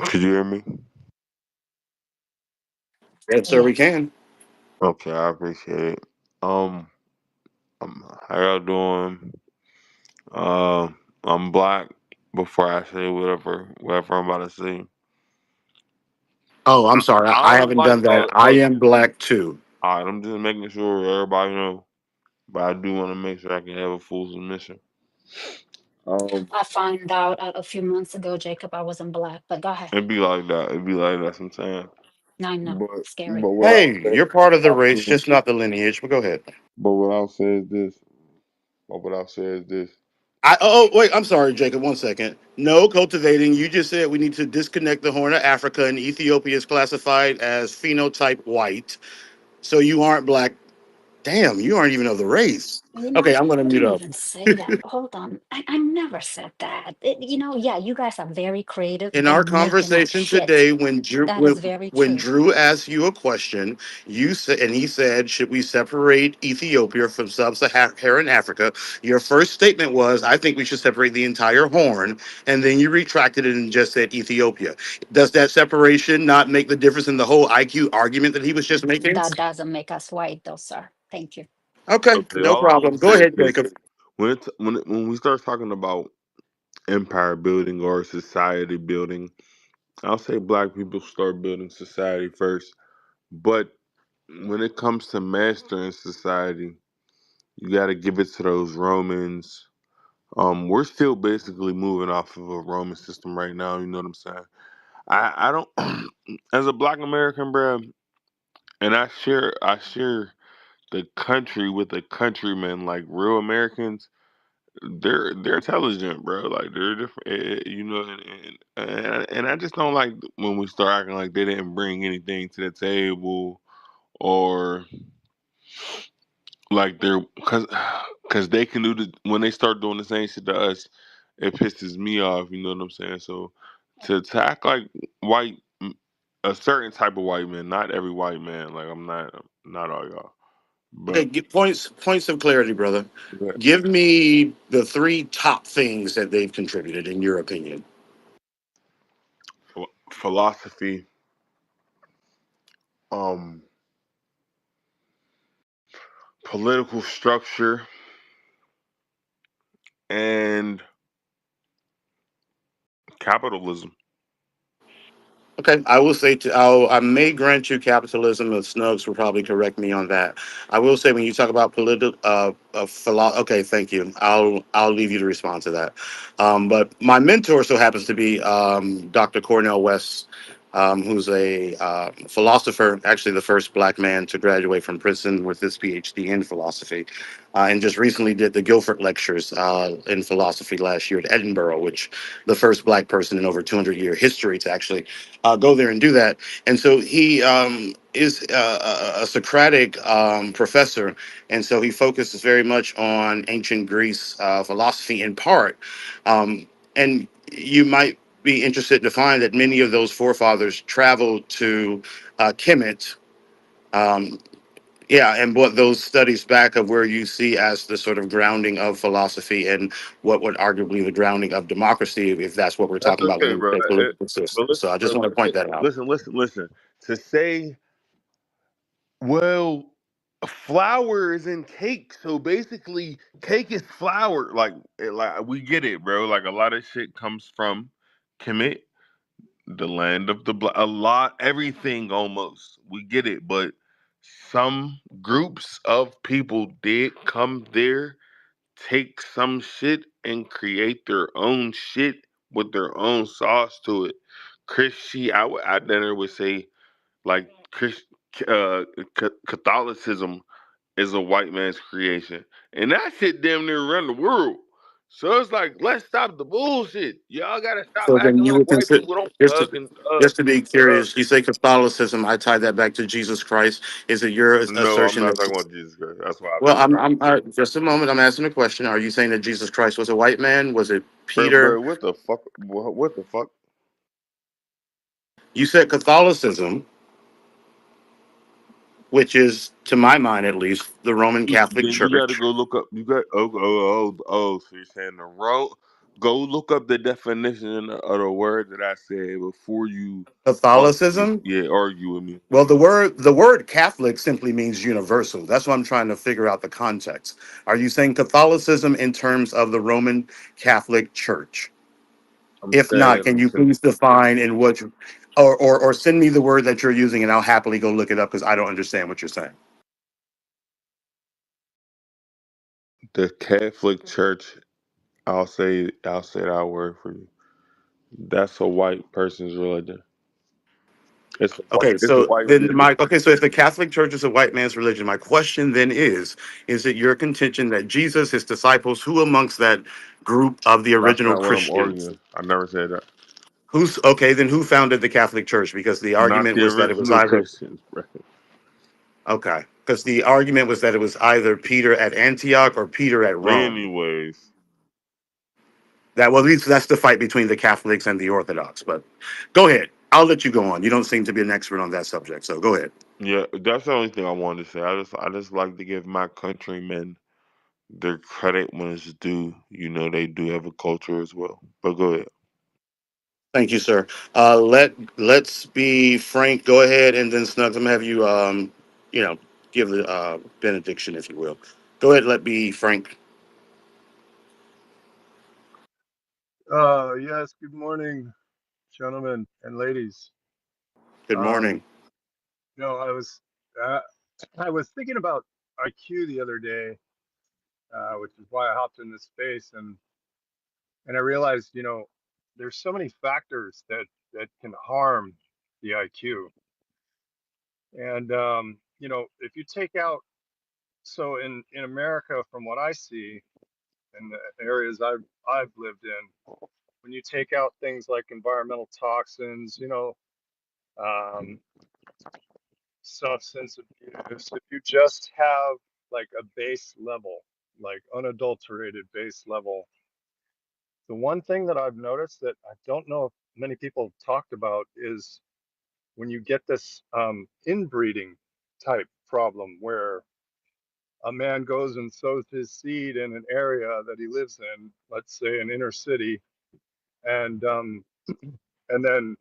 Could you hear me? Yes, sir, we Yes. can. Okay, I appreciate it. Um, how y'all doing? I'm black. Before I say whatever I'm about to say, Oh, I'm sorry. I I I don't haven't like. done that. I am black too. Alright, I'm just making sure everybody know, but I do want to make sure I can have a full submission. Um, I found out a few months ago, Jacob, I wasn't black, but go ahead. it be like that. It be like that sometimes. I know. But Scary. but what I'll Hey, say, you're part of the what I'll race, say, just not the lineage. But go ahead. but what I'll say is this. But what I'll say is this. Wait, I'm sorry, Jacob. 1 second. No cultivating. You just said we need to disconnect the Horn of Africa, and Ethiopia is classified as phenotype white. So you aren't black. Damn, you aren't even of the race. You know, Okay, I'm gonna mute don't up. even say that. Hold on. I never said that. Yeah, you guys are very creative In our in making up conversation shit. today, when That is very when true. Drew asked you a question, you said, and he said, "Should we separate Ethiopia from sub-Saharan Africa?" Your first statement was, "I think we should separate the entire Horn," and then you retracted it and just said Ethiopia. Does that separation not make the difference in the whole IQ argument that he was just making? That doesn't make us white, though, sir. Thank you. Okay, Okay, no all I'm problem. gonna Go say is ahead, this: Jacob. when we start talking about empire building or society building, I'll say black people start building society first. But when it comes to mastering society, you got to give it to those Romans. We're still basically moving off of a Roman system right now. You know what I'm saying? I don't, as a Black American, bro, and I share the country with the countrymen like real Americans. They're intelligent, bro. Like they're different, you know. And I just don't like when we start acting like they didn't bring anything to the table, or like they're because they can do the when they start doing the same shit to us, it pisses me off. You know what I'm saying? So to act like white, a certain type of white man, not every white man. Like I'm not all y'all, Okay, but get points of clarity, brother. yeah, Give me the three top things that they've contributed, in your opinion. philosophy, um, political structure, and capitalism. Okay, I will say I may grant you capitalism. If Snuggs will probably correct me on that. I will say when you talk about political, okay, thank you. I'll leave you to respond to that. But my mentor so happens to be Dr. Cornell West. who's a philosopher, actually the first black man to graduate from princeton with his phd in philosophy, and just recently did the Guilford lectures in philosophy last year at Edinburgh, which the first black person in over 200-year history to actually go there and do that. And so he is a Socratic professor, and so he focuses very much on ancient Greece philosophy in part. And you might be interested to find that many of those forefathers traveled to Kemet. Um, yeah, and what those studies back of where you see as the sort of grounding of philosophy and what would arguably the grounding of democracy, if that's what we're That's talking about when okay, we bro. say political But system. So listen, I just want to point that out. listen. To say, well, flour is in cake, so basically, cake is flour. Like we get it, bro. Like a lot of shit comes from Kemet, the land of the black. A lot, everything almost. We get it, but some groups of people did come there, take some shit, and create their own shit with their own sauce to it. I dinner would say like uh, Catholicism is a white man's creation, and that shit damn near run the world. So it's like, let's stop the bullshit. Y'all gotta stop So then acting you like would white consider, people don't just to, thug and just to be thug. curious, you say Catholicism, I tie that back to Jesus Christ. Is it your No, I'm assertion not that, talking about Jesus Christ. That's why I well, messed around. just a moment, I'm asking a question. Are you saying that Jesus Christ was a white man? Was it Bro, Peter? what the fuck? What the fuck? You said Catholicism, which is, to my mind at least, the Roman Catholic Then you got to Church. go look up. You got So you're saying the road? Go look up the definition of the word that I said before you talk to me. Catholicism? Yeah, argue with me. Well, the word Catholic simply means universal. That's why I'm trying to figure out the context. Are you saying Catholicism in terms of the Roman Catholic Church? I'm If not, saying, can you please define in what, or send me the word that you're using, and I'll happily go look it up because I don't understand what you're saying. the Catholic Church. I'll say that word for you. That's a white person's religion. Okay, It's a so white then religion. so if the Catholic Church is a white man's religion, my question then is it your contention that Jesus, his disciples, who amongst that group of the That's original not what I'm Christians, arguing. I never said that. who's okay, then who founded the Catholic Church? Because the Not argument the was that it was original either, Christians, bro. okay, because the argument was that it was either Peter at Antioch or Peter at Rome. Anyways, That, well, at least that's the fight between the Catholics and the Orthodox. But go ahead. I'll let you go on. You don't seem to be an expert on that subject, so go ahead. yeah, that's the only thing I wanted to say. I just like to give my countrymen their credit when it's due. They do have a culture as well. But go ahead. Thank you, sir. Let's be frank. Go ahead, and then Snugs, I'm gonna have you you know, give the benediction, if you will. Go ahead. Let be frank. Yes, good morning, gentlemen and ladies. Good Um, morning. you know, I was uh, I was thinking about IQ the other day, which is why I hopped in this space, and I realized, there's so many factors that can harm the IQ. And if you take out, so in America, from what I see in the areas I've lived in, when you take out things like environmental toxins, um, substance abuse, if you just have like a base level, like unadulterated base level, the one thing that I've noticed that I don't know if many people have talked about is when you get this inbreeding type problem where a man goes and sows his seed in an area that he lives in, let's say an inner city, and and then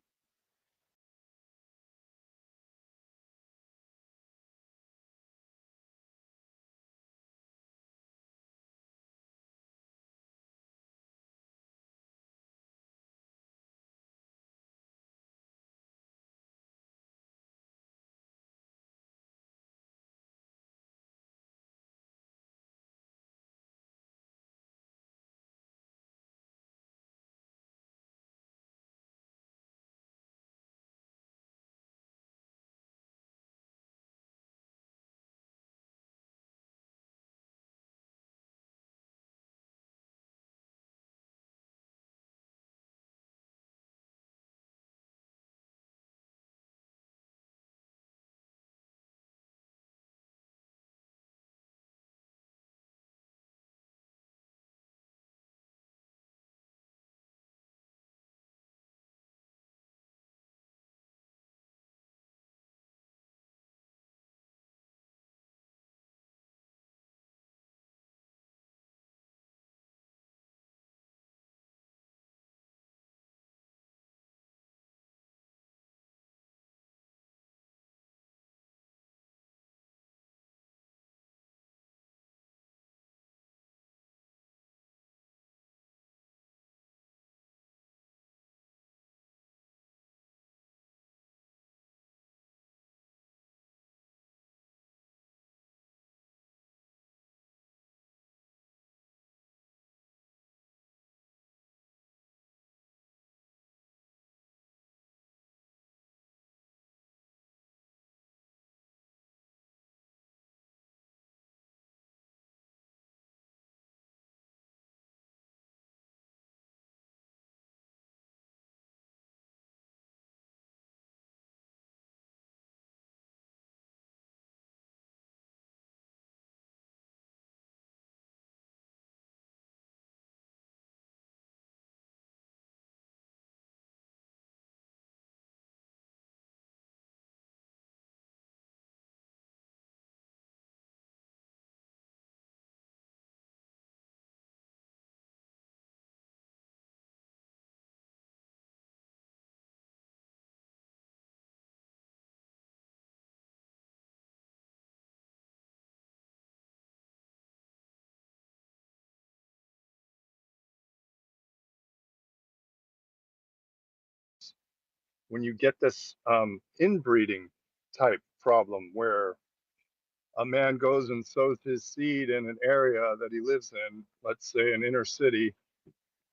when you get this inbreeding type problem where a man goes and sows his seed in an area that he lives in, let's say an inner city,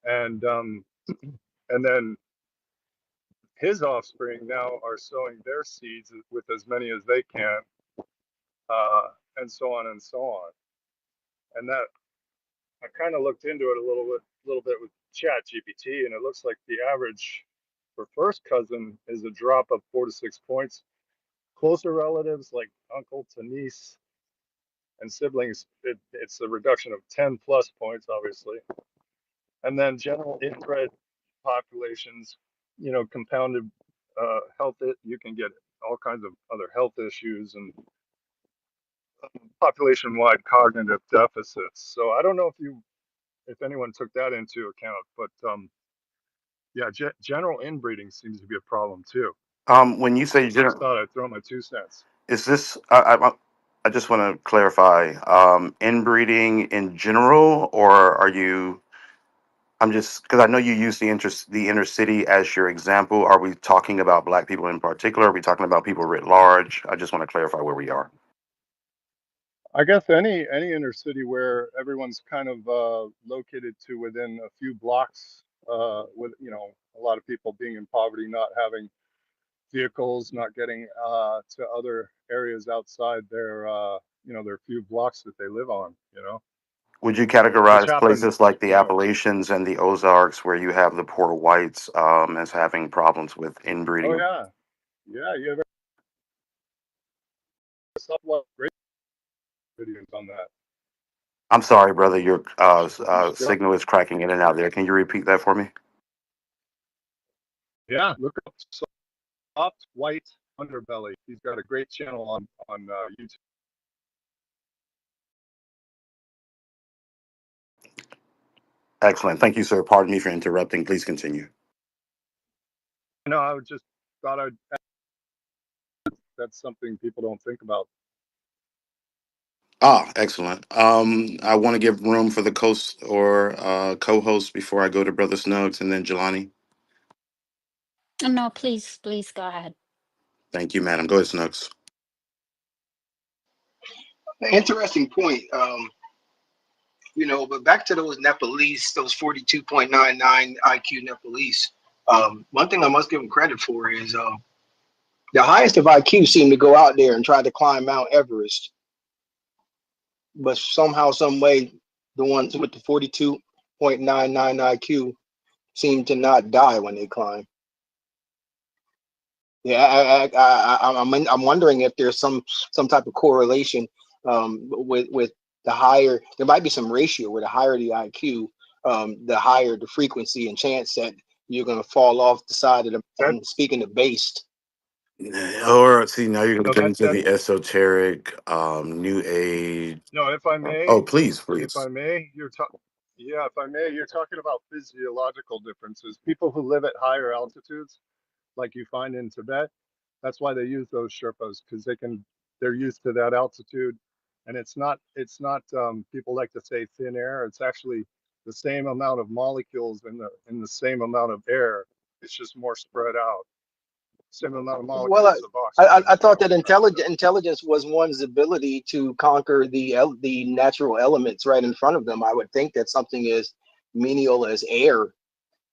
and then his offspring now are sowing their seeds with as many as they can, and so on and so on. And that I kind of looked into it a little bit with Chat GPT, and it looks like the average for first cousin is a drop of 4 to 6 points. Closer relatives like uncle to niece and siblings, it's a reduction of 10 plus points, obviously. And then general inbred populations, compounded health, you can get all kinds of other health issues and population-wide cognitive deficits. So I don't know if anyone took that into account, but yeah, general inbreeding seems to be a problem too. When you say Just thought I'd throw my 2 cents. is this? I just want to clarify. Inbreeding in general, or are you? I'm just because I know you use the inner city as your example. Are we talking about Black people in particular? Are we talking about people writ large? I just want to clarify where we are. I guess any inner city where everyone's kind of located to within a few blocks, with a lot of people being in poverty, not having vehicles, not getting to other areas outside their few blocks that they live on, Would you which categorize happens, places like the Appalachians and the Ozarks, where you have the poor whites, as having problems with Oh inbreeding? yeah, you have a great videos on that. I'm sorry, brother. Your Yeah, signal is cracking in and out there. Can you repeat that for me? yeah, look up Soft White Underbelly. He's got a great channel on YouTube. Excellent. Thank you, sir. Pardon me for interrupting. Please continue. No, I just thought that's something people don't think about. Excellent. I want to give room for the host or co-host before I go to Brother Snugs and then Jelani. No, please go ahead. Thank you, madam. Go ahead, Snugs. Interesting point. But back to those Nepalese, those 42.99 IQ Nepalese. One thing I must give them credit for is the highest of IQ seem to go out there and try to climb Mount Everest, but somehow, some way, the ones with the 42.99 IQ seem to not die when they climb. Yeah, I'm wondering if there's some type of correlation with the higher. There might be some ratio where the higher the IQ, the higher the frequency and chance that you're going to fall off the side of the mountain. Speaking of based. Or see, now you're going No, to get into that's the esoteric, new age. no. If I may, Oh, please, if please. I may, if I may, you're talking about physiological differences. People who live at higher altitudes, like you find in Tibet, that's why they use those Sherpas, because they're used to that altitude, and it's not people like to say thin air. It's actually the same amount of molecules in the same amount of air. It's just more spread out. Same amount of molecules Well, of oxygen. I thought that intelligence was one's ability to conquer the natural elements right in front of them. I would think that something as menial as air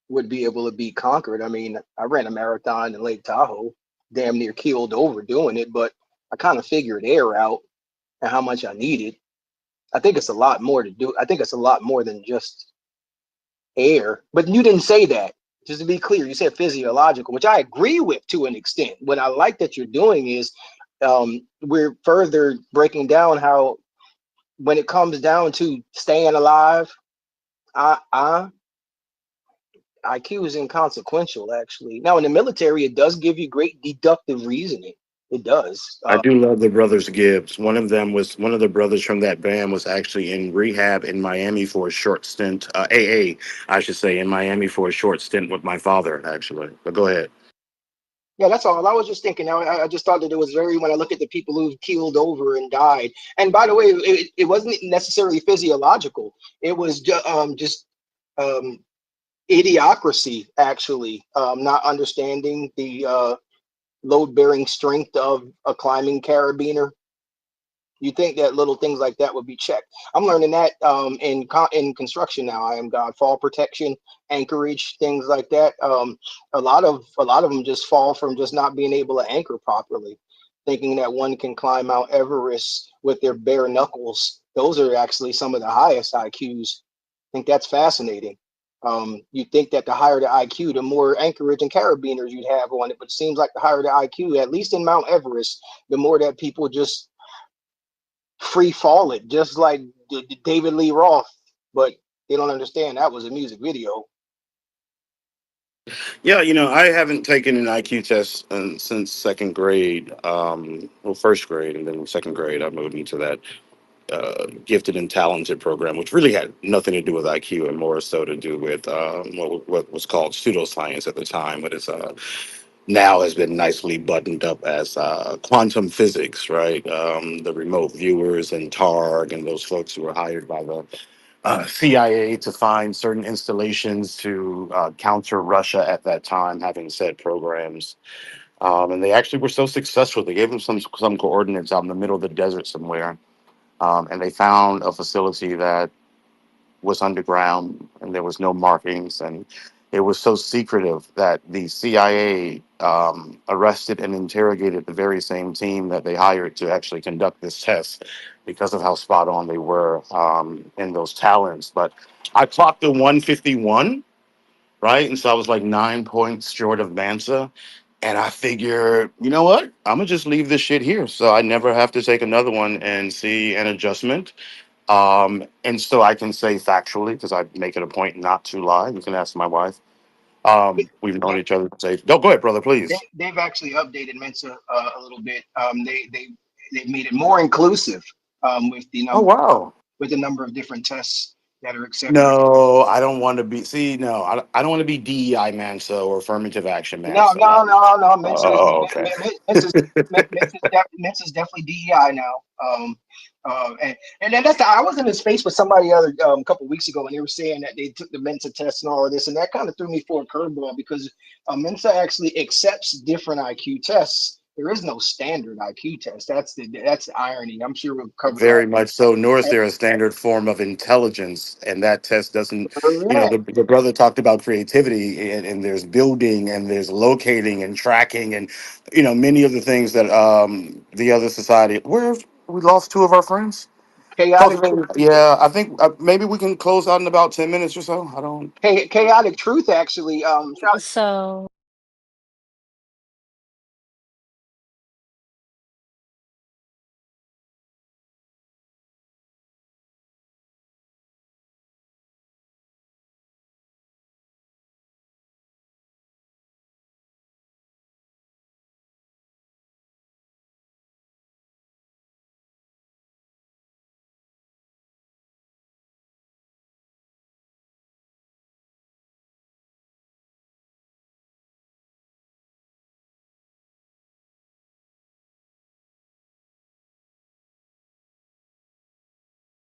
would be able to be conquered. I mean, I ran a marathon in Lake Tahoe, damn near keeled over doing it, but I kind of figured air out and how much I needed. I think it's a lot more to do. I think it's a lot more than just air. But you didn't say that. Just to be clear, you said physiological, which I agree with to an extent. What I like that you're doing is we're further breaking down how when it comes down to staying alive, IQ is inconsequential, actually. Now, in the military, it does give you great deductive reasoning. It does. I do love the brothers Gibbs. One of the brothers from that band was actually in rehab in Miami for a short stint. AA, I should say, in Miami for a short stint with my father, actually. But go ahead. Yeah, that's all. I was just thinking. I just thought that it was when I look at the people who've keeled over and died. And by the way, it wasn't necessarily physiological. It was just idiocracy, actually, not understanding the load bearing strength of a climbing carabiner. You think that little things like that would be checked. I'm learning that in construction now. I am God, fall protection, anchorage, things like that. A lot of them just fall from just not being able to anchor properly, thinking that one can climb Mount Everest with their bare knuckles. Those are actually some of the highest IQs. I think that's fascinating. You think that the higher the IQ, the more anchorage and carabiners you'd have on it, but it seems like the higher the IQ, at least in Mount Everest, the more that people just free fall it, just like David Lee Roth. But they don't understand that was a music video. Yeah, I haven't taken an IQ test since second grade. Well, first grade, and then second grade, I moved into that gifted and talented program, which really had nothing to do with IQ and more so to do with what was called pseudoscience at the time, but it's now has been nicely buttoned up as quantum physics, right? The remote viewers and TARG and those folks who were hired by the CIA to find certain installations to counter Russia at that time, having said programs. And they actually were so successful. They gave them some coordinates out in the middle of the desert somewhere, and they found a facility that was underground and there was no markings, and it was so secretive that the CIA arrested and interrogated the very same team that they hired to actually conduct this test because of how spot on they were in those talents. But I clocked a 151, right? And so I was like 9 points short of Mansa. And I figure, you know what? I'm gonna just leave this shit here, so I never have to take another one and see an adjustment. And so I can say factually, because I make it a point not to lie. You can ask my wife. We've known each other. Say, no, go ahead, brother, please. They've actually updated Mensa a little bit. They made it more inclusive with the Oh number wow. of different tests that are accepted. No, I don't want to be. See, no, I don't want to be DEI Mansa or affirmative action No, Mansa. no, No. no, no. Mensa is Oh, okay. Mensa's definitely DEI now. And then I was in a space with somebody a couple weeks ago, and they were saying that they took the Mensa test and all of this, and that kind of threw me for a curveball because Mensa actually accepts different IQ tests. There is no standard IQ test. That's the irony. I'm sure we'll cover Very much so. Nor is that. there a standard form of intelligence, and that test doesn't. Correct. The brother talked about creativity, and there's building, and there's locating and tracking, and many of the things that the other society. Where have we lost two of our friends? Chaotic Cultivating. Yeah, I think maybe we can close out in about 10 minutes or so. I don't. Chaotic truth actually. So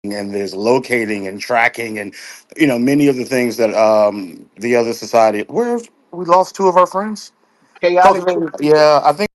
And there's locating and tracking, and many of the things that the other society. Where have we lost two of our friends? Chaotic Cultivating. Yeah, I think.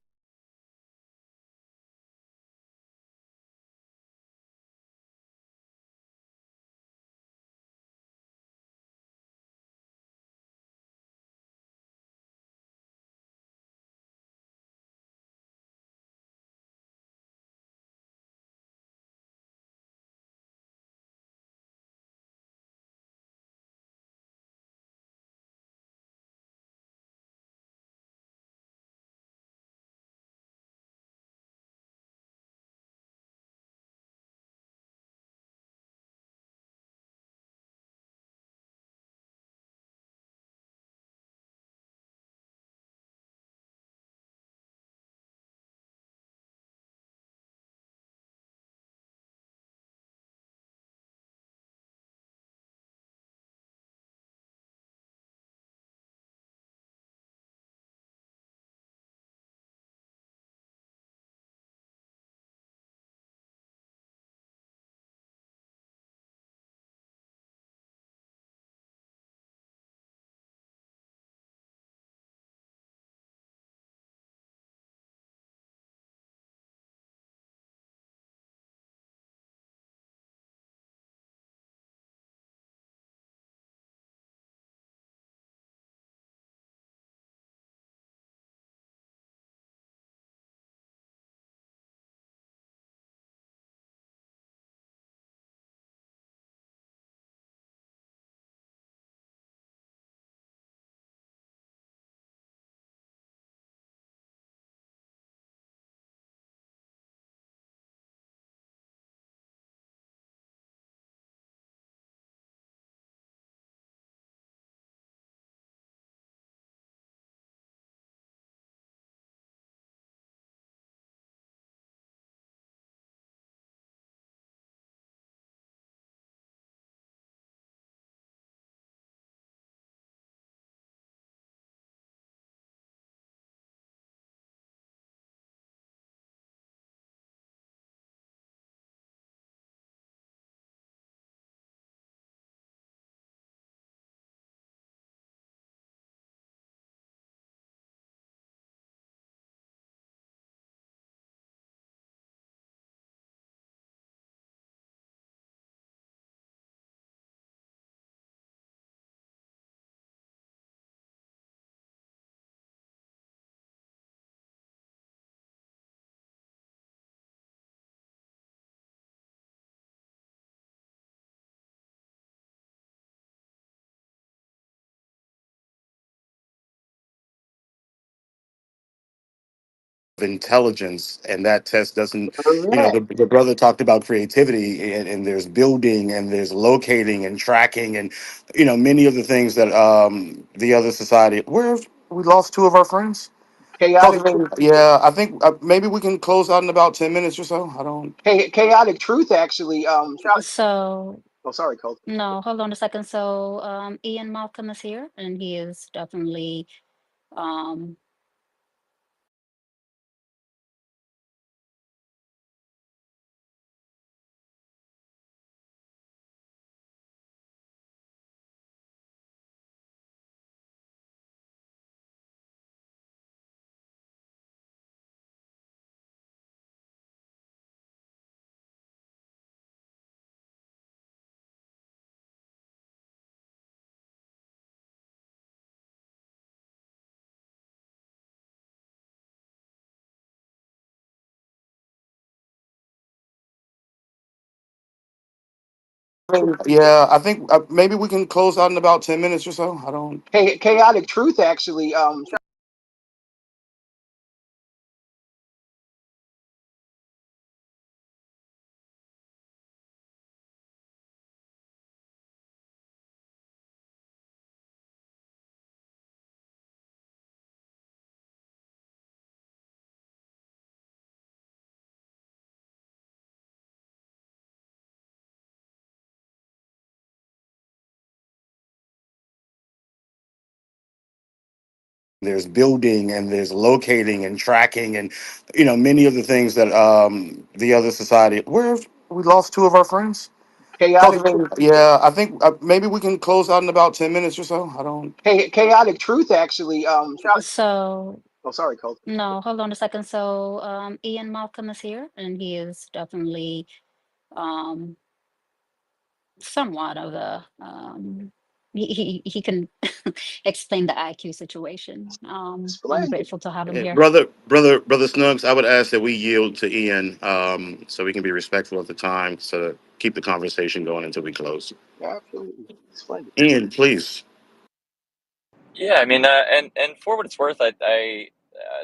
intelligence, and that test doesn't, Correct. the brother talked about creativity, and there's building and there's locating and tracking, and many of the things that the other society, where we lost two of our friends. Chaotic, Cultivating, yeah, I think maybe we can close out in about 10 minutes or so. I don't. chaotic truth actually. So Oh, sorry, Cole. no, hold on a second. So Ian Malcolm is here, and he is definitely um Yeah, I think maybe we can close out in about 10 minutes or so. I don't. Chaotic truth actually. There's building and there's locating and tracking, and many of the things that the other society, where we lost two of our friends. Chaotic, Cultivating, yeah, I think maybe we can close out in about 10 minutes or so. I don't. chaotic truth actually. so Oh, sorry, Cole. no, hold on a second. So Ian Malcolm is here, and he is definitely um somewhat of a he can explain the IQ situation. I'm Splendid. grateful to have him here. Brother Snuggs, I would ask that we yield to Ian, so we can be respectful of the time, so to keep the conversation going until we close. Absolutely. Splendid. Ian, please. Yeah, I mean, and for what it's worth, I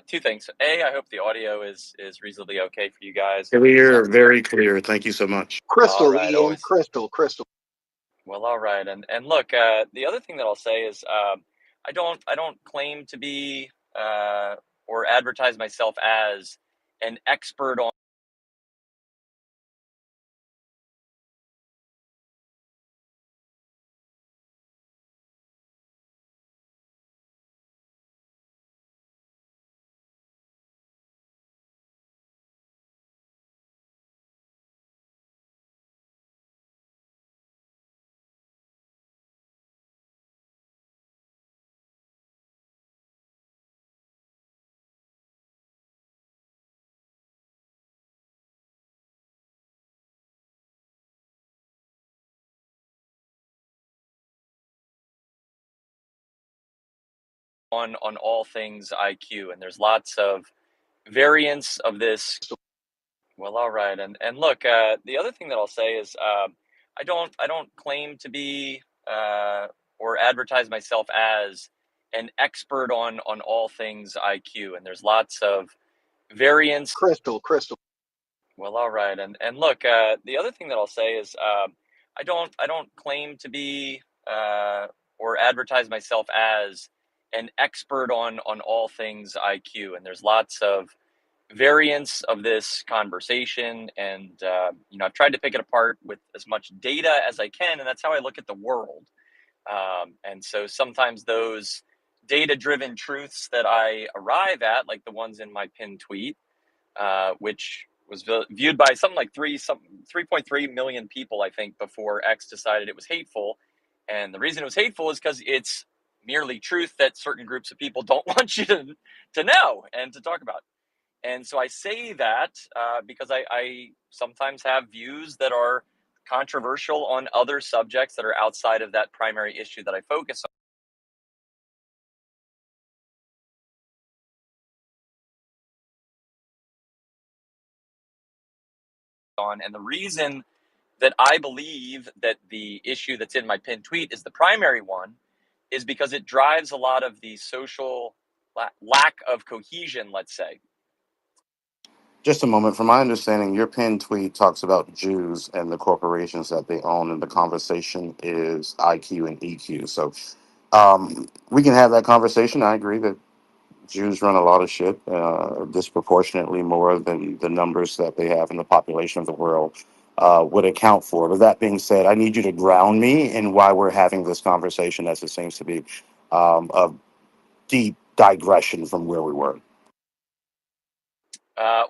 two things. A, I hope the audio is reasonably okay for you guys. Clear, Sounds good. very clear. Thank you so much. All Crystal, right, Ian. always. Crystal. Well, all right, and look, the other thing that I'll say is, I don't claim to be or advertise myself as an expert on all things IQ, and there's lots of variants of this. Well, all right, and look, the other thing that I'll say is, I don't claim to be or advertise myself as an expert on all things IQ, and there's lots of variants. Crystal. Well, all right, and look, the other thing that I'll say is, I don't claim to be or advertise myself as an expert on all things IQ, and there's lots of variants of this conversation, and I've tried to pick it apart with as much data as I can, and that's how I look at the world. And so sometimes those data driven truths that I arrive at, like the ones in my pinned tweet, which was viewed by something like 3.3 million people, I think, before X decided it was hateful. And the reason it was hateful is because it's merely truth that certain groups of people don't want you to know and to talk about. And so I say that because I sometimes have views that are controversial on other subjects that are outside of that primary issue that I focus on. And the reason that I believe that the issue that's in my pinned tweet is the primary one is because it drives a lot of the social lack of cohesion, let's say. Just a moment. From my understanding, your pinned tweet talks about Jews and the corporations that they own, and the conversation is IQ and EQ. So we can have that conversation. I agree that Jews run a lot of shit, disproportionately more than the numbers that they have in the population of the world would account for. But that being said, I need you to ground me in why we're having this conversation, as it seems to be a deep digression from where we were.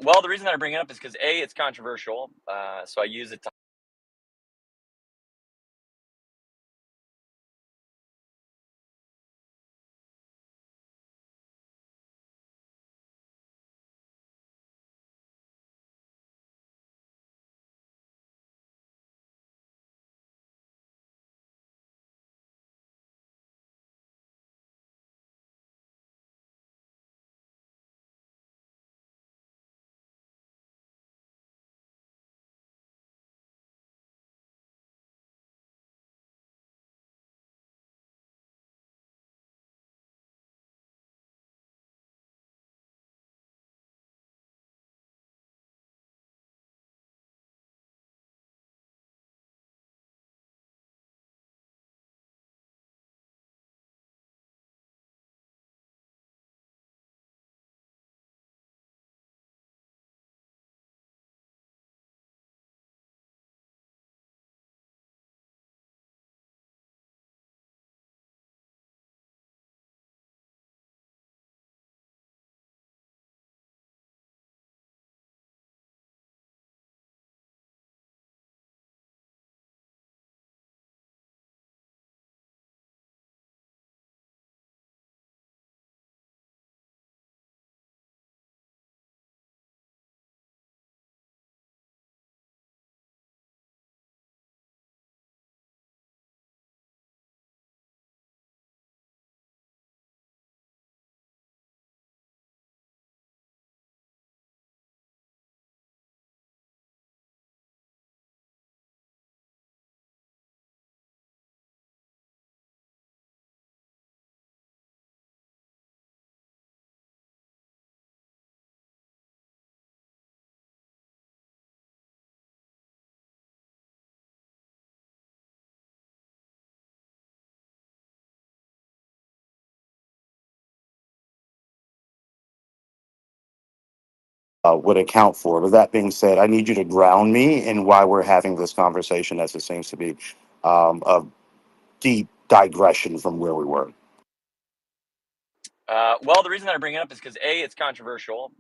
Well, the reason that I bring it up is because A, it's controversial, so I use it to Would account for. But that being said, I need you to ground me in why we're having this conversation, as it seems to be a deep digression from where we were. well, the reason that I bring it up is because A, it's controversial,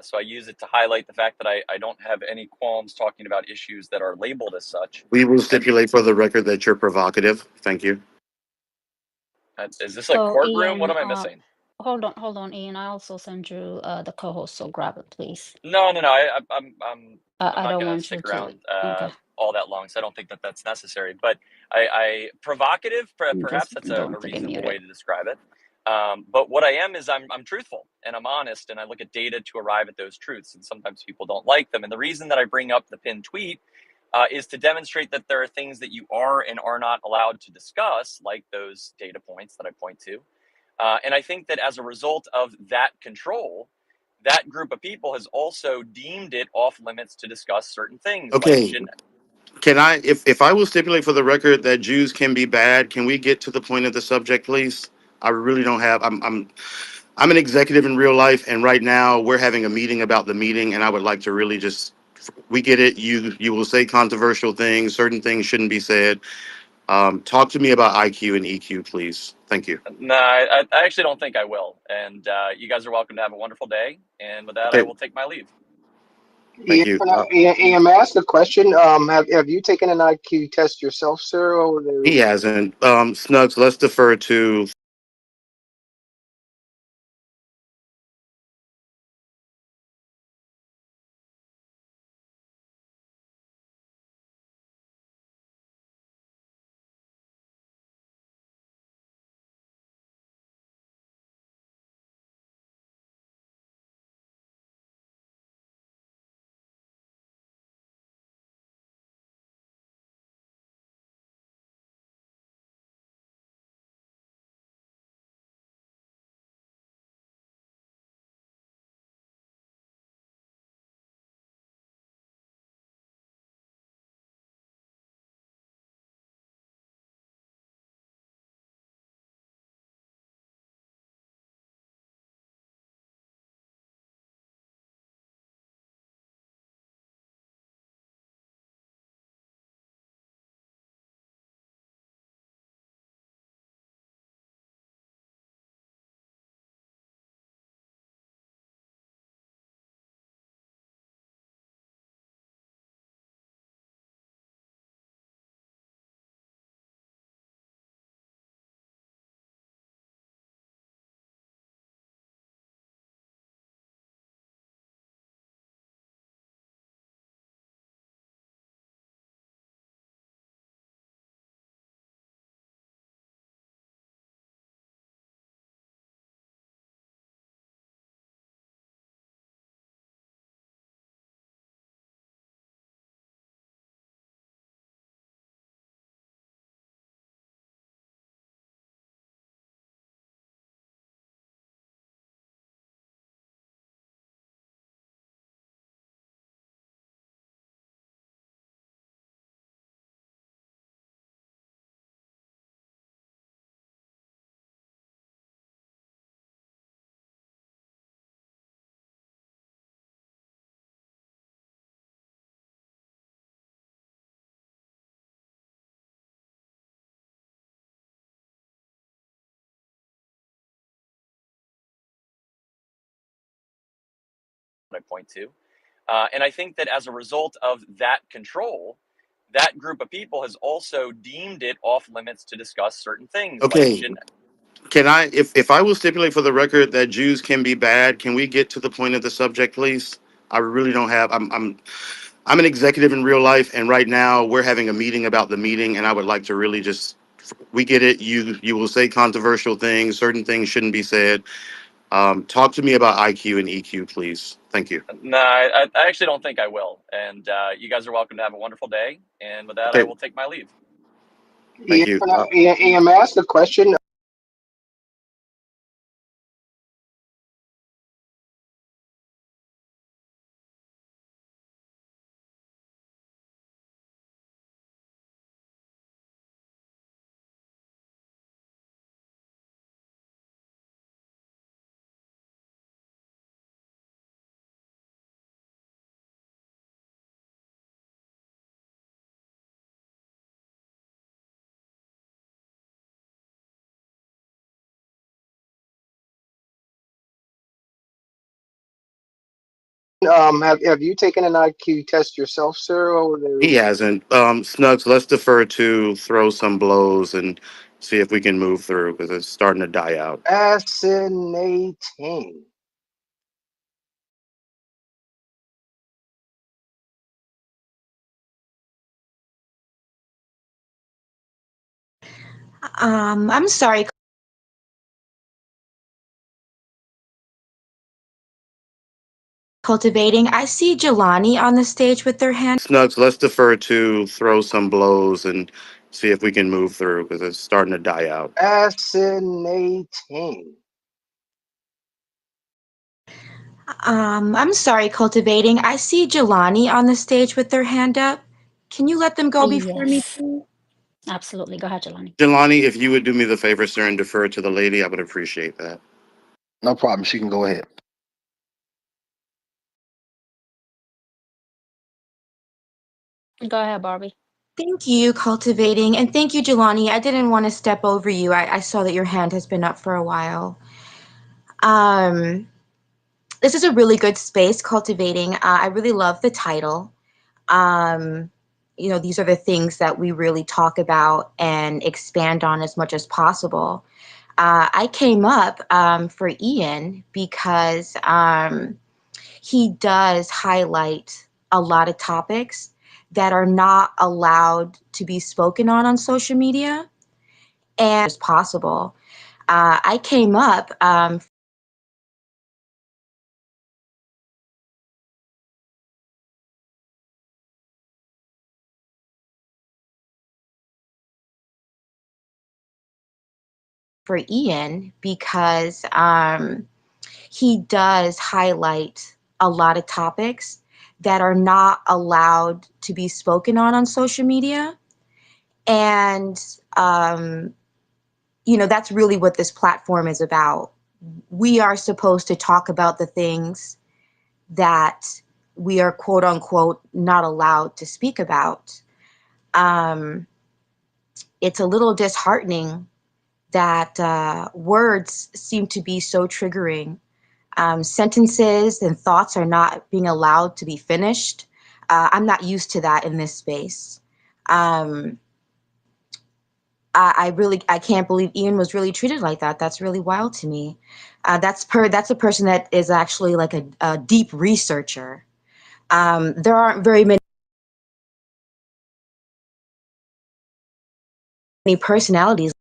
so I use it to highlight the fact that I don't have any qualms talking about issues that are labeled as such. We will And stipulate for the record that you're provocative. Thank you. is this a So courtroom? What Ian, am I missing? hold on, Ian. I also sent you the co-host, so grab it, please. No, no, no. I'm I not don't gonna want you stick to. around Okay, all that long, so I don't think that that's necessary. But I provocative, just perhaps that's don't a to get reasonable way muted. to describe it. But what I am is I'm truthful and I'm honest, and I look at data to arrive at those truths. And sometimes people don't like them. And the reason that I bring up the pinned tweet is to demonstrate that there are things that you are and are not allowed to discuss, like those data points that I point to. And I think that as a result of that control, that group of people has also deemed it off limits to discuss certain things like Okay. Can I, if I will stipulate for the record that Jews can be bad, can we get to the point of the subject, please? I really don't have. I'm an executive in real life, and right now we're having a meeting about the meeting, and I would like to really just. We get it. You will say controversial things. Certain things shouldn't be said. Talk to me about IQ and EQ, please. Thank you. No, I actually don't think I will. And you guys are welcome to have a wonderful day. And with that, I Okay. will take my leave. Thank Ian, you. Ian, may I ask a question? Have you taken an IQ test yourself, sir? Or He hasn't. Snugs, let's defer to I point to. And I think that as a result of that control, that group of people has also deemed it off limits to discuss certain things like Okay. Can I, if I will stipulate for the record that Jews can be bad, can we get to the point of the subject, please? I really don't have. I'm an executive in real life, and right now we're having a meeting about the meeting, and I would like to really just. We get it. You will say controversial things. Certain things shouldn't be said. Talk to me about IQ and EQ, please. Thank you. No, I actually don't think I will. And you guys are welcome to have a wonderful day. And with that, I Okay. will take my leave. Thank Ian, you. Ian, may I ask a question? Have you taken an IQ test yourself, sir? Or He hasn't. Snugs, let's defer to throw some blows and see if we can move through because it's starting to die out. fascinating. I'm sorry. Cultivating. I see Jelani on the stage with their hand. Snugs, let's defer to throw some blows and see if we can move through because it's starting to die out. Fascinating. I'm sorry, cultivating. I see Jelani on the stage with their hand up. Can you let them go before me, Yes, please? absolutely. Go ahead, Jelani. Jelani, if you would do me the favor, sir, and defer to the lady, I would appreciate that. No problem. She can go ahead. Go ahead, Barbie. Thank you, cultivating. And thank you, Jelani. I didn't want to step over you. I saw that your hand has been up for a while. This is a really good space, cultivating. I really love the title. Um, these are the things that we really talk about and expand on as much as possible. I came up for Ian because he does highlight a lot of topics that are not allowed to be spoken on social media and as possible. I came up for Ian because he does highlight a lot of topics that are not allowed to be spoken on social media. And, that's really what this platform is about. We are supposed to talk about the things that we are quote unquote not allowed to speak about. It's a little disheartening that words seem to be so triggering. Sentences and thoughts are not being allowed to be finished. I'm not used to that in this space. Um, I can't believe Ian was really treated like that. That's really wild to me. That's a person that is actually like a deep researcher. There aren't very many personalities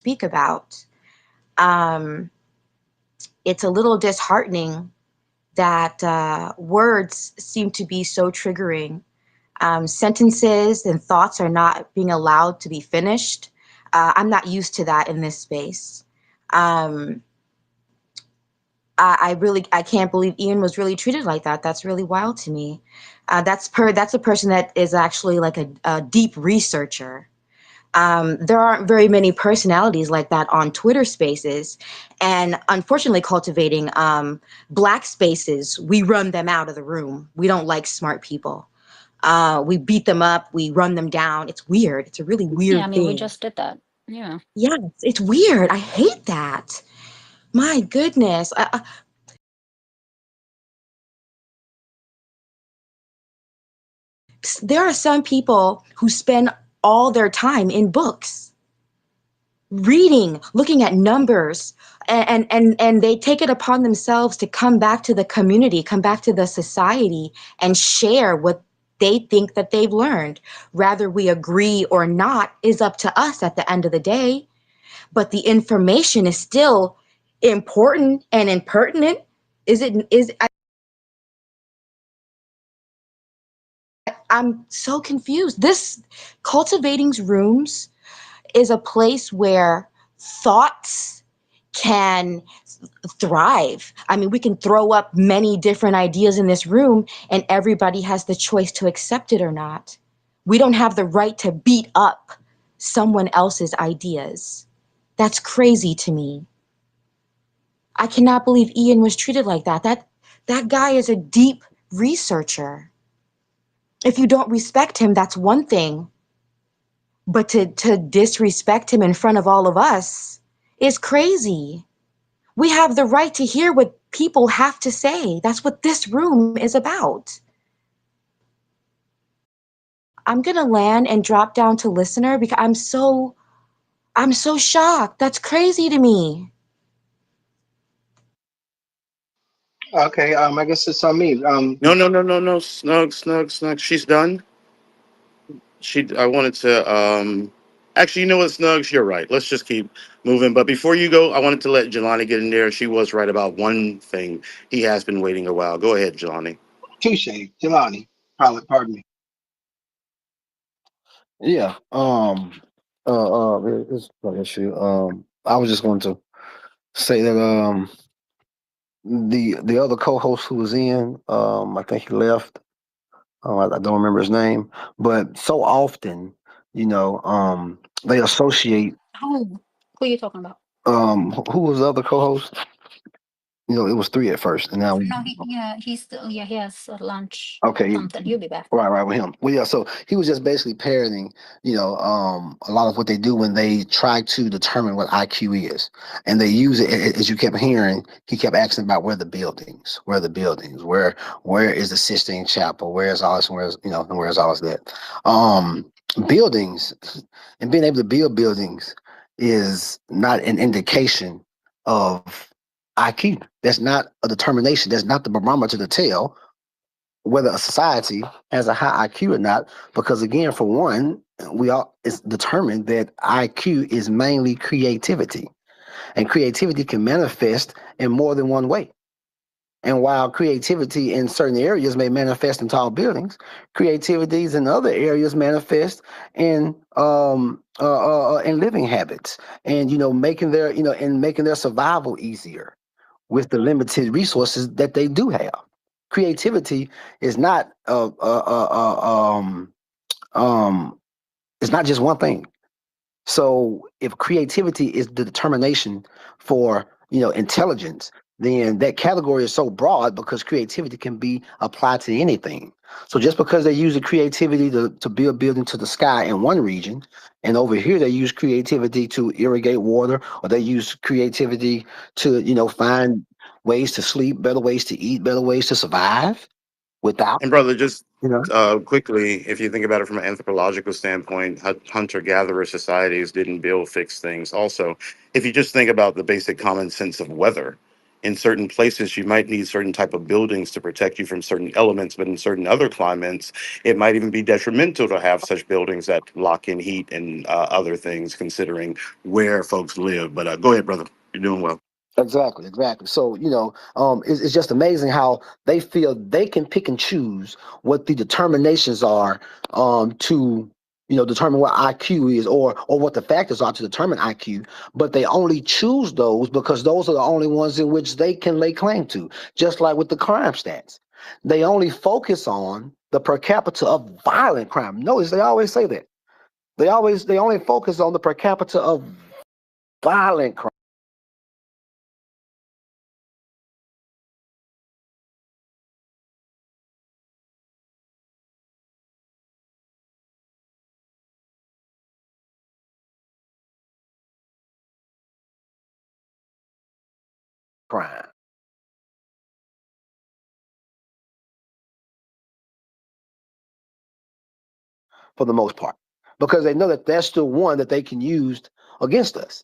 speak about. Um, it's a little disheartening that words seem to be so triggering. Sentences and thoughts are not being allowed to be finished. I'm not used to that in this space. Um, I can't believe Ian was really treated like that. That's really wild to me. That's a person that is actually like a deep researcher. There aren't very many personalities like that on Twitter Spaces, and unfortunately, cultivating Black spaces, we run them out of the room. We don't like smart people. We beat them up. We run them down. It's weird. It's a really Yeah, I weird mean, we thing. just did that. Yeah. Yes, it's weird. I hate that. My goodness. There are some people who spend all their time in books, reading, looking at numbers, and they take it upon themselves to come back to the community, come back to the society, and share what they think that they've learned. Whether we agree or not is up to us at the end of the day, but the information is still important and impertinent. I'm so confused. This cultivating rooms is a place where thoughts can thrive. I mean, we can throw up many different ideas in this room, and everybody has the choice to accept it or not. We don't have the right to beat up someone else's ideas. That's crazy to me. I cannot believe Ian was treated like that. That guy is a deep researcher. If you don't respect him, that's one thing. But to disrespect him in front of all of us is crazy. We have the right to hear what people have to say. That's what this room is about. I'm gonna land and drop down to listener because I'm so shocked. That's crazy to me. Okay, I guess it's on me. No. Snug. She's done. I wanted to actually, you know what, Snugs, you're right. Let's just keep moving. But before you go, I wanted to let Jelani get in there. She was right about one thing. He has been waiting a while. Go ahead, Jelani. Touche, Jelani. Pardon me. Yeah. It's no issue. I was just going to say that the other co-host who was in, I think he left. I don't remember his name, but so often, they associate. Who are you talking about? Who was the other co-host? It was three at first, and now No, he's still, he has a lunch okay, something. He'll be back. right with him. Well, yeah. So he was just basically parroting, a lot of what they do when they try to determine what IQ is, and they use it as you kept hearing. He kept asking about where are the buildings, where is the Sistine Chapel, where's all this, where's all this that, buildings, and being able to build buildings is not an indication of IQ. That's not a determination. That's not the barometer to tell whether a society has a high IQ or not. Because again, for one, it's determined that IQ is mainly creativity, and creativity can manifest in more than one way. And while creativity in certain areas may manifest in tall buildings, creativities in other areas manifest in living habits, and making their survival easier with the limited resources that they do have. Creativity is not it's not just one thing. So if creativity is the determination for intelligence, then that category is so broad because creativity can be applied to anything. So just because they use the creativity to build building to the sky in one region, and over here they use creativity to irrigate water, or they use creativity to find ways to sleep, better ways to eat, better ways to survive without And brother, just you know. quickly, if you think about it from an anthropological standpoint, hunter-gatherer societies didn't build fixed things. Also, if you just think about the basic common sense of weather, in certain places you might need certain type of buildings to protect you from certain elements, but in certain other climates it might even be detrimental to have such buildings that lock in heat and other things, considering where folks live. But go ahead, brother, you're doing well. Exactly, exactly. So, it's just amazing how they feel they can pick and choose what the determinations are to, determine what IQ is, or what the factors are to determine IQ. But they only choose those because those are the only ones in which they can lay claim to. Just like with the crime stats, they only focus on the per capita of violent crime. Notice they always say that. They only focus on the per capita of violent crime. For the most part, because they know that that's still one that they can use against us.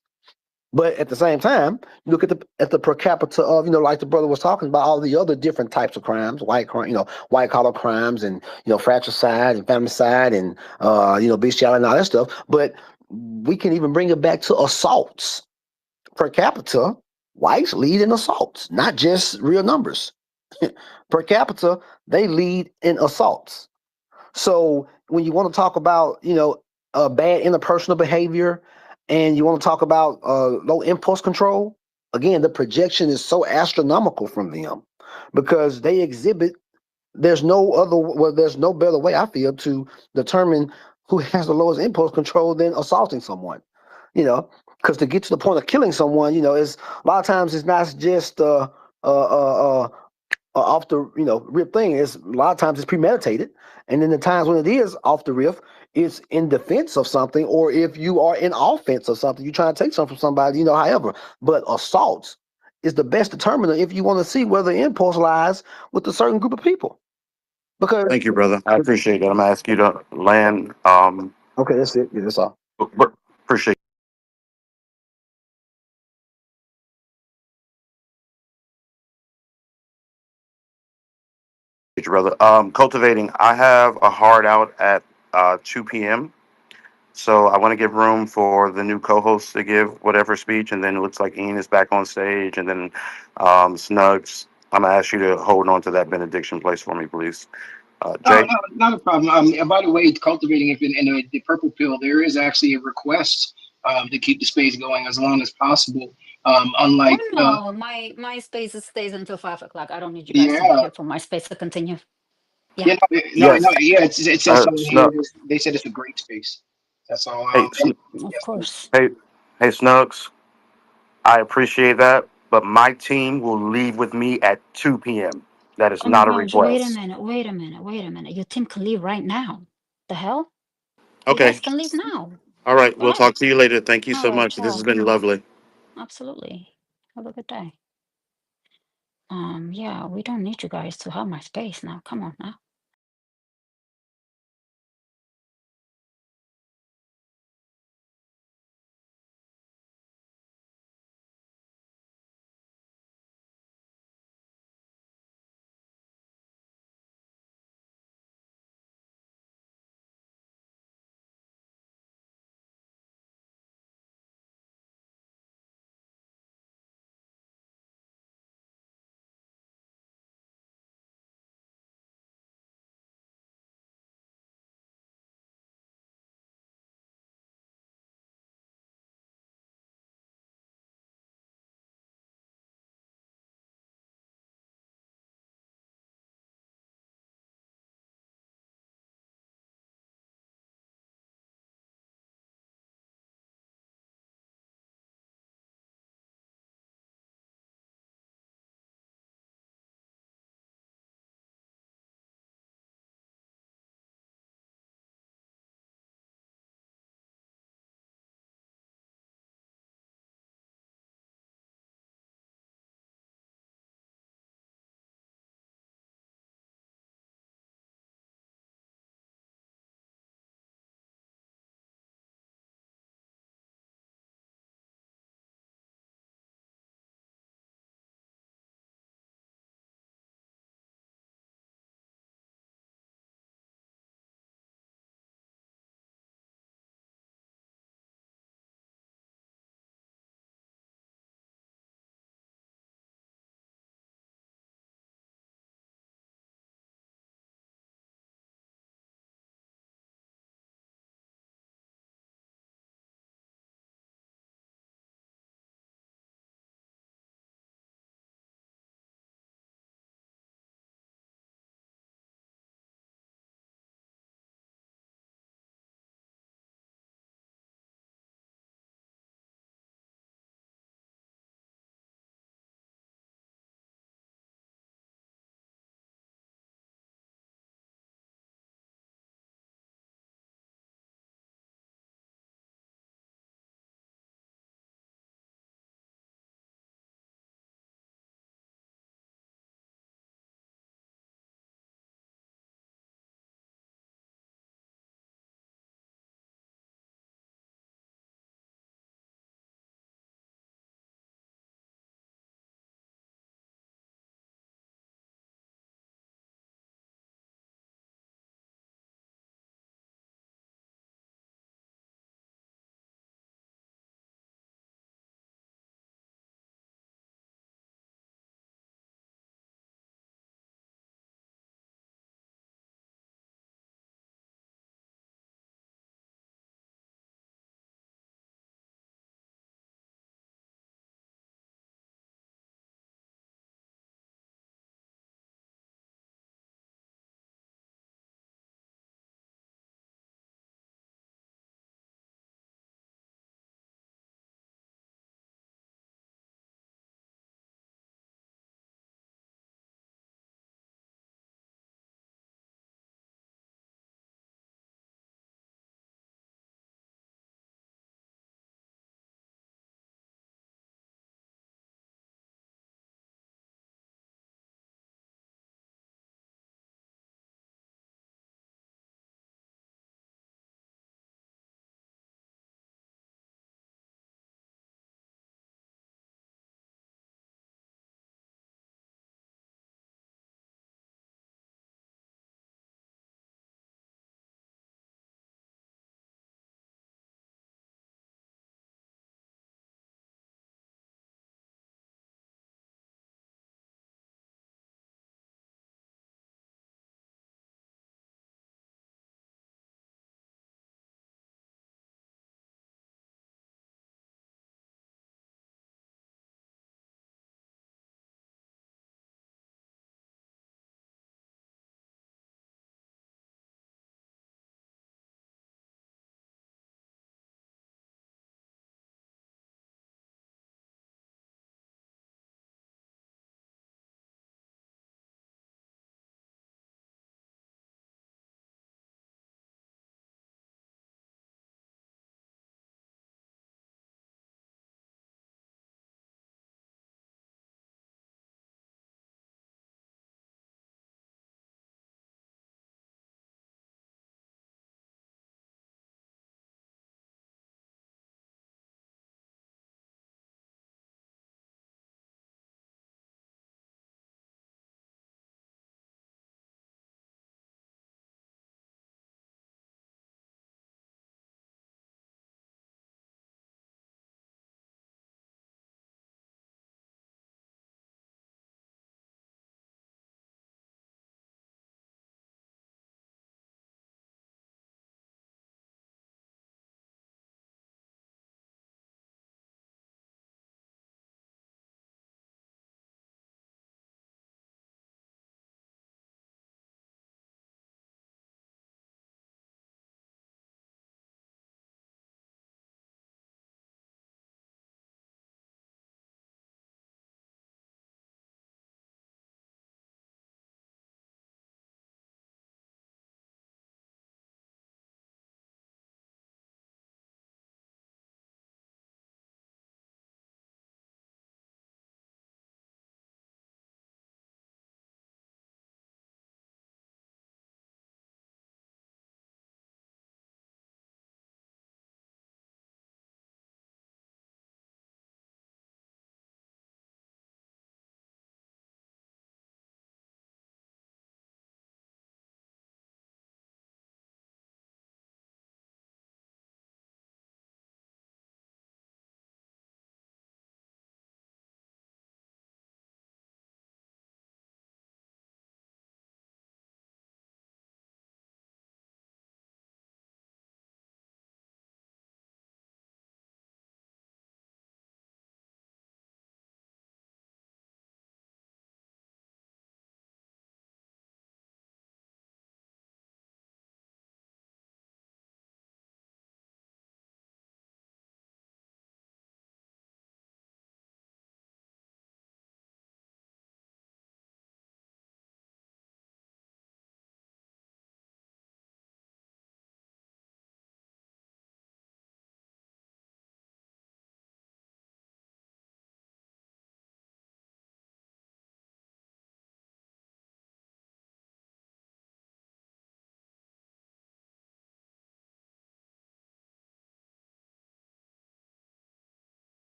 But at the same time, you look at the per capita of, like the brother was talking about, all the other different types of crimes, white crime, white collar crimes, and fratricide and femicide, and bestiality and all that stuff. But we can even bring it back to assaults. Per capita, whites lead in assaults, not just real numbers. Per capita, they lead in assaults. So when you want to talk about, bad interpersonal behavior, and you want to talk about low impulse control, again, the projection is so astronomical from them because they exhibit. There's no better way, I feel, to determine who has the lowest impulse control than assaulting someone. Because to get to the point of killing someone, is a lot of times it's not just off the rip thing. Is a lot of times it's premeditated, and then the times when it is off the riff, it's in defense of something, or if you are in offense of something, you're trying to take something from somebody, however. But assaults is the best determiner if you want to see where the impulse lies with a certain group of people. Because Thank you, brother. I appreciate that. I'm gonna ask you to land. Okay, that's it. Yeah, that's all. Appreciate you, brother. Cultivating. I have a hard out at 2 p.m. So I want to give room for the new co-host to give whatever speech, and then it looks like Ian is back on stage, and then Snugs. I'm gonna ask you to hold on to that benediction place for me, please. No, Jay. no, not a problem. And by the way, cultivating if in the purple pill, there is actually a request to keep the space going as long as possible. Oh Unlike no, my space stays until 5 o'clock. I don't need you guys to be yeah, here for my space to continue. Yeah. Yes. yeah. It says so here. Snug. They said it's a great space. That's all. Hey, Of Yes, course. hey, Snugs. I appreciate that, but my team will leave with me at 2 p.m. That is Oh my not a gosh, wait a request. minute, wait a minute, wait a minute. Your team can leave right now. The hell? You Okay. guys can leave now. All right. We'll Right. talk to you later. Thank you All so right, much. This has ciao. been lovely. Absolutely. Have a good day. Yeah, we don't need you guys to have my space now. Come on now.